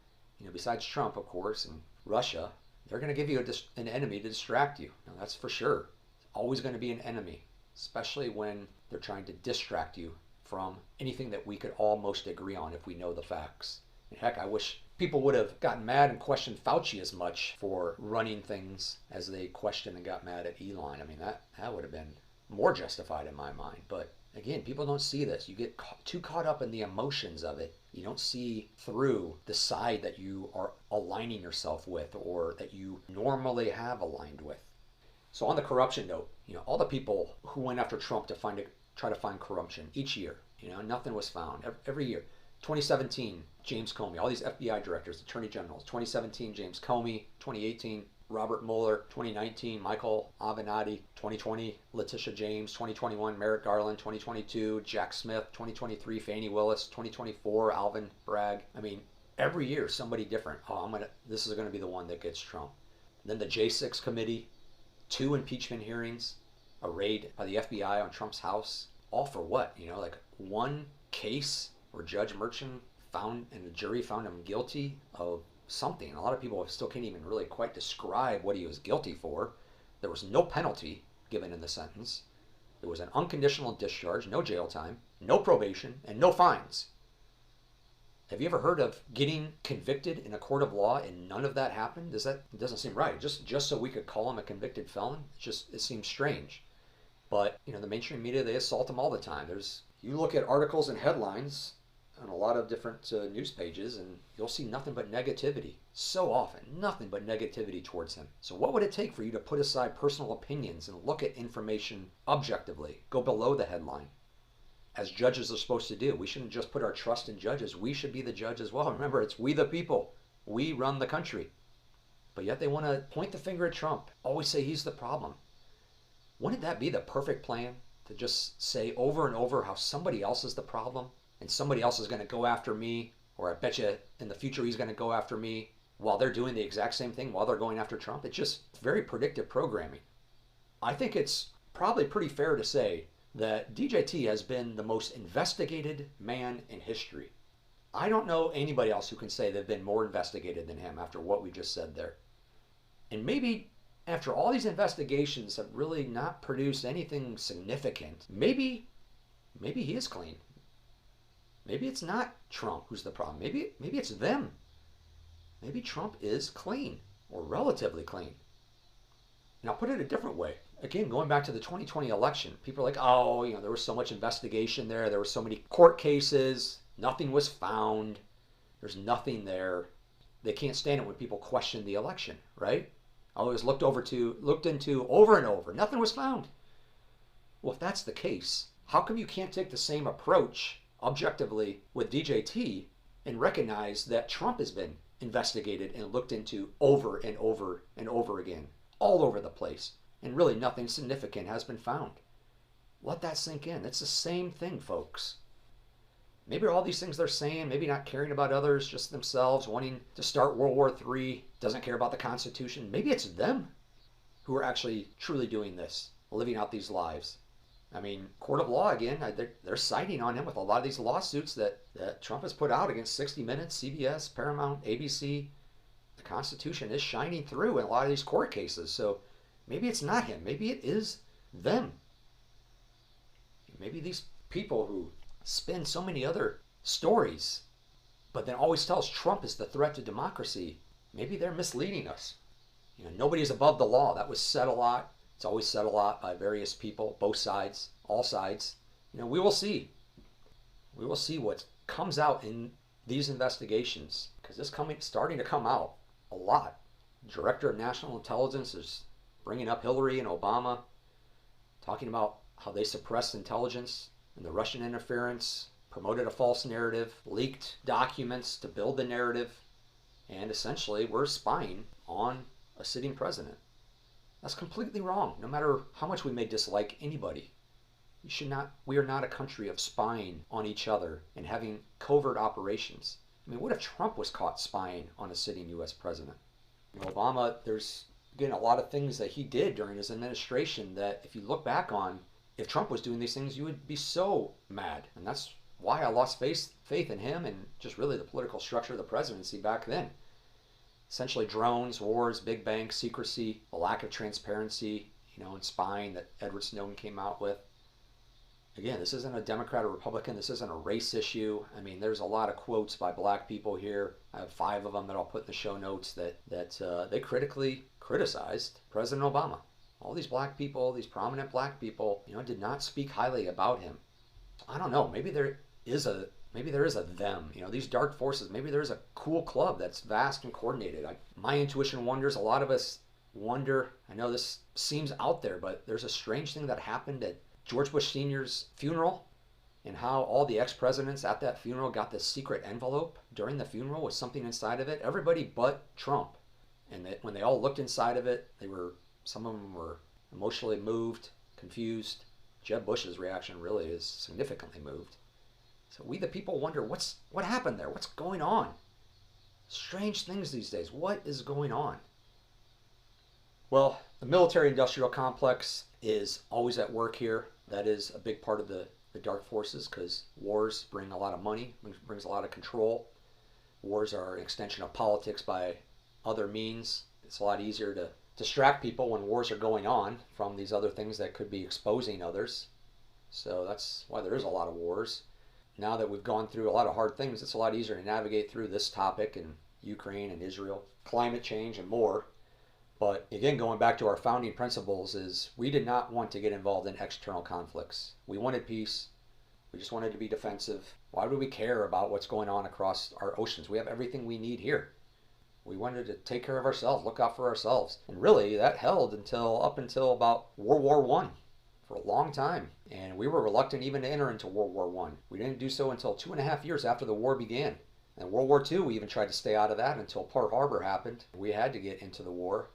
Besides Trump, of course, and Russia, they're going to give you an enemy to distract you. Now, that's for sure. It's always going to be an enemy, especially when they're trying to distract you from anything that we could all most agree on if we know the facts. And heck, I wish people would have gotten mad and questioned Fauci as much for running things as they questioned and got mad at Elon. I mean, that would have been more justified in my mind. But again, people don't see this. You get too caught up in the emotions of it. You don't see through the side that you are aligning yourself with or that you normally have aligned with. So on the corruption note, all the people who went after Trump to try to find corruption each year, nothing was found every year. 2017, James Comey, all these FBI directors, attorney generals. 2017, James Comey. 2018, Robert Mueller. 2019, Michael Avenatti. 2020, Letitia James. 2021, Merrick Garland. 2022, Jack Smith. 2023, Fani Willis. 2024, Alvin Bragg. I mean, every year somebody different. This is going to be the one that gets Trump. Then the J6 committee, 2 impeachment hearings, a raid by the FBI on Trump's house. All for what? Like one case where Judge Merchan found and the jury found him guilty of something. A lot of people still can't even really quite describe what he was guilty for. There was no penalty given in the sentence. There was an unconditional discharge, no jail time, no probation, and no fines. Have you ever heard of getting convicted in a court of law and none of that happened? It doesn't seem right. Just so we could call him a convicted felon? It seems strange. But, the mainstream media, they assault him all the time. You look at articles and headlines on a lot of different news pages and you'll see nothing but negativity. So often, nothing but negativity towards him. So what would it take for you to put aside personal opinions and look at information objectively? Go below the headline. As judges are supposed to do. We shouldn't just put our trust in judges. We should be the judge as well. Remember, it's we the people. We run the country. But yet they want to point the finger at Trump. Always say he's the problem. Wouldn't that be the perfect plan? To just say over and over how somebody else is the problem and somebody else is going to go after me, or I bet you in the future he's going to go after me while they're doing the exact same thing while they're going after Trump. It's very predictive programming. I think it's probably pretty fair to say that DJT has been the most investigated man in history. I don't know anybody else who can say they've been more investigated than him after what we just said there. And maybe after all these investigations have really not produced anything significant, maybe he is clean. Maybe it's not Trump who's the problem. Maybe it's them. Maybe Trump is clean or relatively clean. And I'll put it a different way. Again, going back to the 2020 election, people are like, there was so much investigation there. There were so many court cases. Nothing was found. There's nothing there. They can't stand it when people question the election, right? Always looked into over and over. Nothing was found. Well, if that's the case, How come you can't take the same approach objectively with DJT and recognize that Trump has been investigated and looked into over and over and over again, all over the place, and really nothing significant has been found? Let that sink in. It's the same thing, folks. Maybe all these things they're saying, maybe not caring about others, just themselves, wanting to start World War III, doesn't care about the Constitution. Maybe it's them who are actually truly doing this, living out these lives. I mean, court of law, again, they're citing on him with a lot of these lawsuits that Trump has put out against 60 Minutes, CBS, Paramount, ABC. The Constitution is shining through in a lot of these court cases. So maybe it's not him. Maybe it is them. Maybe these people who spin so many other stories, but then always tells Trump is the threat to democracy, maybe they're misleading us. Nobody's above the law. That was said a lot. It's always said a lot by various people, both sides, all sides. We will see. We will see what comes out in these investigations, because it's starting to come out a lot. The Director of National Intelligence is bringing up Hillary and Obama, talking about how they suppressed intelligence and the Russian interference, promoted a false narrative, leaked documents to build the narrative, and essentially we're spying on a sitting president. That's completely wrong, no matter how much we may dislike anybody. We are not a country of spying on each other and having covert operations. I mean, what if Trump was caught spying on a sitting U.S. president? Obama, there's, again, a lot of things that he did during his administration that if you look back on, if Trump was doing these things, you would be so mad. And that's why I lost faith in him and just really the political structure of the presidency back then. Essentially drones, wars, big banks, secrecy, a lack of transparency, and spying that Edward Snowden came out with. Again, this isn't a Democrat or Republican. This isn't a race issue. I mean, there's a lot of quotes by black people here. I have 5 of them that I'll put in the show notes that they critically criticized President Obama. All these black people, these prominent black people, did not speak highly about him. I don't know. Maybe there is a them. These dark forces. Maybe there's a cool club that's vast and coordinated. My intuition wonders. A lot of us wonder. I know this seems out there, but there's a strange thing that happened at George Bush Sr.'s funeral, and how all the ex-presidents at that funeral got this secret envelope during the funeral with something inside of it. Everybody but Trump. And that when they all looked inside of it, some of them were emotionally moved, confused. Jeb Bush's reaction really is significantly moved. So we the people wonder, what happened there? What's going on? Strange things these days. What is going on? Well, the military-industrial complex is always at work here. That is a big part of the dark forces, because wars bring a lot of money, brings a lot of control. Wars are an extension of politics by other means. It's a lot easier to distract people when wars are going on from these other things that could be exposing others. So that's why there is a lot of wars. Now that we've gone through a lot of hard things, it's a lot easier to navigate through this topic in Ukraine and Israel, climate change and more. But again, going back to our founding principles, is we did not want to get involved in external conflicts. We wanted peace. We just wanted to be defensive. Why do we care about what's going on across our oceans? We have everything we need here. We wanted to take care of ourselves, look out for ourselves. And really, that held up until about World War I for a long time. And we were reluctant even to enter into World War I. We didn't do so until 2.5 years after the war began. And World War II, we even tried to stay out of that until Pearl Harbor happened. We had to get into the war.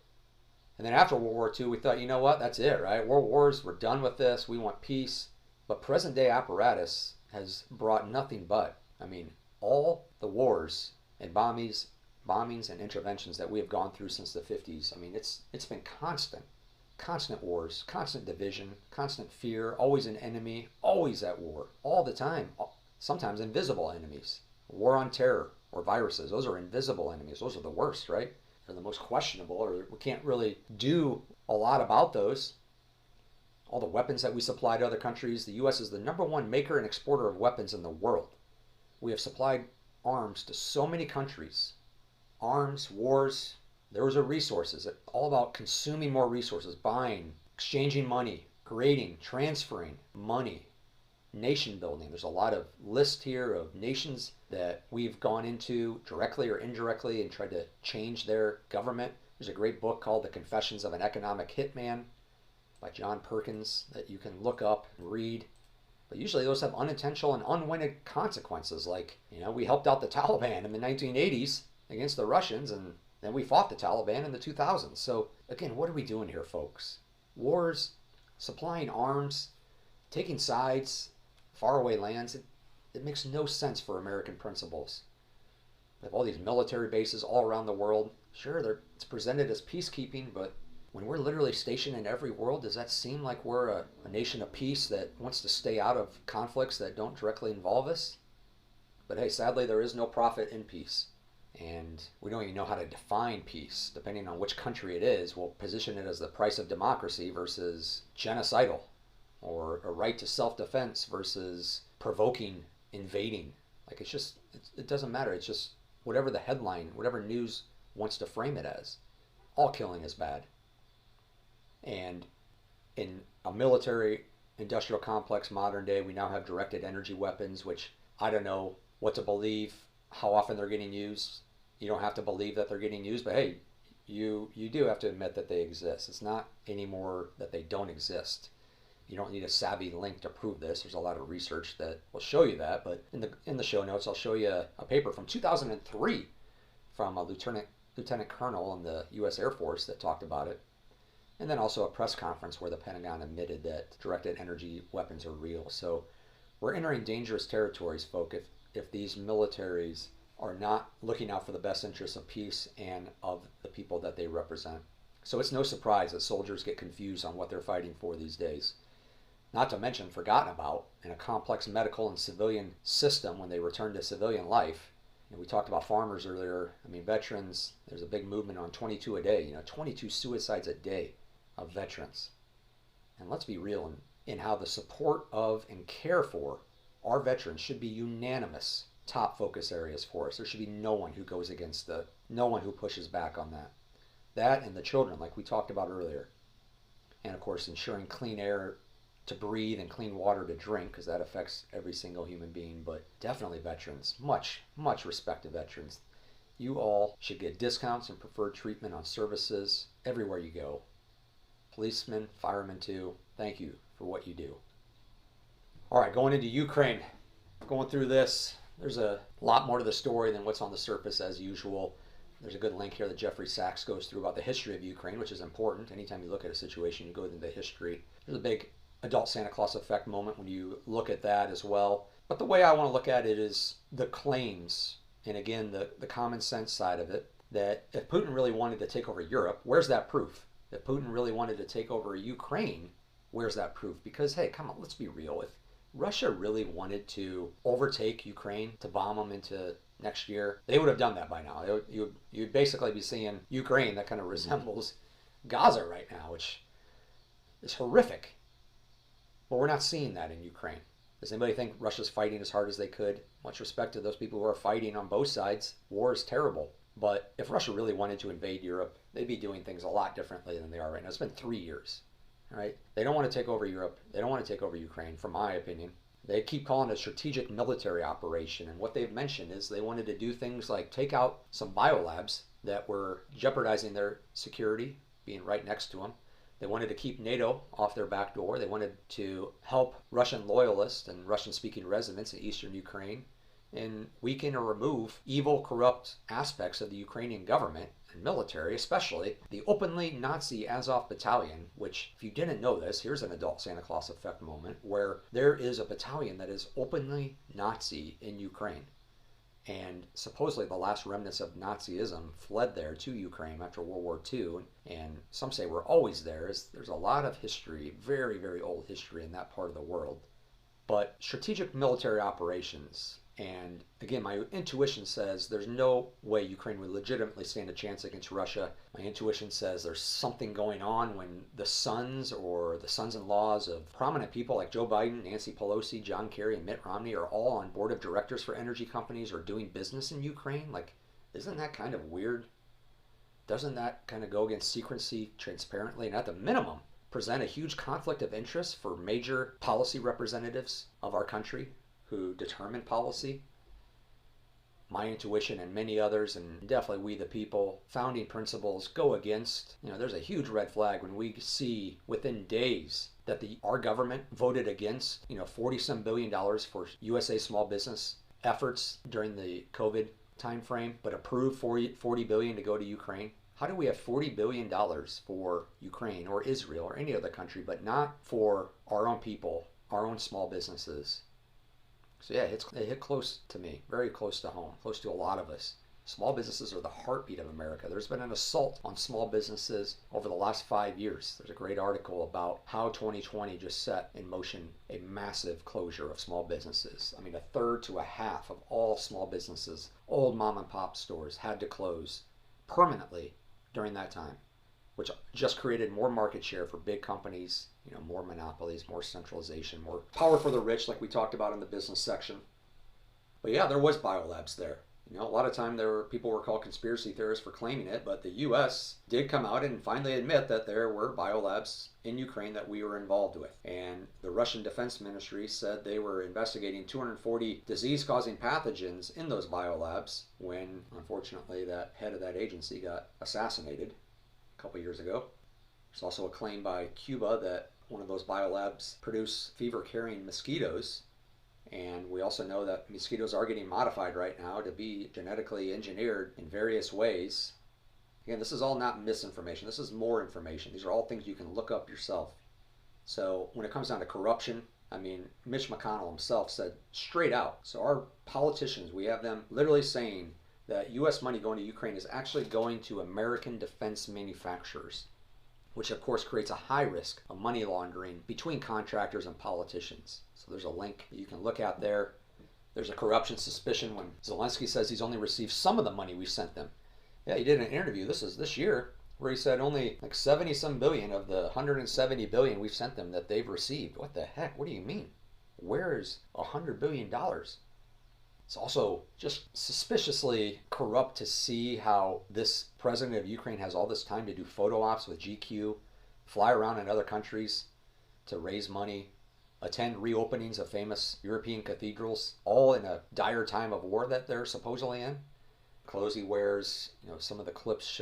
And then after World War II, we thought, you know what, that's it, right? World wars, we're done with this. We want peace. But present day apparatus has brought nothing but, all the wars and bombings and interventions that we have gone through since the 50s. It's been constant wars, constant division, constant fear, always an enemy, always at war, all the time. Sometimes invisible enemies. War on terror or viruses, those are invisible enemies. Those are the worst, right? They're the most questionable, or we can't really do a lot about those. All the weapons that we supply to other countries, the U.S. is the #1 maker and exporter of weapons in the world. We have supplied arms to so many countries. Arms, wars, those are resources. It's all about consuming more resources, buying, exchanging money, creating, transferring money, nation building. There's a lot of list here of nations that we've gone into directly or indirectly and tried to change their government. There's a great book called The Confessions of an Economic Hitman by John Perkins that you can look up and read. But usually those have unintentional and unwanted consequences. Like, we helped out the Taliban in the 1980s against the Russians, and then we fought the Taliban in the 2000s. So again, what are we doing here, folks? Wars, supplying arms, taking sides, faraway lands. It makes no sense for American principles. We have all these military bases all around the world. Sure, it's presented as peacekeeping, but when we're literally stationed in every world, does that seem like we're a nation of peace that wants to stay out of conflicts that don't directly involve us? But hey, sadly, there is no profit in peace. And we don't even know how to define peace. Depending on which country it is, we'll position it as the price of democracy versus genocidal, or a right to self-defense versus provoking, invading. Like, it doesn't matter. It's just whatever the headline, whatever news wants to frame it as. All killing is bad. And in a military industrial complex modern day, we now have directed energy weapons, which I don't know what to believe, how often they're getting used. You don't have to believe that they're getting used, but hey, you do have to admit that they exist. It's not anymore that they don't exist. You don't need a savvy link to prove this. There's a lot of research that will show you that, but in the show notes, I'll show you a paper from 2003 from a lieutenant colonel in the U.S. Air Force that talked about it. And then also a press conference where the Pentagon admitted that directed energy weapons are real. So we're entering dangerous territories, folk, if these militaries are not looking out for the best interests of peace and of the people that they represent. So it's no surprise that soldiers get confused on what they're fighting for these days. Not to mention forgotten about in a complex medical and civilian system when they return to civilian life. We talked about farmers earlier. I mean, veterans, there's a big movement on 22 a day, 22 suicides a day of veterans. And let's be real in how the support of and care for our veterans should be unanimous top focus areas for us. There should be no one who goes against no one who pushes back on that. That and the children, like we talked about earlier. And of course, ensuring clean air to breathe and clean water to drink, because that affects every single human being, but definitely veterans. Much respect to veterans. You all should get discounts and preferred treatment on services everywhere you go. Policemen, firemen too. Thank you for what you do. All right, going into Ukraine. Going through this, there's a lot more to the story than what's on the surface as usual. There's a good link here that Jeffrey Sachs goes through about the history of Ukraine, which is important. Anytime you look at a situation, you go into the history. There's a big Adult Santa Claus Effect moment when you look at that as well. But the way I want to look at it is the claims, and again, the common sense side of it, that if Putin really wanted to take over Europe, where's that proof? If Putin really wanted to take over Ukraine, where's that proof? Because, hey, come on, let's be real. If Russia really wanted to overtake Ukraine, to bomb them into next year, they would have done that by now. You'd basically be seeing Ukraine that kind of resembles Gaza right now, which is horrific. But we're not seeing that in Ukraine. Does anybody think Russia's fighting as hard as they could? Much respect to those people who are fighting on both sides. War is terrible. But if Russia really wanted to invade Europe, they'd be doing things a lot differently than they are right now. It's been 3 years. Right? They don't want to take over Europe. They don't want to take over Ukraine, from my opinion. They keep calling it a strategic military operation. And what they've mentioned is they wanted to do things like take out some biolabs that were jeopardizing their security, being right next to them. They wanted to keep NATO off their back door. They wanted to help Russian loyalists and Russian-speaking residents in eastern Ukraine and weaken or remove evil, corrupt aspects of the Ukrainian government and military, especially the openly Nazi Azov battalion, which, if you didn't know this, here's an Adult Santa Claus Effect moment, where there is a battalion that is openly Nazi in Ukraine. And supposedly the last remnants of Nazism fled there to Ukraine after World War II. And some say we're always there. There's a lot of history, very, very old history in that part of the world. But strategic military operations, and again, my intuition says there's no way Ukraine would legitimately stand a chance against Russia. My intuition says there's something going on when the sons or the sons-in-laws of prominent people like Joe Biden, Nancy Pelosi, John Kerry, and Mitt Romney are all on board of directors for energy companies or doing business in Ukraine. Like, isn't that kind of weird? Doesn't that kind of go against secrecy transparently? And at the minimum, present a huge conflict of interest for major policy representatives of our country who determine policy. my intuition and many others, and definitely we the people, founding principles go against. There's a huge red flag when we see within days that our government voted against, $40-some billion for USA small business efforts during the COVID timeframe, but approved $40 billion to go to Ukraine. How do we have $40 billion for Ukraine or Israel or any other country, but not for our own people, our own small businesses? So yeah, it hit close to me, very close to home, close to a lot of us. Small businesses are the heartbeat of America. There's been an assault on small businesses over the last 5 years. There's a great article about how 2020 just set in motion a massive closure of small businesses. I mean, a third to a half of all small businesses, old mom and pop stores, had to close permanently during that time, which just created more market share for big companies, more monopolies, more centralization, more power for the rich, like we talked about in the business section. But yeah, there was biolabs there. A lot of time people were called conspiracy theorists for claiming it, but the U.S. did come out and finally admit that there were biolabs in Ukraine that we were involved with. And the Russian Defense Ministry said they were investigating 240 disease-causing pathogens in those biolabs when, unfortunately, that head of that agency got assassinated a couple years ago. There's also a claim by Cuba that one of those biolabs produce fever-carrying mosquitoes. And we also know that mosquitoes are getting modified right now to be genetically engineered in various ways. Again, this is all not misinformation. This is more information. These are all things you can look up yourself. So when it comes down to corruption, Mitch McConnell himself said straight out. So our politicians, we have them literally saying that U.S. money going to Ukraine is actually going to American defense manufacturers, which of course creates a high risk of money laundering between contractors and politicians. So there's a link you can look at there. There's a corruption suspicion when Zelensky says he's only received some of the money we sent them. Yeah, he did an interview, this year, where he said only like 70-some billion of the 170 billion we've sent them that they've received. What the heck? What do you mean? Where's $100 billion? It's also just suspiciously corrupt to see how this president of Ukraine has all this time to do photo ops with GQ, fly around in other countries to raise money, attend reopenings of famous European cathedrals, all in a dire time of war that they're supposedly in. Clothes he wears, some of the clips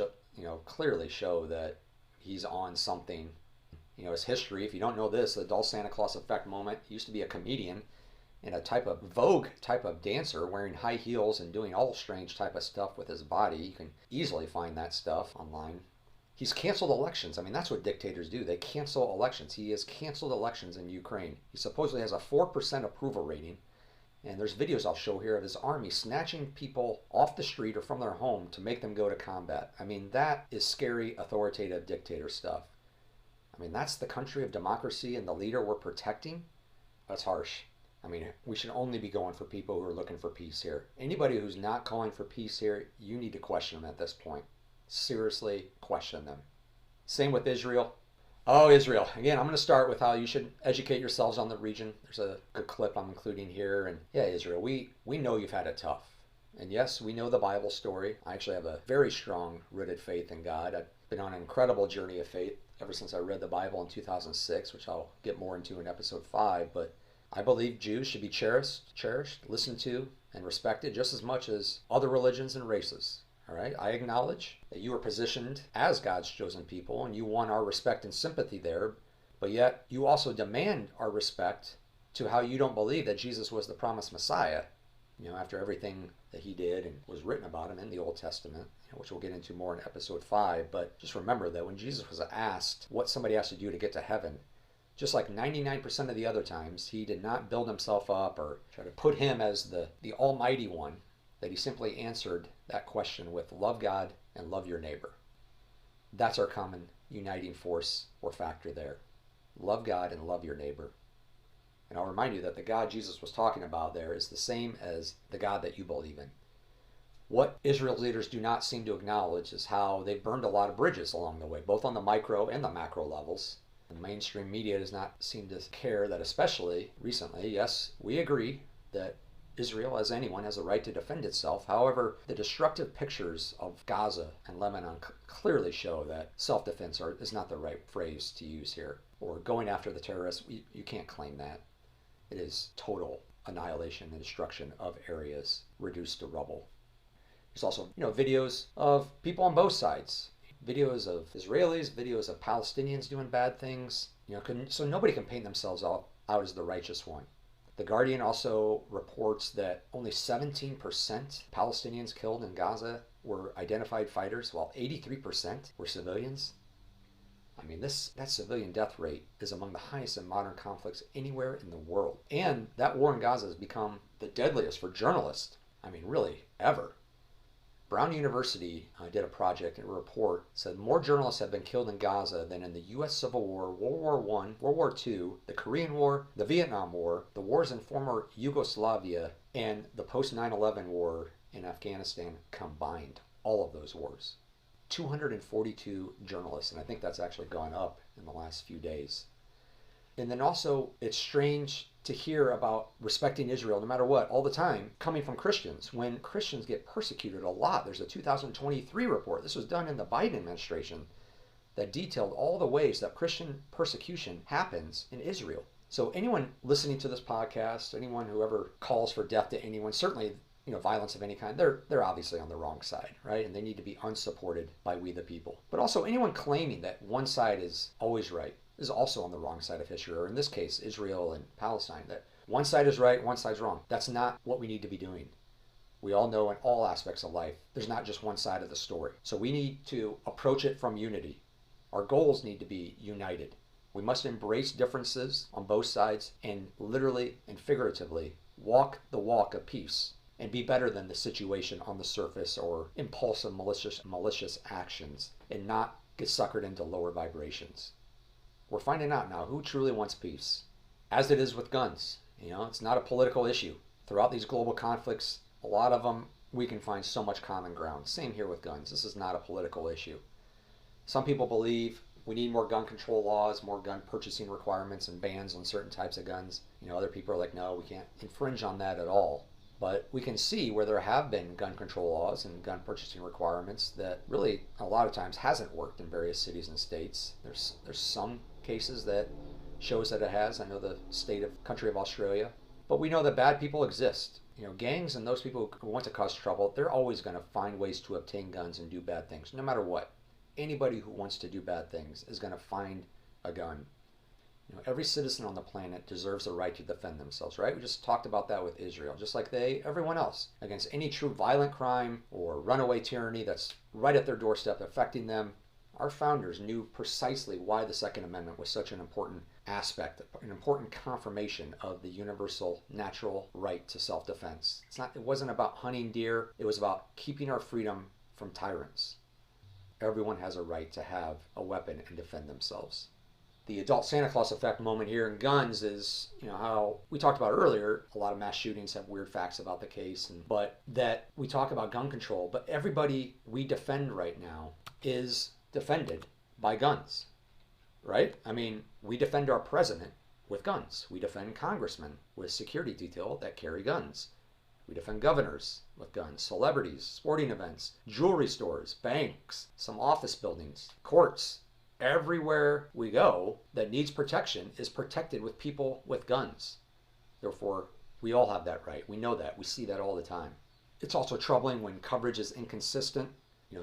clearly show that he's on something. His history, if you don't know this, the Adult Santa Claus Effect moment, he used to be a comedian and a type of Vogue type of dancer wearing high heels and doing all strange type of stuff with his body. You can easily find that stuff online. He's canceled elections. That's what dictators do. They cancel elections. He has canceled elections in Ukraine. He supposedly has a 4% approval rating. And there's videos I'll show here of his army snatching people off the street or from their home to make them go to combat. That is scary, authoritative dictator stuff. That's the country of democracy and the leader we're protecting. That's harsh. We should only be going for people who are looking for peace here. Anybody who's not calling for peace here, you need to question them at this point. Seriously, question them. Same with Israel. Oh, Israel. Again, I'm going to start with how you should educate yourselves on the region. There's a good clip I'm including here. And yeah, Israel, we know you've had it tough. And yes, we know the Bible story. I actually have a very strong rooted faith in God. I've been on an incredible journey of faith ever since I read the Bible in 2006, which I'll get more into in episode 5. But I believe Jews should be cherished, listened to, and respected just as much as other religions and races. All right? I acknowledge that you are positioned as God's chosen people and you want our respect and sympathy there, but yet you also demand our respect to how you don't believe that Jesus was the promised Messiah, after everything that he did and was written about him in the Old Testament, which we'll get into more in episode 5. But just remember that when Jesus was asked what somebody has to do to get to heaven, just like 99% of the other times, he did not build himself up or try to put him as the almighty one, that he simply answered that question with love God and love your neighbor. That's our common uniting force or factor there. Love God and love your neighbor. And I'll remind you that the God Jesus was talking about there is the same as the God that you believe in. What Israel's leaders do not seem to acknowledge is how they've burned a lot of bridges along the way, both on the micro and the macro levels. The mainstream media does not seem to care that, especially recently, yes, we agree that Israel, as anyone, has a right to defend itself. However, the destructive pictures of Gaza and Lebanon clearly show that self-defense is not the right phrase to use here. Or going after the terrorists, you can't claim that. It is total annihilation and destruction of areas reduced to rubble. There's also, videos of people on both sides. Videos of Israelis, videos of Palestinians doing bad things. So nobody can paint themselves out as the righteous one. The Guardian also reports that only 17% Palestinians killed in Gaza were identified fighters, while 83% were civilians. I mean, that civilian death rate is among the highest in modern conflicts anywhere in the world. And that war in Gaza has become the deadliest for journalists. I mean, really, ever. Brown University did a project and a report said more journalists have been killed in Gaza than in the U.S. Civil War, World War I, World War II, the Korean War, the Vietnam War, the wars in former Yugoslavia, and the post 9/11 war in Afghanistan combined. All of those wars. 242 journalists, and I think that's actually gone up in the last few days. And then also, it's strange to hear about respecting Israel no matter what all the time coming from Christians when Christians get persecuted a lot. There's a 2023 report, this was done in the Biden administration, that detailed all the ways that Christian persecution happens in Israel. So anyone listening to this podcast, anyone who ever calls for death to anyone, certainly violence of any kind, they're obviously on the wrong side, right? And they need to be unsupported by we the people. But also anyone claiming that one side is always right is also on the wrong side of history, or in this case, Israel and Palestine, that one side is right, one side's wrong. That's not what we need to be doing. We all know in all aspects of life, there's not just one side of the story. So we need to approach it from unity. Our goals need to be united. We must embrace differences on both sides and literally and figuratively walk the walk of peace and be better than the situation on the surface or impulsive malicious actions and not get suckered into lower vibrations. We're finding out now who truly wants peace. As it is with guns, it's not a political issue. Throughout these global conflicts, a lot of them, we can find so much common ground. Same here with guns. This is not a political issue. Some people believe we need more gun control laws, more gun purchasing requirements and bans on certain types of guns. Other people are like, no, we can't infringe on that at all. But we can see where there have been gun control laws and gun purchasing requirements that really a lot of times hasn't worked in various cities and states. There's some cases that shows that it has. I know the country of Australia. But we know that bad people exist. Gangs and those people who want to cause trouble, they're always going to find ways to obtain guns and do bad things, no matter what. Anybody who wants to do bad things is going to find a gun. Every citizen on the planet deserves the right to defend themselves, right? We just talked about that with Israel, just like everyone else, against any true violent crime or runaway tyranny that's right at their doorstep affecting them. Our founders knew precisely why the Second Amendment was such an important aspect, an important confirmation of the universal natural right to self-defense. It wasn't about hunting deer, it was about keeping our freedom from tyrants. Everyone has a right to have a weapon and defend themselves. The Adult Santa Claus Effect moment here in guns is, how we talked about earlier, a lot of mass shootings have weird facts about the case, but that we talk about gun control, but everybody we defend right now is defended by guns, right? I mean, we defend our president with guns. We defend congressmen with security detail that carry guns. We defend governors with guns, celebrities, sporting events, jewelry stores, banks, some office buildings, courts. Everywhere we go that needs protection is protected with people with guns. Therefore, we all have that right. We know that. We see that all the time. It's also troubling when coverage is inconsistent.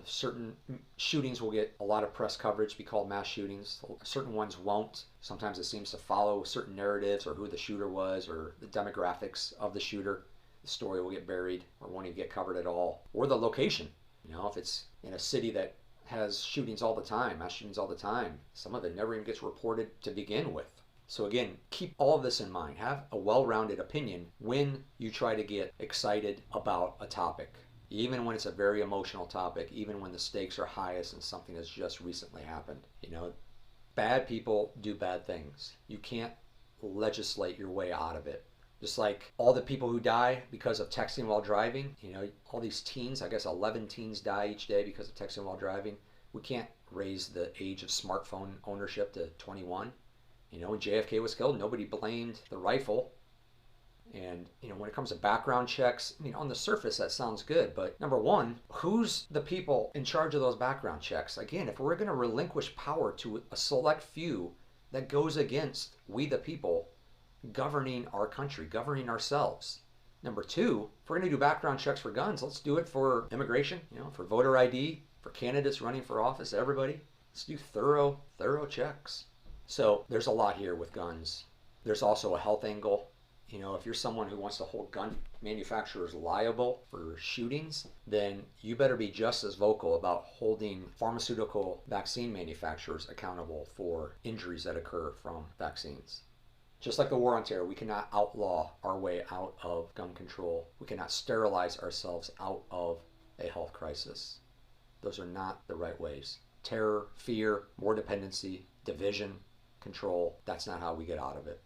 Certain shootings will get a lot of press coverage, be called mass shootings. Certain ones won't. Sometimes it seems to follow certain narratives or who the shooter was or the demographics of the shooter. The story will get buried or won't even get covered at all. Or the location. If it's in a city that has shootings all the time, mass shootings all the time, some of it never even gets reported to begin with. So again, keep all of this in mind. Have a well-rounded opinion when you try to get excited about a topic. Even when it's a very emotional topic, even when the stakes are highest and something has just recently happened. Bad people do bad things. You can't legislate your way out of it. Just like all the people who die because of texting while driving, all these teens, I guess 11 teens die each day because of texting while driving. We can't raise the age of smartphone ownership to 21. When JFK was killed, nobody blamed the rifle. And, when it comes to background checks, on the surface that sounds good, but number one, who's the people in charge of those background checks? Again, if we're going to relinquish power to a select few that goes against we the people, governing our country, governing ourselves. Number two, if we're going to do background checks for guns, let's do it for immigration, for voter ID, for candidates running for office, everybody. Let's do thorough checks. So there's a lot here with guns. There's also a health angle. If you're someone who wants to hold gun manufacturers liable for shootings, then you better be just as vocal about holding pharmaceutical vaccine manufacturers accountable for injuries that occur from vaccines. Just like the war on terror, we cannot outlaw our way out of gun control. We cannot sterilize ourselves out of a health crisis. Those are not the right ways. Terror, fear, more dependency, division, control, that's not how we get out of it.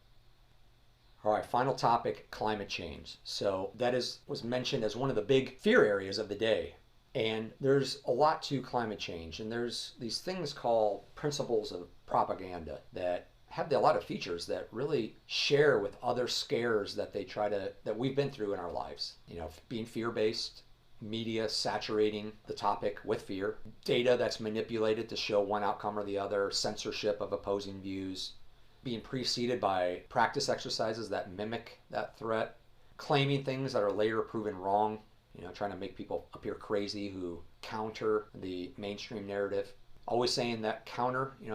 All right, final topic, climate change. So that was mentioned as one of the big fear areas of the day. And there's a lot to climate change. And there's these things called principles of propaganda that have a lot of features that really share with other scares that that we've been through in our lives. Being fear-based, media saturating the topic with fear, data that's manipulated to show one outcome or the other, censorship of opposing views, being preceded by practice exercises that mimic that threat, claiming things that are later proven wrong, trying to make people appear crazy who counter the mainstream narrative, always saying that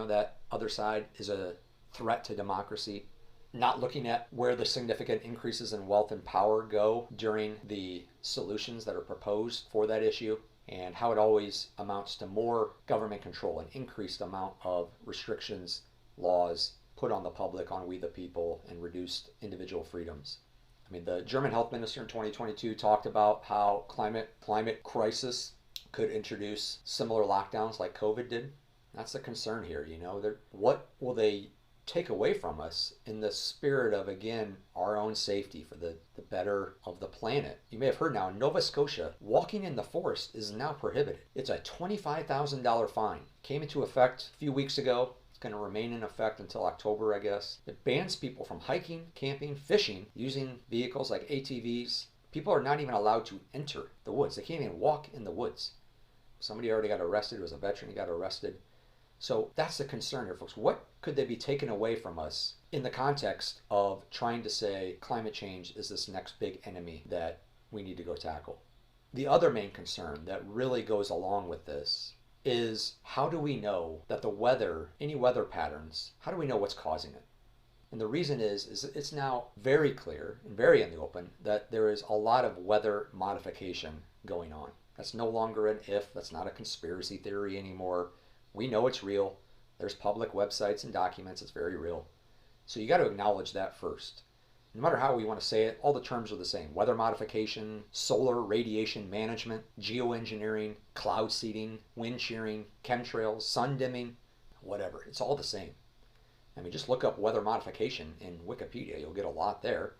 that other side is a threat to democracy, not looking at where the significant increases in wealth and power go during the solutions that are proposed for that issue, and how it always amounts to more government control, an increased amount of restrictions, laws, put on the public, on we the people, and reduced individual freedoms. The German health minister in 2022 talked about how climate crisis could introduce similar lockdowns like COVID did. That's the concern here. What will they take away from us in the spirit of, again, our own safety for the better of the planet? You may have heard now, in Nova Scotia, walking in the forest is now prohibited. It's a $25,000 fine. Came into effect a few weeks ago. Going to remain in effect until October, I guess. It bans people from hiking, camping, fishing, using vehicles like ATVs. People are not even allowed to enter the woods. They can't even walk in the woods. Somebody already got arrested. It was a veteran who got arrested. So that's the concern here, folks. What could they be taking away from us in the context of trying to say climate change is this next big enemy that we need to go tackle? The other main concern that really goes along with this is, how do we know that the weather, any weather patterns, how do we know what's causing it? And the reason is it's now very clear and very in the open that there is a lot of weather modification going on. That's no longer an if, that's not a conspiracy theory anymore. We know it's real. There's public websites and documents, it's very real. So you got to acknowledge that first. No matter how we want to say it, all the terms are the same. Weather modification, solar radiation management, geoengineering, cloud seeding, wind shearing, chemtrails, sun dimming, whatever. It's all the same. Just look up weather modification in Wikipedia. You'll get a lot there.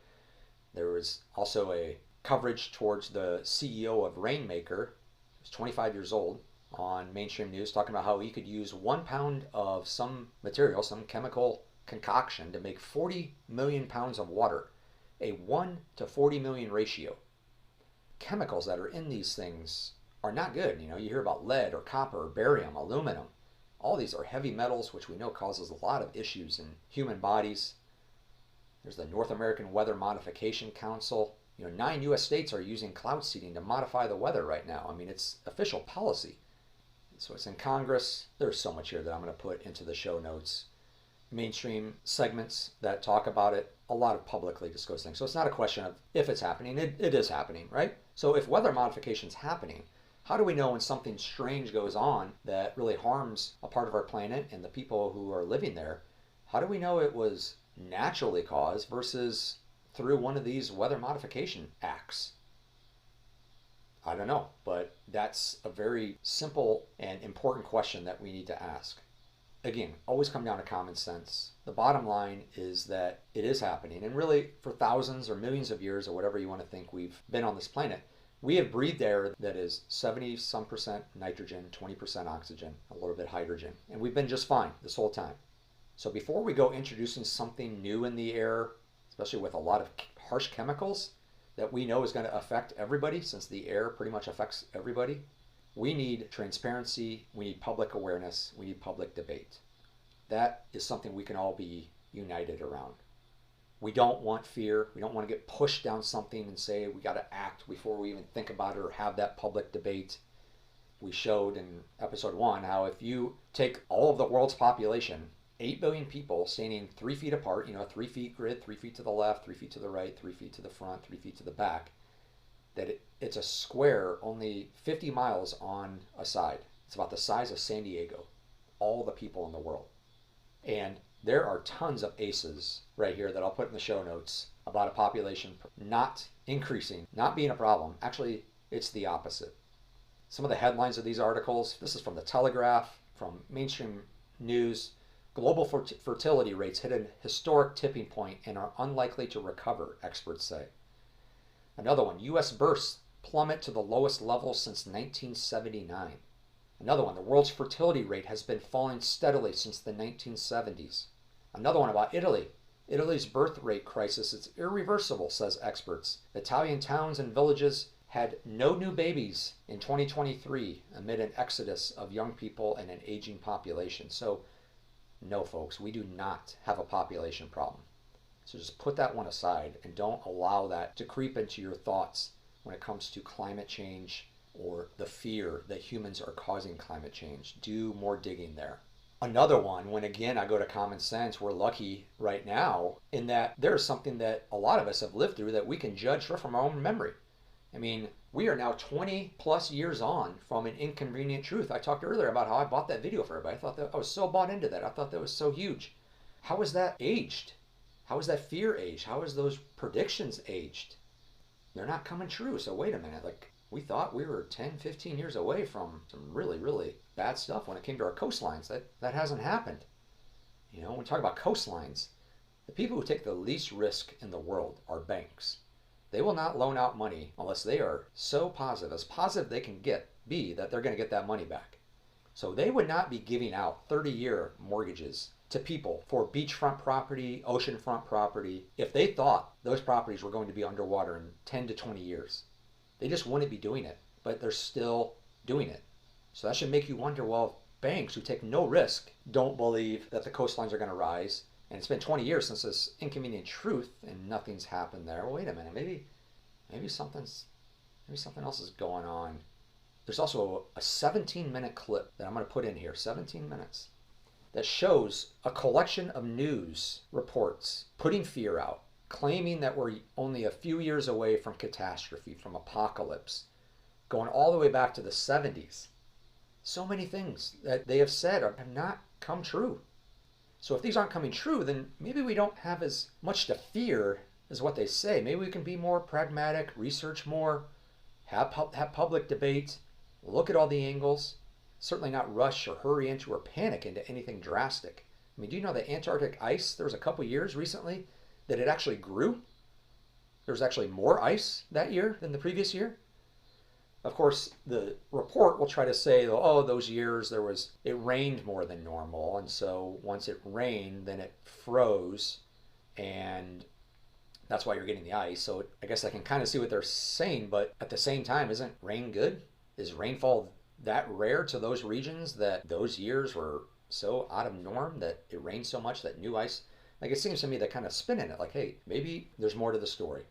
There was also a coverage towards the CEO of Rainmaker. He was 25 years old, on mainstream news, talking about how he could use 1 pound of some material, some chemical concoction, to make 40 million pounds of water, a 1 to 40 million ratio. Chemicals that are in these things are not good. You hear about lead or copper or barium, aluminum. All these are heavy metals, which we know causes a lot of issues in human bodies. There's the North American Weather Modification Council. 9 U.S. states are using cloud seeding to modify the weather right now. It's official policy. So it's in Congress. There's so much here that I'm going to put into the show notes. Mainstream segments that talk about it, a lot of publicly disclosed things. So it's not a question of if it's happening, it is happening, right? So if weather modification is happening, how do we know when something strange goes on that really harms a part of our planet and the people who are living there? How do we know it was naturally caused versus through one of these weather modification acts? I don't know, but that's a very simple and important question that we need to ask. Again, always come down to common sense. The bottom line is that it is happening. And really, for thousands or millions of years, or whatever you want to think we've been on this planet, we have breathed air that is 70% nitrogen, 20% oxygen, a little bit hydrogen. And we've been just fine this whole time. So before we go introducing something new in the air, especially with a lot of harsh chemicals that we know is going to affect everybody, since the air pretty much affects everybody, we need transparency, we need public awareness, we need public debate. That is something we can all be united around. We don't want fear. We don't want to get pushed down something and say we got to act before we even think about it or have that public debate. We showed in episode 1 how if you take all of the world's population, 8 billion people standing 3 feet apart, 3 feet grid, 3 feet to the left, 3 feet to the right, 3 feet to the front, 3 feet to the back, that it's a square only 50 miles on a side. It's about the size of San Diego, all the people in the world. And there are tons of ACEs right here that I'll put in the show notes about a population not increasing, not being a problem. Actually, it's the opposite. Some of the headlines of these articles, this is from the Telegraph, from mainstream news. Global fertility rates hit a historic tipping point and are unlikely to recover, experts say. Another one, U.S. births plummet to the lowest level since 1979. Another one, the world's fertility rate has been falling steadily since the 1970s. Another one about Italy. Italy's birth rate crisis is irreversible, says experts. Italian towns and villages had no new babies in 2023 amid an exodus of young people and an aging population. So, no, folks, we do not have a population problem. So just put that one aside and don't allow that to creep into your thoughts when it comes to climate change or the fear that humans are causing climate change. Do more digging there. Another one, when again I go to common sense, we're lucky right now in that there's something that a lot of us have lived through that we can judge from our own memory. I mean, we are now 20 plus years on from an inconvenient truth. I talked earlier about how I bought that video for everybody. I thought that I was so bought into that. I thought that was so huge. How was that aged? How is that fear aged? How is those predictions aged? They're not coming true. So wait a minute. Like, we thought we were 10, 15 years away from some really, really bad stuff when it came to our coastlines. That hasn't happened. When we talk about coastlines, the people who take the least risk in the world are banks. They will not loan out money unless they are so positive, as positive they can be that they're going to get that money back. So they would not be giving out 30-year mortgages to people for beachfront property, oceanfront property, if they thought those properties were going to be underwater in 10 to 20 years. They just wouldn't be doing it, but they're still doing it. So that should make you wonder, well, banks who take no risk don't believe that the coastlines are going to rise. And it's been 20 years since this inconvenient truth and nothing's happened there. Well, wait a minute, maybe something else is going on. There's also a 17-minute clip that I'm going to put in here, 17 minutes, that shows a collection of news reports putting fear out, claiming that we're only a few years away from catastrophe, from apocalypse, going all the way back to the 70s. So many things that they have said have not come true. So if these aren't coming true, then maybe we don't have as much to fear as what they say. Maybe we can be more pragmatic, research more, have public debate, look at all the angles, certainly not rush or hurry into or panic into anything drastic. I mean, do you know the Antarctic ice, there was a couple years recently that it actually grew? There was actually more ice that year than the previous year. Of course, the report will try to say, oh, those years it rained more than normal, and so once it rained, then it froze, and that's why you're getting the ice. So I guess I can kind of see what they're saying, but at the same time, isn't rain good? Is rainfall that rare to those regions that those years were so out of norm that it rained so much that new ice? Like, it seems to me that kind of spin in it, like, hey, maybe there's more to the story.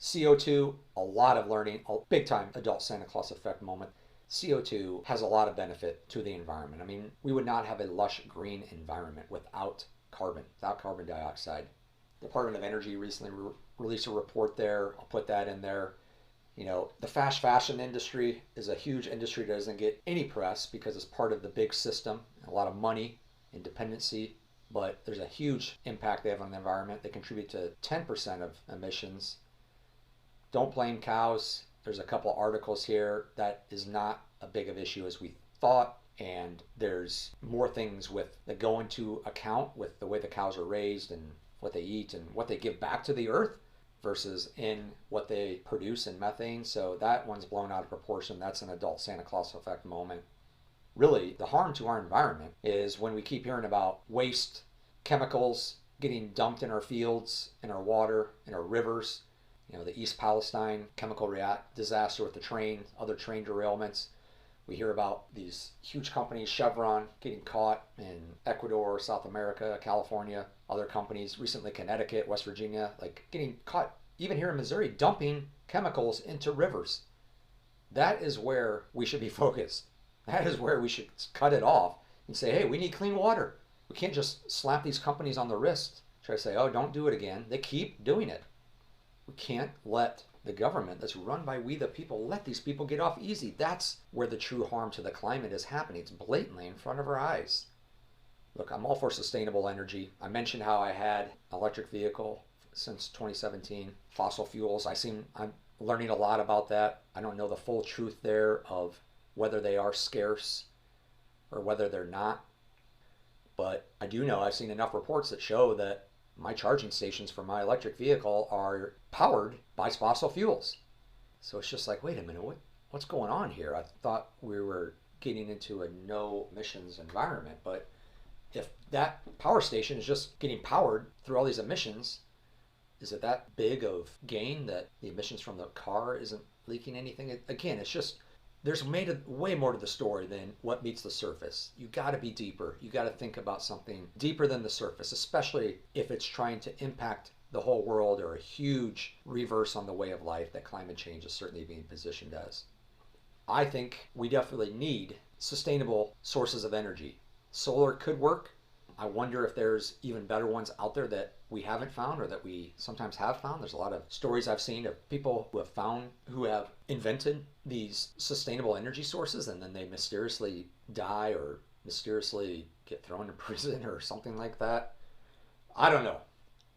CO2, a lot of learning, a big time Adult Santa Claus Effect moment. CO2 has a lot of benefit to the environment. I mean, we would not have a lush green environment without carbon dioxide. Department of Energy recently released a report there. I'll put that in there. The fast fashion industry is a huge industry that doesn't get any press because it's part of the big system, a lot of money, independency, but there's a huge impact they have on the environment. They contribute to 10% of emissions. Don't blame cows. There's a couple articles here. That is not a big of issue as we thought, and there's more things that go into account with the way the cows are raised and what they eat and what they give back to the earth versus in what they produce in methane. So that one's blown out of proportion. That's an Adult Santa Claus Effect moment. Really, the harm to our environment is when we keep hearing about waste, chemicals getting dumped in our fields, in our water, in our rivers. The East Palestine chemical disaster with the other train derailments. We hear about these huge companies, Chevron, getting caught in Ecuador, South America, California, other companies, recently Connecticut, West Virginia, like getting caught, even here in Missouri, dumping chemicals into rivers. That is where we should be focused. That is where we should cut it off and say, hey, we need clean water. We can't just slap these companies on the wrist, try to say, oh, don't do it again. They keep doing it. We can't let the government that's run by we the people, let these people get off easy. That's where the true harm to the climate is happening. It's blatantly in front of our eyes. Look, I'm all for sustainable energy. I mentioned how I had an electric vehicle since 2017. Fossil fuels, I'm learning a lot about that. I don't know the full truth there of whether they are scarce or whether they're not. But I do know I've seen enough reports that show that my charging stations for my electric vehicle are powered by fossil fuels. So it's just like, wait a minute, what's going on here? I thought we were getting into a no emissions environment, but if that power station is just getting powered through all these emissions, is it that big of gain that the emissions from the car isn't leaking anything? Again, it's just, there's way more to the story than what meets the surface. You got to be deeper. You got to think about something deeper than the surface, especially if it's trying to impact the whole world or a huge reverse on the way of life that climate change is certainly being positioned as. I think we definitely need sustainable sources of energy. Solar could work. I wonder if there's even better ones out there that we haven't found or that we sometimes have found. There's a lot of stories I've seen of people who have invented these sustainable energy sources and then they mysteriously die or mysteriously get thrown in prison or something like that. I don't know.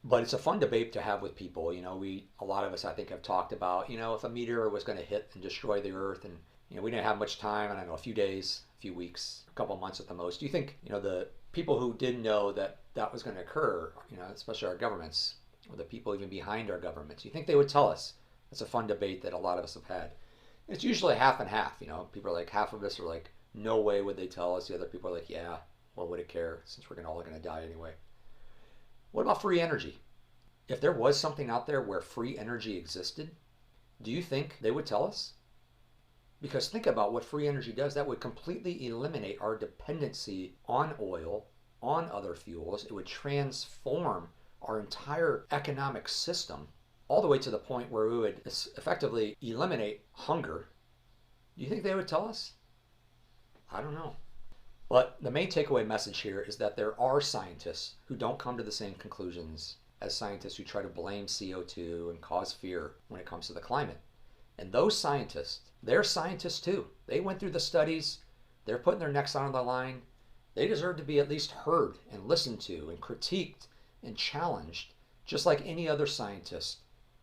But it's a fun debate to have with people. A lot of us, I think, have talked about, if a meteor was going to hit and destroy the earth and, we didn't have much time, I don't know, a few days, a few weeks, a couple months at the most. Do you think, the people who didn't know that was going to occur, especially our governments, or the people even behind our governments, do you think they would tell us? It's a fun debate that a lot of us have had. It's usually half and half, people are like, half of us are like, no way would they tell us. The other people are like, yeah, what would it care since we're all going to die anyway. What about free energy? If there was something out there where free energy existed, do you think they would tell us? Because think about what free energy does. That would completely eliminate our dependency on oil, on other fuels. It would transform our entire economic system all the way to the point where we would effectively eliminate hunger. Do you think they would tell us? I don't know. But the main takeaway message here is that there are scientists who don't come to the same conclusions as scientists who try to blame CO2 and cause fear when it comes to the climate. And those scientists, they're scientists too. They went through the studies. They're putting their necks on the line. They deserve to be at least heard and listened to and critiqued and challenged, just like any other scientist,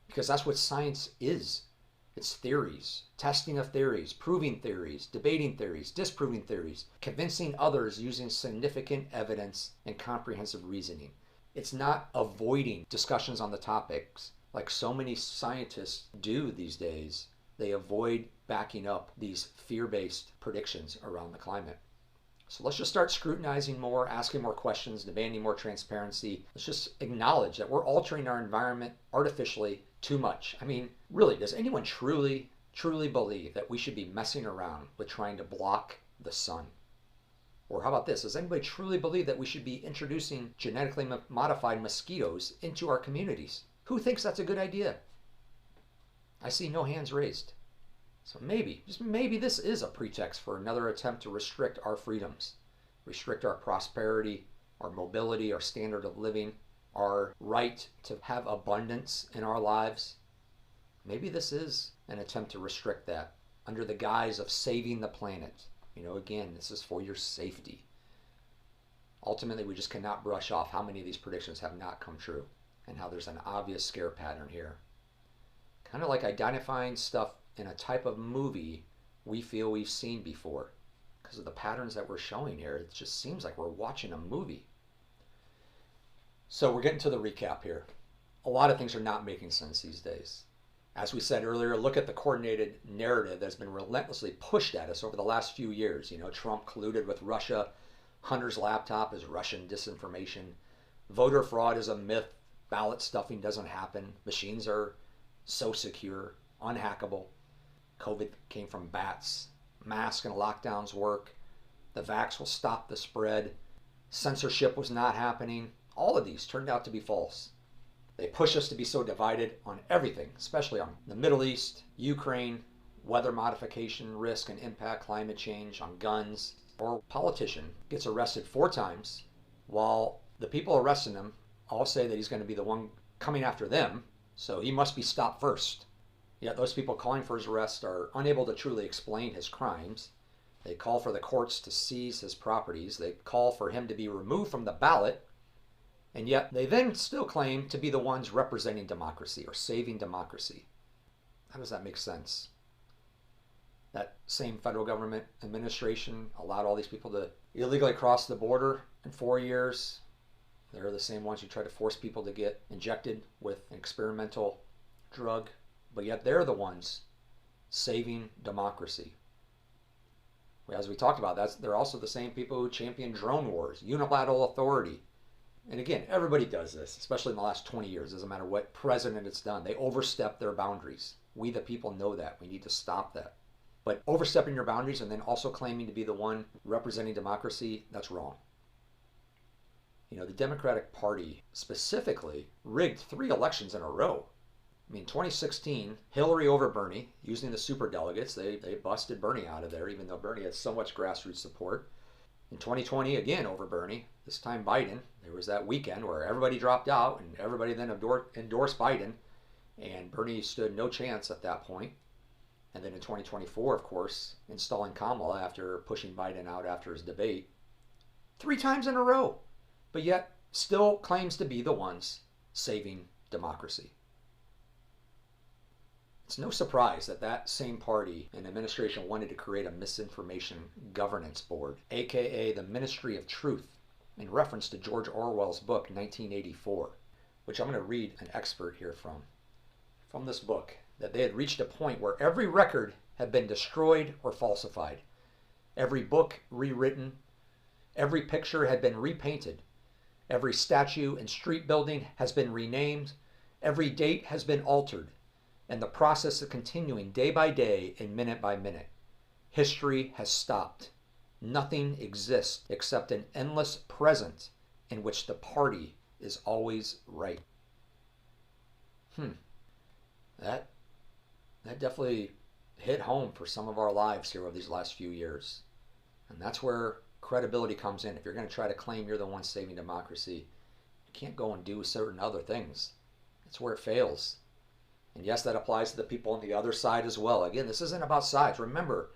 because that's what science is. It's theories, testing of theories, proving theories, debating theories, disproving theories, convincing others using significant evidence and comprehensive reasoning. It's not avoiding discussions on the topics like so many scientists do these days. They avoid backing up these fear-based predictions around the climate. So let's just start scrutinizing more, asking more questions, demanding more transparency. Let's just acknowledge that we're altering our environment artificially too much. I mean, really, does anyone truly believe that we should be messing around with trying to block the sun? Or how about this? Does anybody truly believe that we should be introducing genetically modified mosquitoes into our communities? Who thinks that's a good idea? I see no hands raised. So maybe, just maybe this is a pretext for another attempt to restrict our freedoms, restrict our prosperity, our mobility, our standard of living, our right to have abundance in our lives. Maybe this is an attempt to restrict that under the guise of saving the planet. Again, this is for your safety. Ultimately, we just cannot brush off how many of these predictions have not come true and how there's an obvious scare pattern here. Kind of like identifying stuff in a type of movie we feel we've seen before. Because of the patterns that we're showing here, it just seems like we're watching a movie. So we're getting to the recap here. A lot of things are not making sense these days. As we said earlier, look at the coordinated narrative that's been relentlessly pushed at us over the last few years. Trump colluded with Russia. Hunter's laptop is Russian disinformation. Voter fraud is a myth. Ballot stuffing doesn't happen. Machines are so secure, unhackable. COVID came from bats. Masks and lockdowns work. The vax will stop the spread. Censorship was not happening. All of these turned out to be false. They push us to be so divided on everything, especially on the Middle East, Ukraine, weather modification, risk and impact, climate change, on guns. Or a politician gets arrested 4 times while the people arresting him all say that he's going to be the one coming after them, so he must be stopped first. Yet those people calling for his arrest are unable to truly explain his crimes. They call for the courts to seize his properties. They call for him to be removed from the ballot. And yet they then still claim to be the ones representing democracy or saving democracy. How does that make sense? That same federal government administration allowed all these people to illegally cross the border in 4 years. They're the same ones who try to force people to get injected with an experimental drug. But yet they're the ones saving democracy. As we talked about, they're also the same people who champion drone wars, unilateral authority. And again, everybody does this, especially in the last 20 years. Doesn't matter what president it's done. They overstep their boundaries. We the people know that. We need to stop that. But overstepping your boundaries and then also claiming to be the one representing democracy, that's wrong. You know, the Democratic Party specifically rigged 3 elections in a row. I mean, 2016, Hillary over Bernie, using the superdelegates. They busted Bernie out of there, even though Bernie had so much grassroots support. In 2020, again over Bernie, this time Biden. There was that weekend where everybody dropped out and everybody then endorsed Biden, and Bernie stood no chance at that point. And then in 2024, of course, installing Kamala after pushing Biden out after his debate. 3 times in a row, but yet still claims to be the ones saving democracy. It's no surprise that that same party and administration wanted to create a misinformation governance board, aka the Ministry of Truth, in reference to George Orwell's book 1984, which I'm going to read an excerpt here from this book, that they had reached a point where every record had been destroyed or falsified, every book rewritten, every picture had been repainted, every statue and street building has been renamed, every date has been altered, and the process is continuing day by day and minute by minute. History has stopped. Nothing exists except an endless present in which the party is always right. That definitely hit home for some of our lives here over these last few years. And that's where credibility comes in. If you're going to try to claim you're the one saving democracy, you can't go and do certain other things. That's where it fails. And yes, that applies to the people on the other side as well. Again, this isn't about sides. Remember,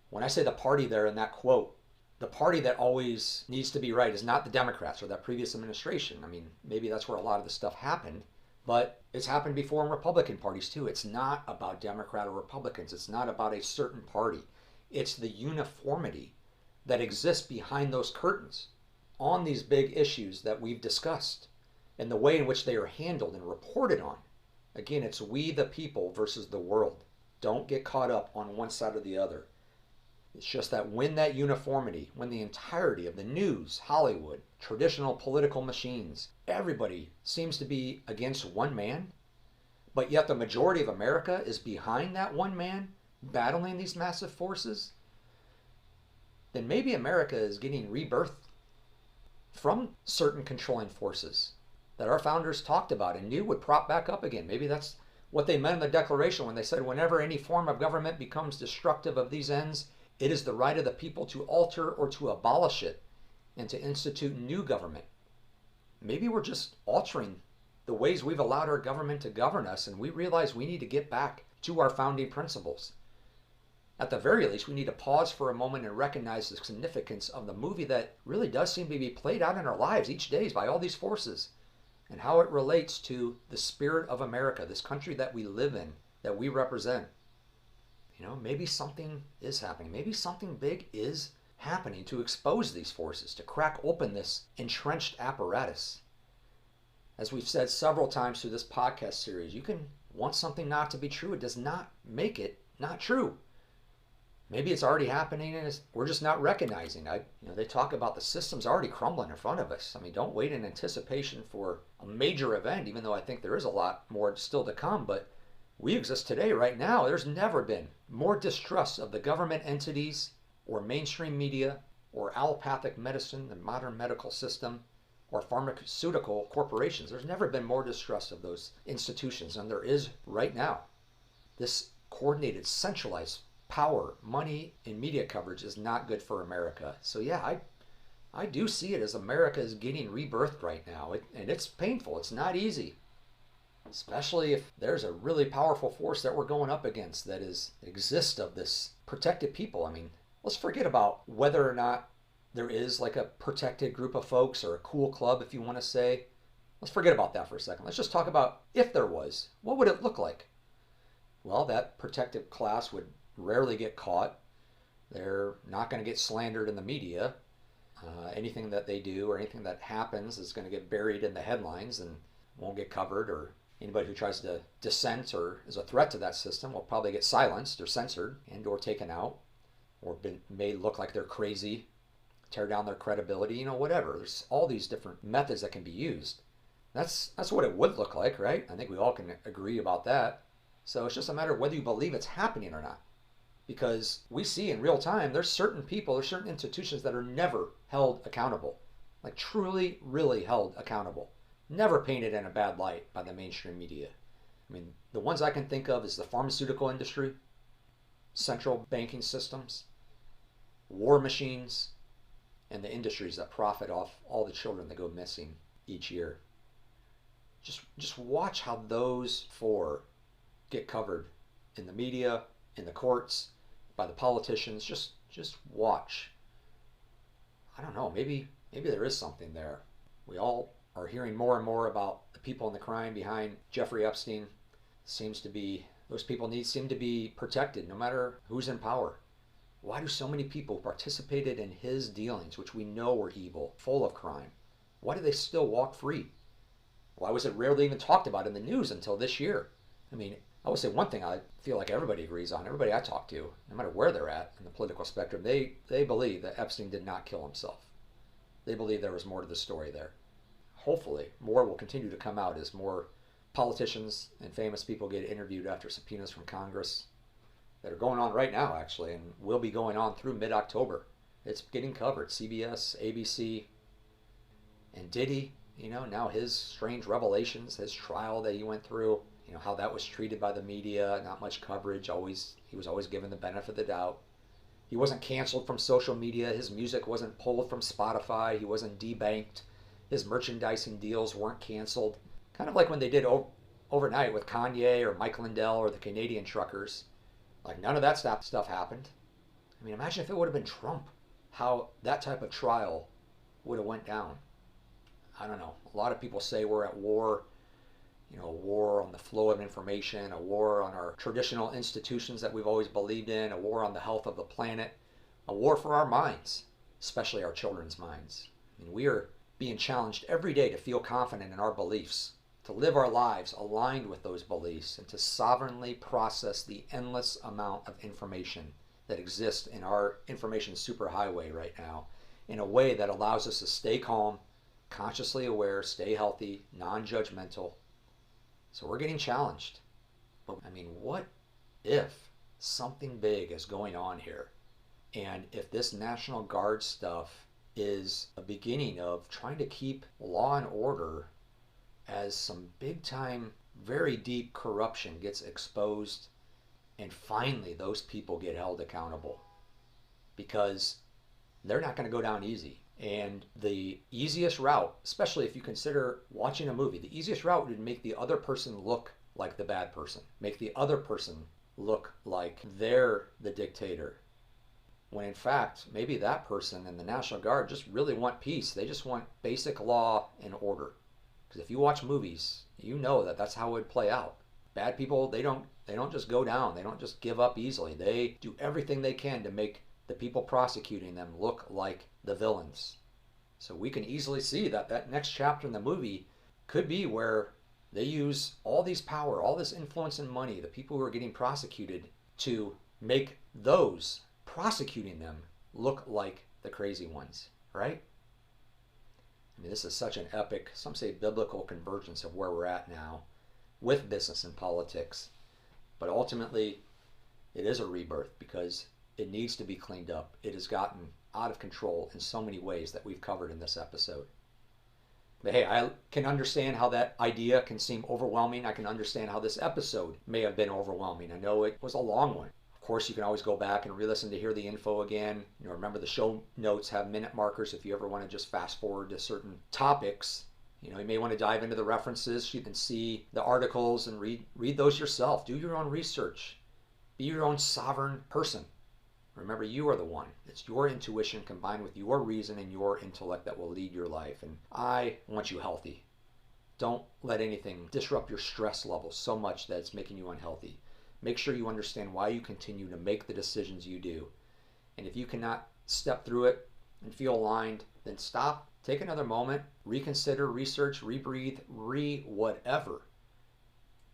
when I say the party there in that quote, the party that always needs to be right is not the Democrats or that previous administration. I mean, maybe that's where a lot of this stuff happened, but it's happened before in Republican parties too. It's not about Democrat or Republicans. It's not about a certain party. It's the uniformity that exists behind those curtains on these big issues that we've discussed and the way in which they are handled and reported on. Again, it's we the people versus the world. Don't get caught up on one side or the other. It's just that when that uniformity, when the entirety of the news, Hollywood, traditional political machines, everybody seems to be against one man, but yet the majority of America is behind that one man battling these massive forces, then maybe America is getting rebirth from certain controlling forces that our founders talked about and knew would prop back up again. Maybe that's what they meant in the Declaration when they said, whenever any form of government becomes destructive of these ends, it is the right of the people to alter or to abolish it and to institute new government. Maybe we're just altering the ways we've allowed our government to govern us, and we realize we need to get back to our founding principles. At the very least, we need to pause for a moment and recognize the significance of the movie that really does seem to be played out in our lives each day by all these forces, and how it relates to the spirit of America, this country that we live in, that we represent. You know, maybe something is happening. Maybe something big is happening to expose these forces, to crack open this entrenched apparatus. As we've said several times through this podcast series, you can want something not to be true. It does not make it not true. Maybe it's already happening and we're just not recognizing it. They talk about the system's already crumbling in front of us. I mean, don't wait in anticipation for a major event, even though I think there is a lot more still to come. But we exist today, right now. There's never been more distrust of the government entities or mainstream media or allopathic medicine, the modern medical system, or pharmaceutical corporations. There's never been more distrust of those institutions than there is right now. This coordinated, centralized power, money, and media coverage is not good for America. So yeah, I do see it as America is getting rebirthed right now, and it's painful. It's not easy, especially if there's a really powerful force that we're going up against that exists of this protected people. I mean, let's forget about whether or not there is like a protected group of folks or a cool club, if you want to say. Let's forget about that for a second. Let's just talk about if there was, what would it look like? Well, that protected class would rarely get caught. They're not going to get slandered in the media. Anything that they do or anything that happens is going to get buried in the headlines and won't get covered, or anybody who tries to dissent or is a threat to that system will probably get silenced or censored and or taken out, or made look like they're crazy, tear down their credibility, whatever. There's all these different methods that can be used. That's what it would look like, right? I think we all can agree about that. So it's just a matter of whether you believe it's happening or not. Because we see in real time, there's certain people, there's certain institutions that are never held accountable. Like truly, really held accountable. Never painted in a bad light by the mainstream media. I mean, the ones I can think of is the pharmaceutical industry, central banking systems, war machines, and the industries that profit off all the children that go missing each year. Just watch how those four get covered in the media, in the courts, by the politicians. Just watch. I don't know, maybe there is something there. We all are hearing more and more about the people and the crime behind Jeffrey Epstein. Those people seem to be protected no matter who's in power. Why do so many people who participated in his dealings, which we know were evil, full of crime, why do they still walk free? Why was it rarely even talked about in the news until this year? I mean, I would say one thing I feel like everybody agrees on, everybody I talk to, no matter where they're at in the political spectrum, they believe that Epstein did not kill himself. They believe there was more to the story there. Hopefully, more will continue to come out as more politicians and famous people get interviewed after subpoenas from Congress that are going on right now, actually, and will be going on through mid-October. It's getting covered. CBS, ABC, and Diddy, now his strange revelations, his trial that he went through, how that was treated by the media, not much coverage, he was always given the benefit of the doubt. He wasn't canceled from social media, his music wasn't pulled from Spotify, he wasn't debanked, his merchandising deals weren't canceled. Kind of like when they did overnight with Kanye or Mike Lindell or the Canadian truckers. Like none of that stuff happened. I mean, imagine if it would have been Trump, how that type of trial would have went down. I don't know. A lot of people say we're at war, a war on the flow of information, a war on our traditional institutions that we've always believed in, a war on the health of the planet, a war for our minds, especially our children's minds. I mean, we are being challenged every day to feel confident in our beliefs, to live our lives aligned with those beliefs, and to sovereignly process the endless amount of information that exists in our information superhighway right now in a way that allows us to stay calm, consciously aware, stay healthy, non-judgmental. So we're getting challenged. But I mean, what if something big is going on here? And if this National Guard stuff is a beginning of trying to keep law and order as some big time, very deep corruption gets exposed, and finally those people get held accountable, because they're not going to go down easy. And the easiest route, especially if you consider watching a movie, the easiest route would make the other person look like the bad person, make the other person look like they're the dictator, when in fact maybe that person and the National Guard just really want peace. They just want basic law and order. Because if you watch movies, you know that that's how it would play out. Bad people, they don't just go down. They don't just give up easily. They do everything they can to make the people prosecuting them look like the villains. So we can easily see that next chapter in the movie could be where they use all these power, all this influence and money, the people who are getting prosecuted, to make those prosecuting them look like the crazy ones, right? I mean, this is such an epic, some say biblical convergence of where we're at now with business and politics. But ultimately, it is a rebirth because it needs to be cleaned up. It has gotten out of control in so many ways that we've covered in this episode. But hey, I can understand how that idea can seem overwhelming. I can understand how this episode may have been overwhelming. I know it was a long one. Of course, you can always go back and re-listen to hear the info again. Remember, the show notes have minute markers if you ever want to just fast forward to certain topics. You may want to dive into the references. You can see the articles and read those yourself. Do your own research. Be your own sovereign person. Remember, you are the one. It's your intuition combined with your reason and your intellect that will lead your life. And I want you healthy. Don't let anything disrupt your stress levels so much that it's making you unhealthy. Make sure you understand why you continue to make the decisions you do. And if you cannot step through it and feel aligned, then stop. Take another moment. Reconsider, research, rebreathe, whatever.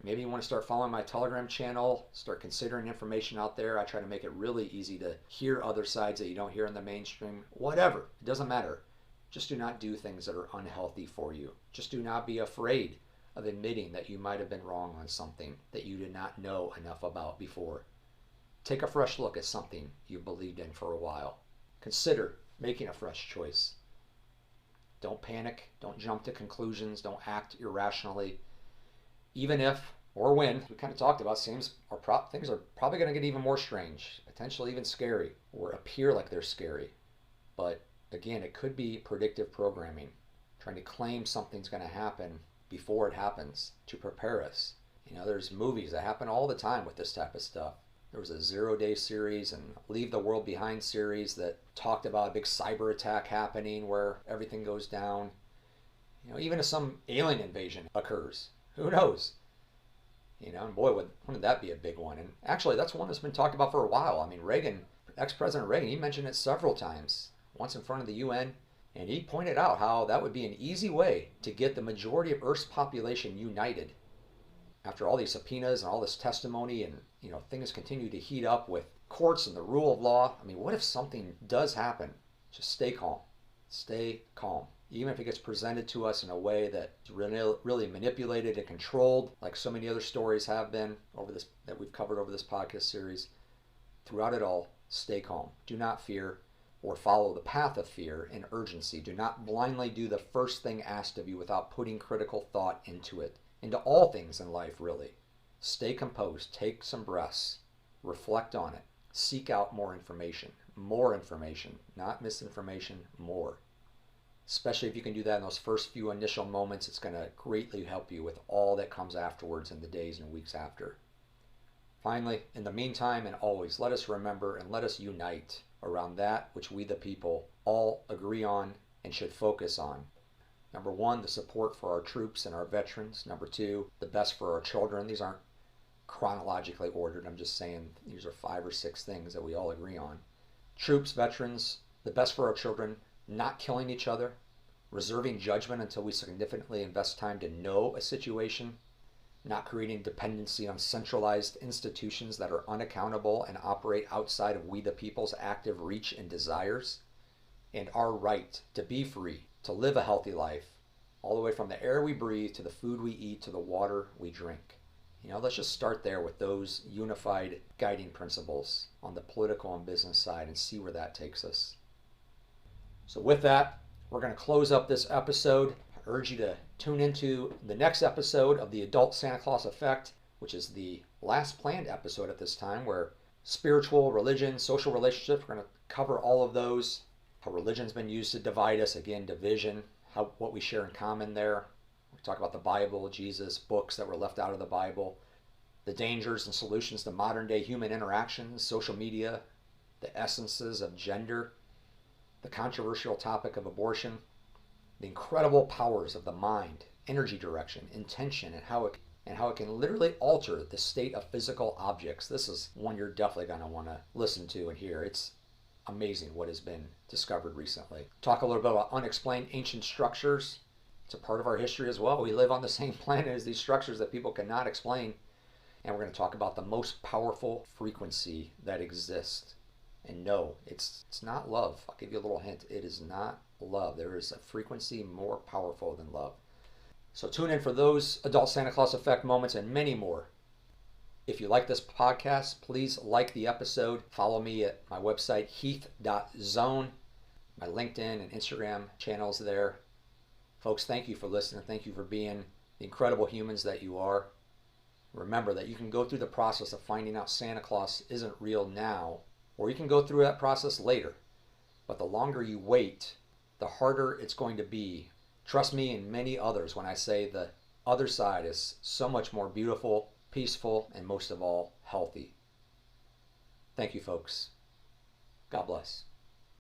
Maybe you want to start following my Telegram channel, start considering information out there. I try to make it really easy to hear other sides that you don't hear in the mainstream. Whatever. It doesn't matter. Just do not do things that are unhealthy for you. Just do not be afraid of admitting that you might have been wrong on something that you did not know enough about before. Take a fresh look at something you believed in for a while. Consider making a fresh choice. Don't panic. Don't jump to conclusions. Don't act irrationally. Even if, or when, we kind of talked about, things are probably going to get even more strange, potentially even scary, or appear like they're scary. But again, it could be predictive programming, trying to claim something's going to happen before it happens to prepare us. There's movies that happen all the time with this type of stuff. There was a 0-Day series and Leave the World Behind series that talked about a big cyber attack happening where everything goes down. Even if some alien invasion occurs. Who knows? And boy, wouldn't that be a big one? And actually, that's one that's been talked about for a while. I mean, Reagan, ex-President Reagan, he mentioned it several times, once in front of the UN, and he pointed out how that would be an easy way to get the majority of Earth's population united. After all these subpoenas and all this testimony and, things continue to heat up with courts and the rule of law. I mean, what if something does happen? Just stay calm. Stay calm. Even if it gets presented to us in a way that's really manipulated and controlled, like so many other stories have been that we've covered over this podcast series, throughout it all, stay calm. Do not fear or follow the path of fear and urgency. Do not blindly do the first thing asked of you without putting critical thought into it. Into all things in life, really. Stay composed. Take some breaths. Reflect on it. Seek out more information. More information. Not misinformation. More. Especially if you can do that in those first few initial moments, it's going to greatly help you with all that comes afterwards in the days and weeks after. Finally, in the meantime and always, let us remember and let us unite around that which we the people all agree on and should focus on. Number one, the support for our troops and our veterans. Number two, the best for our children. These aren't chronologically ordered. I'm just saying these are 5 or 6 things that we all agree on. Troops, veterans, the best for our children. Not killing each other, reserving judgment until we significantly invest time to know a situation, not creating dependency on centralized institutions that are unaccountable and operate outside of we the people's active reach and desires, and our right to be free, to live a healthy life, all the way from the air we breathe to the food we eat to the water we drink. Let's just start there with those unified guiding principles on the political and business side and see where that takes us. So with that, we're going to close up this episode. I urge you to tune into the next episode of the Adult Santa Claus Effect, which is the last planned episode at this time, where spiritual, religion, social relationships, we're going to cover all of those, how religion's been used to divide us, again, division, what we share in common there. We talk about the Bible, Jesus, books that were left out of the Bible, the dangers and solutions to modern day human interactions, social media, the essences of gender, the controversial topic of abortion, the incredible powers of the mind, energy direction, intention, and how it can literally alter the state of physical objects. This is one you're definitely going to want to listen to and hear. It's amazing what has been discovered recently. Talk a little bit about unexplained ancient structures. It's a part of our history as well. We live on the same planet as these structures that people cannot explain. And we're going to talk about the most powerful frequency that exists. And no, it's not love. I'll give you a little hint. It is not love. There is a frequency more powerful than love. So tune in for those Adult Santa Claus Effect moments and many more. If you like this podcast, please like the episode. Follow me at my website, heath.zone. My LinkedIn and Instagram channels there. Folks, thank you for listening. Thank you for being the incredible humans that you are. Remember that you can go through the process of finding out Santa Claus isn't real now, or you can go through that process later. But the longer you wait, the harder it's going to be. Trust me and many others when I say the other side is so much more beautiful, peaceful, and most of all, healthy. Thank you, folks. God bless.